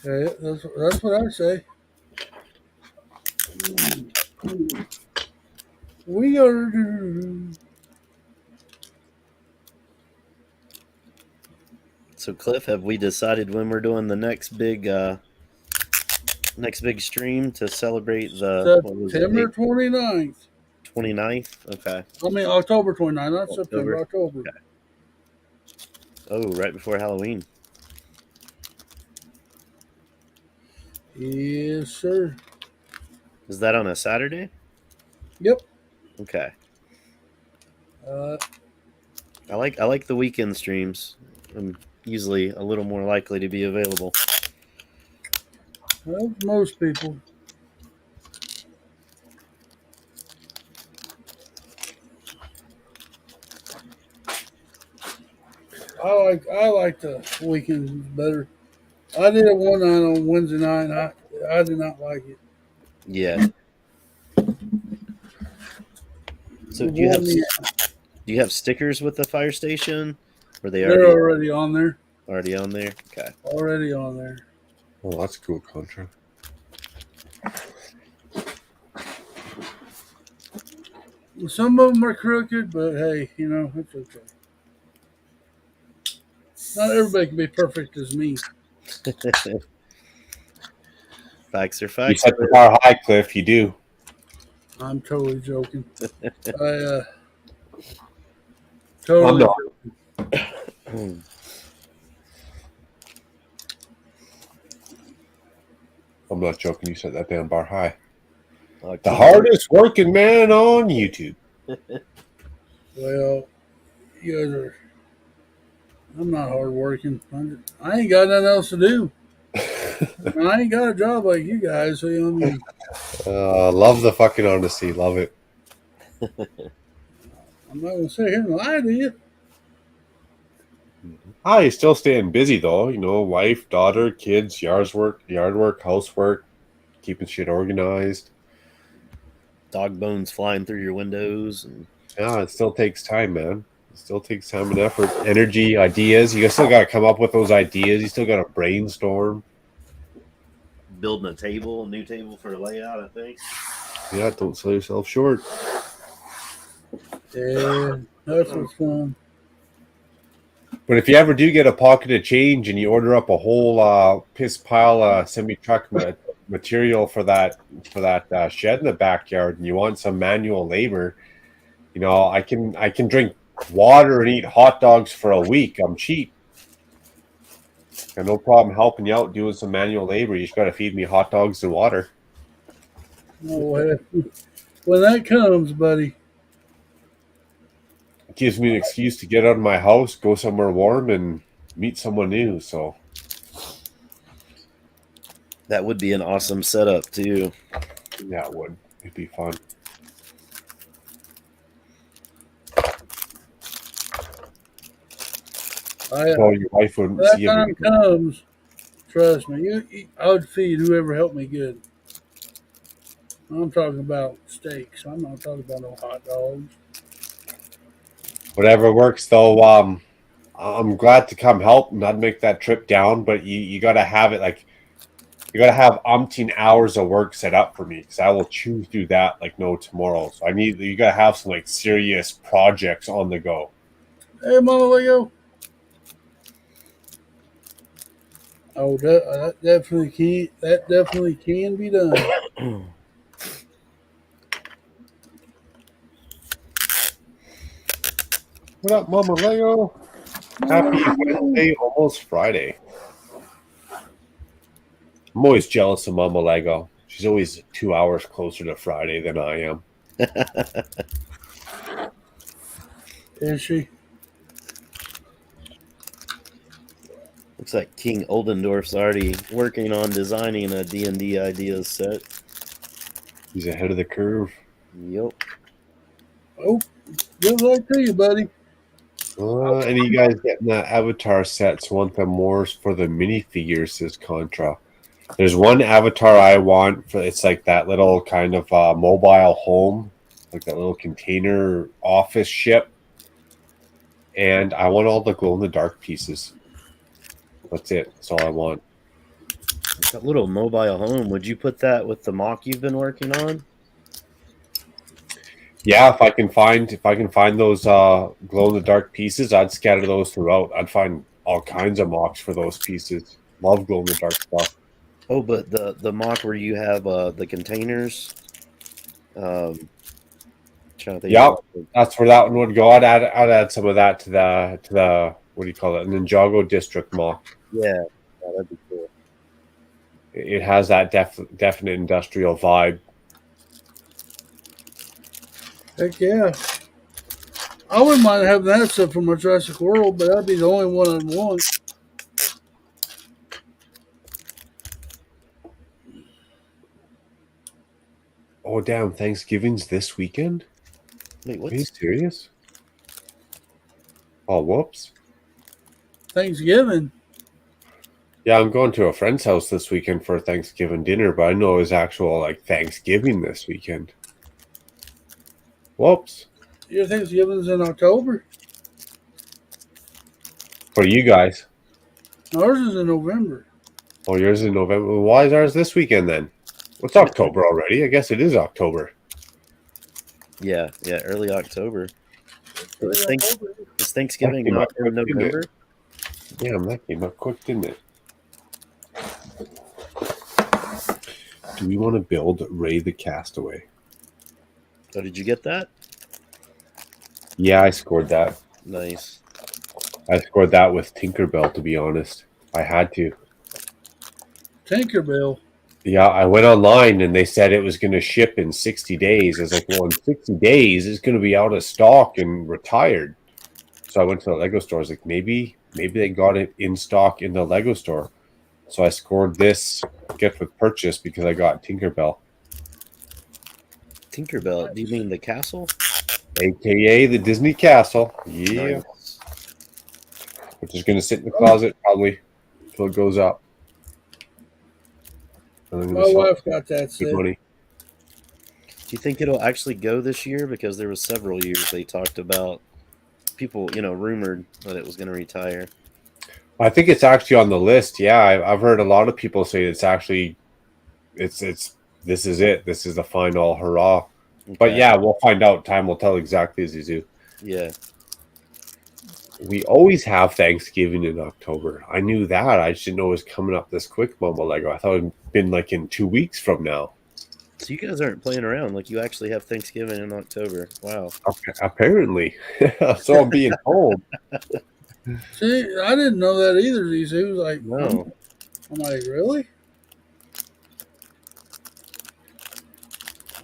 Okay, that's what I say. We are. So, Cliff, have we decided when we're doing the next big stream to celebrate the September 29th? 29th? Okay. I mean October 29th, not September. October. Okay. Oh, right before Halloween. Yes, sir. Is that on a Saturday? Yep. Okay. I like the weekend streams. I'm usually a little more likely to be available. Well, most people. I like the weekends better. I did it one night on Wednesday night. I did not like it. Yeah. So do you have stickers with the fire station? Or They're already on there. Already on there? Okay. Already on there. Oh, that's cool, Contra. Some of them are crooked, but hey, you know, it's okay. Not everybody can be perfect as me. Facts are You facts. set the bar high, Cliff. You do. I'm totally joking. I'm not. Joking. I'm not joking. You set that damn bar high. The hardest working man on YouTube. Well, you guys are. I'm not hard working. I ain't got nothing else to do. I ain't got a job like you guys, so you know, I mean, Love the fucking honesty. Love it. I'm not gonna sit here and lie to you. You're still staying busy though. You know, wife, daughter, kids, yard work, housework, keeping shit organized. Dog bones flying through your windows, and Yeah, it still takes time, man. It still takes time and effort, energy, ideas. You still got to come up with those ideas. You still got to brainstorm. building a new table for a layout, I think. Yeah, don't sell yourself short. Yeah, that's what's fun. But if you ever do get a pocket of change and you order up a whole piss pile semi truck material for that shed in the backyard, and you want some manual labor, you know, I can drink water and eat hot dogs for a week. I'm cheap. Got no problem helping you out doing some manual labor. You just got to feed me hot dogs and water. Oh, when that comes, buddy. It gives me an excuse to get out of my house, go somewhere warm, and meet someone new. So That would be an awesome setup too. yeah, it would. It'd be fun. So your wife wouldn't That see time you. comes, trust me, I would feed whoever helped me good. I'm talking about steaks. I'm not talking about no hot dogs. Whatever works, though. I'm glad to come help and not make that trip down, but you got to have it like you got to have umpteen hours of work set up for me because I will chew through that like no tomorrow. So you got to have some like serious projects on the go. Hey, Mama Leo. Oh, that definitely can. That definitely can be done. What up, Mama Leo? Happy Wednesday, almost Friday. I'm always jealous of Mama Lego. She's always 2 hours closer to Friday than I am. Is she? Looks like King Oldendorf's already working on designing a D&D ideas set. He's ahead of the curve. Yep. Oh, good luck to you, buddy. Any you guys getting the avatar sets want them more for the minifigures, says Contra. There's one avatar I want for it's like that little kind of mobile home, like that little container office ship. And I want all the glow in the dark pieces. That's it. That's all I want. That little mobile home, would you put that with the mock you've been working on? Yeah, if I can find those glow in the dark pieces, I'd scatter those throughout. I'd find all kinds of mocks for those pieces. Love glow in the dark stuff. Oh, but the mock where you have the containers. Trying to think. Yep, that's where that one would go. I'd add some of that to the what do you call it? Ninjago district mock. Yeah, that'd be cool. It has that definite industrial vibe. Heck yeah. I wouldn't mind having that stuff from my Jurassic World, but that'd be the only one I'd want. Oh damn! Thanksgiving's this weekend. Wait, Are you what's serious? Oh, whoops. Thanksgiving. Yeah, I'm going to a friend's house this weekend for Thanksgiving dinner, but I know it was actual like Thanksgiving this weekend. Whoops. Your Thanksgiving's in October? For you guys. Ours is in November. Oh, yours is in November. Why is ours this weekend then? It's October already. I guess it is October. Yeah, early October. Is Thanksgiving not in November? Damn, that came up quick, didn't it? Do we want to build Ray the Castaway? Oh, did you get that? Yeah, I scored that. Nice. I scored that with Tinkerbell, to be honest. I had to. Tinkerbell. Yeah, I went online and they said it was going to ship in 60 days. I was like, well, in 60 days, it's going to be out of stock and retired. So I went to the Lego store. I was like, maybe they got it in stock in the Lego store. So I scored this gift with purchase because I got Tinkerbell, Tinkerbell. Do you mean the castle? aka the Disney Castle. Yeah, Nice. which is going to sit in the closet probably until it goes up. And I'm My going to sell wife it got that for good set. money. Do you think it'll actually go this year? Because there was several years they talked about people, rumored that it was going to retire. I think it's actually on the list. Yeah, I've heard a lot of people say it's actually it's this is it. This is the final hurrah. But Okay. yeah, we'll find out. Time will tell exactly as you do. Yeah. We always have Thanksgiving in October. I knew that. I just didn't know it was coming up this quick, Mumbo Lego. I thought it had been like in 2 weeks from now. So you guys aren't playing around. Like you actually have Thanksgiving in October. Wow. Apparently. So I'm being told. See, I didn't know that either. He was like, No. I'm like, really?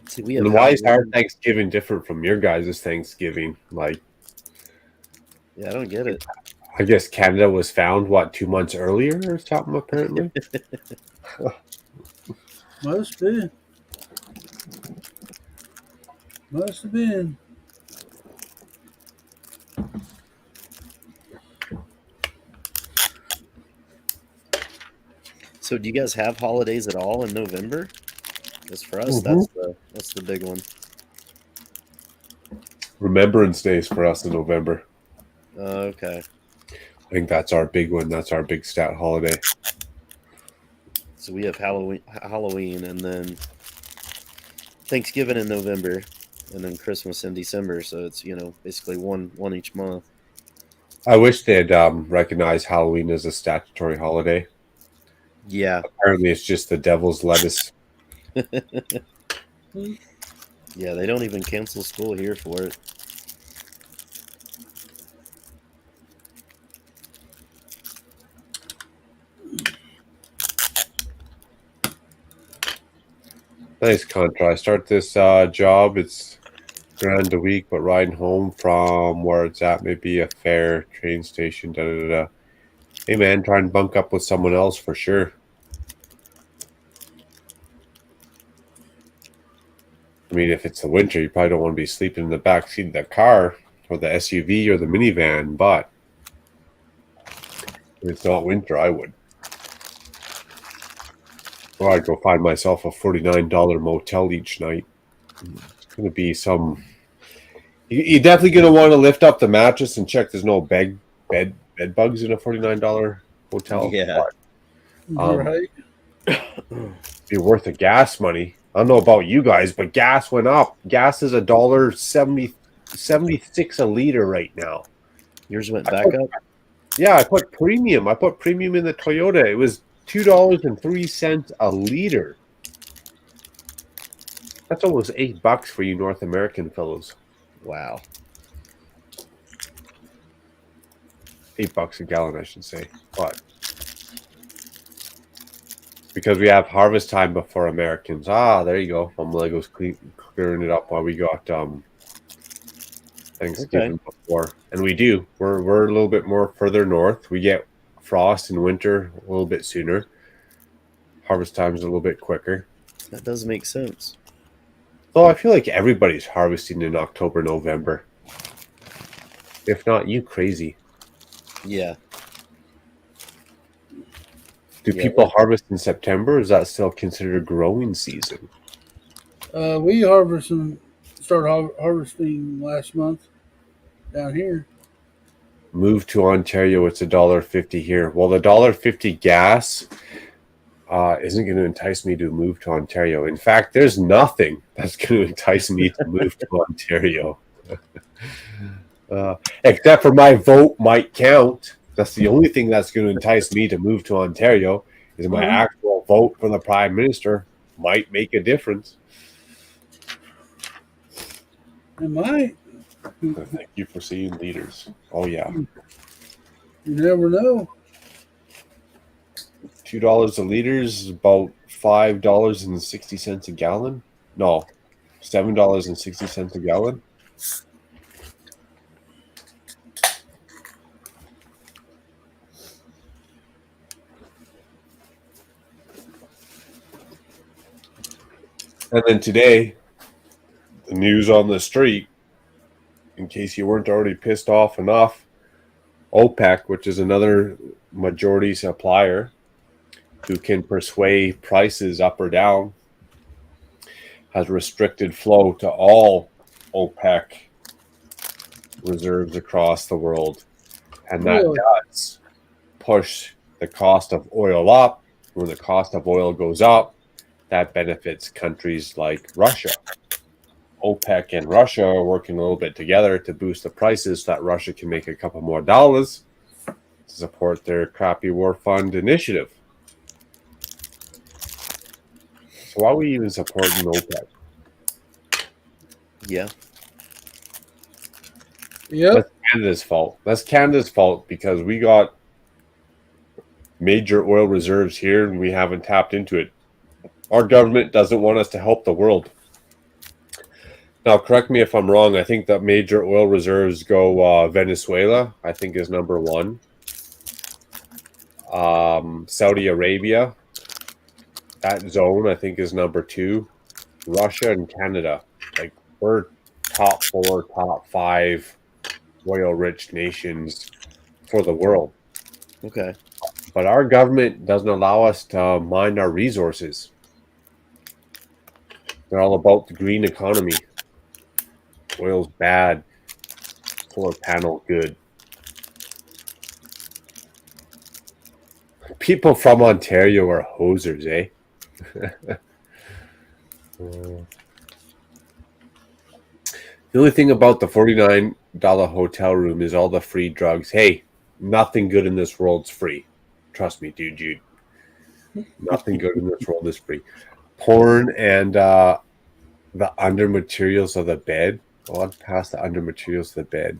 See, we have And why is our Halloween. Thanksgiving different from your guys' Thanksgiving? Like, Yeah, I don't get it. I guess Canada was found, 2 months earlier or something, apparently? Must be. Must have been. So do you guys have holidays at all in November? Because for us, Mhm. that's the big one. Remembrance Days for us in November. Okay. I think that's our big one. That's our big stat holiday. So we have Halloween, and then Thanksgiving in November, and then Christmas in December. So it's basically one each month. I wish they'd recognize Halloween as a statutory holiday. Yeah. Apparently, it's just the devil's lettuce. Yeah, they don't even cancel school here for it. Nice contra. I start this job. It's grand a week, but riding home from where it's at, maybe a fair train station. Da da da. Da. Hey man, try and bunk up with someone else for sure. I mean, if it's the winter, you probably don't want to be sleeping in the back seat of the car or the SUV or the minivan, but if it's not winter, I would. Or I'd go find myself a $49 motel each night. It's going to be some... You're definitely going to want to lift up the mattress and check there's no bed bugs in a $49 hotel. Yeah. Right. Be worth the gas money. I don't know about you guys, but gas went up. Gas is $1.76 a liter right now. Yours went back up? Yeah, I put premium. I put premium in the Toyota. It was $2.03 a liter. That's almost $8 for you North American fellows. Wow. $8 a gallon, I should say. But because we have harvest time before Americans. There you go. Lego's clearing it up while we got Thanksgiving before. And we do. We're a little bit more further north. We get frost in winter a little bit sooner. Harvest time's a little bit quicker. That does make sense. Well, I feel like everybody's harvesting in October, November. If not, you crazy. Yeah. Do people harvest in September? Or is that still considered growing season? We started harvesting last month down here. Move to Ontario, it's $1.50 here. Well, the $1.50 gas isn't going to entice me to move to Ontario. In fact, there's nothing that's going to entice me to move to Ontario. Except for my vote might count. That's the only thing that's going to entice me to move to Ontario is my actual vote for the Prime Minister might make a difference. It might. Thank you for seeing leaders. Oh, yeah. You never know. $2 a liter is about $5.60 a gallon. No, $7.60 a gallon. And then today, the news on the street, in case you weren't already pissed off enough, OPEC, which is another majority supplier who can persuade prices up or down, has restricted flow to all OPEC reserves across the world. And that Really? does push the cost of oil up. When the cost of oil goes up, that benefits countries like Russia. OPEC and Russia are working a little bit together to boost the prices so that Russia can make a couple more dollars to support their crappy war fund initiative. So why are we even supporting OPEC? Yeah. Yep. That's Canada's fault. That's Canada's fault because we got major oil reserves here and we haven't tapped into it. Our government doesn't want us to help the world. Now, correct me if I'm wrong. I think that major oil reserves go Venezuela, I think, is number one. Saudi Arabia, that zone, I think, is number two. Russia and Canada, like, we're top four, top five oil-rich nations for the world. Okay. But our government doesn't allow us to mine our resources. They're all about the green economy. Oil's bad. Solar panel good. People from Ontario are hosers, eh? The only thing about the $49 hotel room is all the free drugs. Hey, nothing good in this world's free. Trust me, dude. Nothing good in this world is free. Porn and the under materials of the bed. Go on past the under materials of the bed.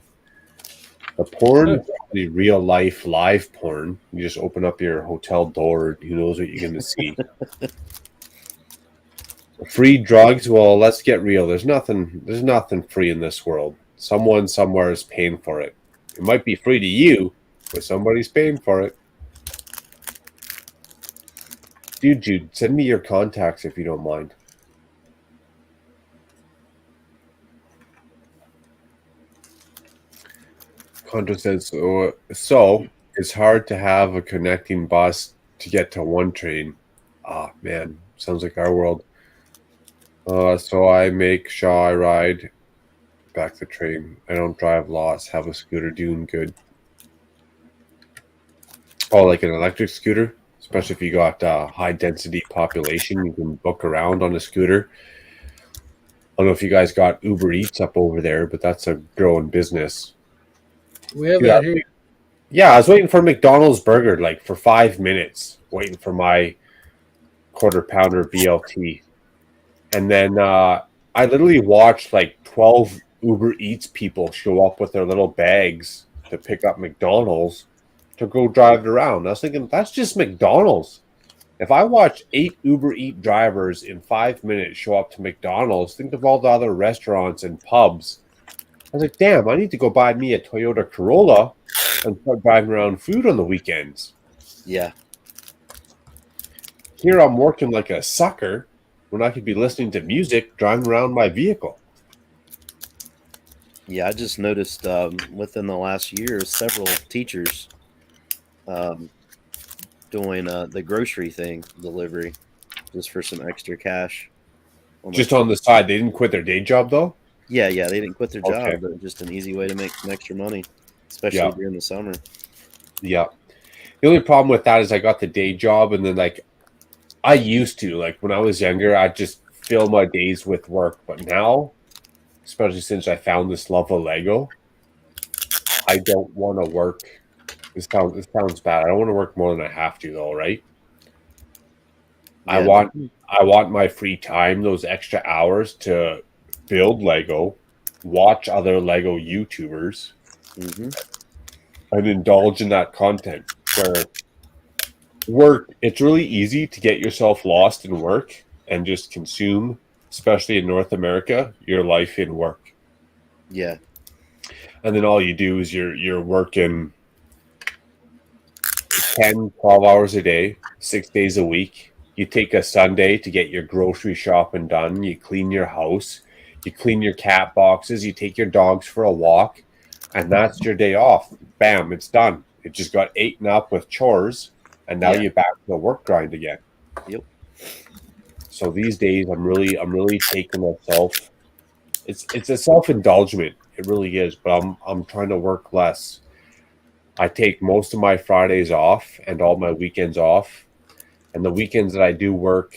The porn is actually real life live porn. You just open up your hotel door. Who knows what you're going to see? Free drugs. Well, let's get real. There's nothing free in this world. Someone somewhere is paying for it. It might be free to you, but somebody's paying for it. Dude, send me your contacts if you don't mind. Contra says, so it's hard to have a connecting bus to get to one train. Ah, man, sounds like our world. So I make sure I ride back the train. I don't drive lots. Have a scooter doing good. Oh, like an electric scooter? Especially if you got high density population, you can book around on a scooter. I don't know if you guys got Uber Eats up over there, but that's a growing business. We have that here. Yeah, I was waiting for McDonald's burger like for 5 minutes, waiting for my quarter pounder BLT. And then I literally watched like 12 Uber Eats people show up with their little bags to pick up McDonald's to go drive it around. I was thinking, that's just McDonald's. If I watch 8 Uber Eat drivers in 5 minutes show up to McDonald's, think of all the other restaurants and pubs. I was like, damn, I need to go buy me a Toyota Corolla and start driving around food on the weekends. Yeah. Here I'm working like a sucker when I could be listening to music driving around my vehicle. Yeah, I just noticed within the last year, several teachers doing the grocery thing, delivery, just for some extra cash. Just on the side. They didn't quit their day job, though? Yeah, they didn't quit their job, Okay. but just an easy way to make some extra money, especially during the summer. Yeah. The only problem with that is I got the day job, and then, like, I used to, like, when I was younger, I'd just fill my days with work. But now, especially since I found this love of Lego, I don't want to work. This sounds bad. I don't want to work more than I have to, though, right? Yeah. I want my free time, those extra hours, to build Lego, watch other Lego YouTubers, and indulge in that content. Where work, it's really easy to get yourself lost in work and just consume, especially in North America, your life in work. Yeah. And then all you do is you're working 10, 12 hours a day, 6 days a week, You take a Sunday to get your grocery shopping done. You clean your house. You clean your cat boxes. You take your dogs for a walk. And that's your day off. Bam, it's done. It just got eaten up with chores. And now Yeah. you're back to the work grind again. Yep. So these days I'm really taking myself. It's a self-indulgence. It really is, but I'm trying to work less. I take most of my Fridays off and all my weekends off. And the weekends that I do work,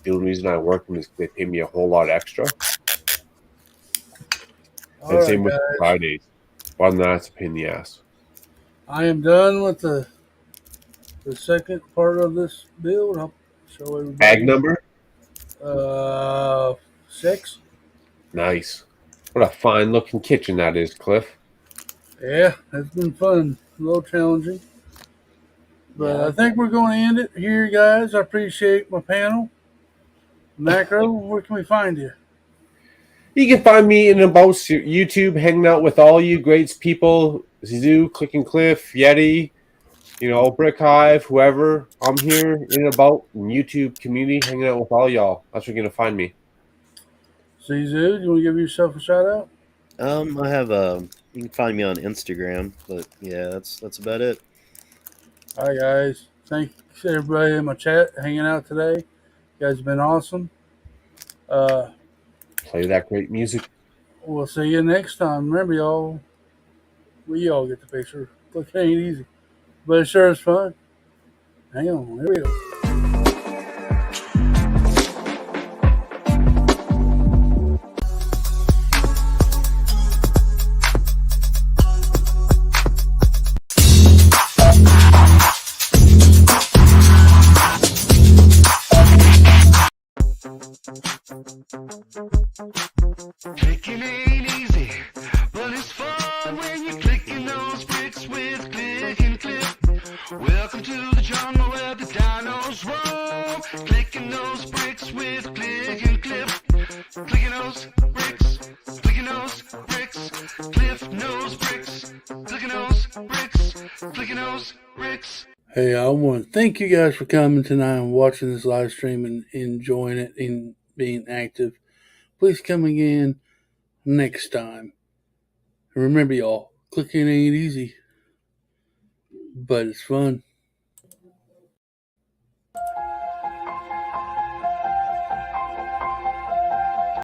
the only reason I work them is they pay me a whole lot extra. All And right, same with guys. Fridays. Other than that, it's a pain in the ass. I am done with the second part of this build. I'll show everybody. Bag number? 6. Nice. What a fine looking kitchen that is, Cliff. Yeah, it's been fun. A little challenging. But Yeah. I think we're going to end it here, guys. I appreciate my panel. Macro, where can we find you? You can find me in about YouTube, hanging out with all you great people, Zizu, Click and Cliff, Yeti, Brick Hive, whoever. I'm here in about YouTube community, hanging out with all y'all. That's where you're gonna find me. Zizu, do you want to give yourself a shout out? I have you can find me on Instagram, but yeah, that's about it. All right, guys. Thanks everybody in my chat hanging out today. You guys have been awesome. Play that great music. We'll see you next time. Remember, y'all, we all get the picture. Look, it ain't easy, but it sure is fun. Hang on, here we go. Clicking ain't easy, but it's fun when you're clicking those bricks with click and clip. Welcome to the jungle where the dinos roam. Clicking those bricks with click and clip. Clicking those bricks, clicking those bricks. Cliff knows bricks, clicking those bricks, clicking those bricks. Hey, I want to thank you guys for coming tonight and watching this live stream and enjoying it and being active. Please come again next time. And remember, y'all, clicking ain't easy, but it's fun.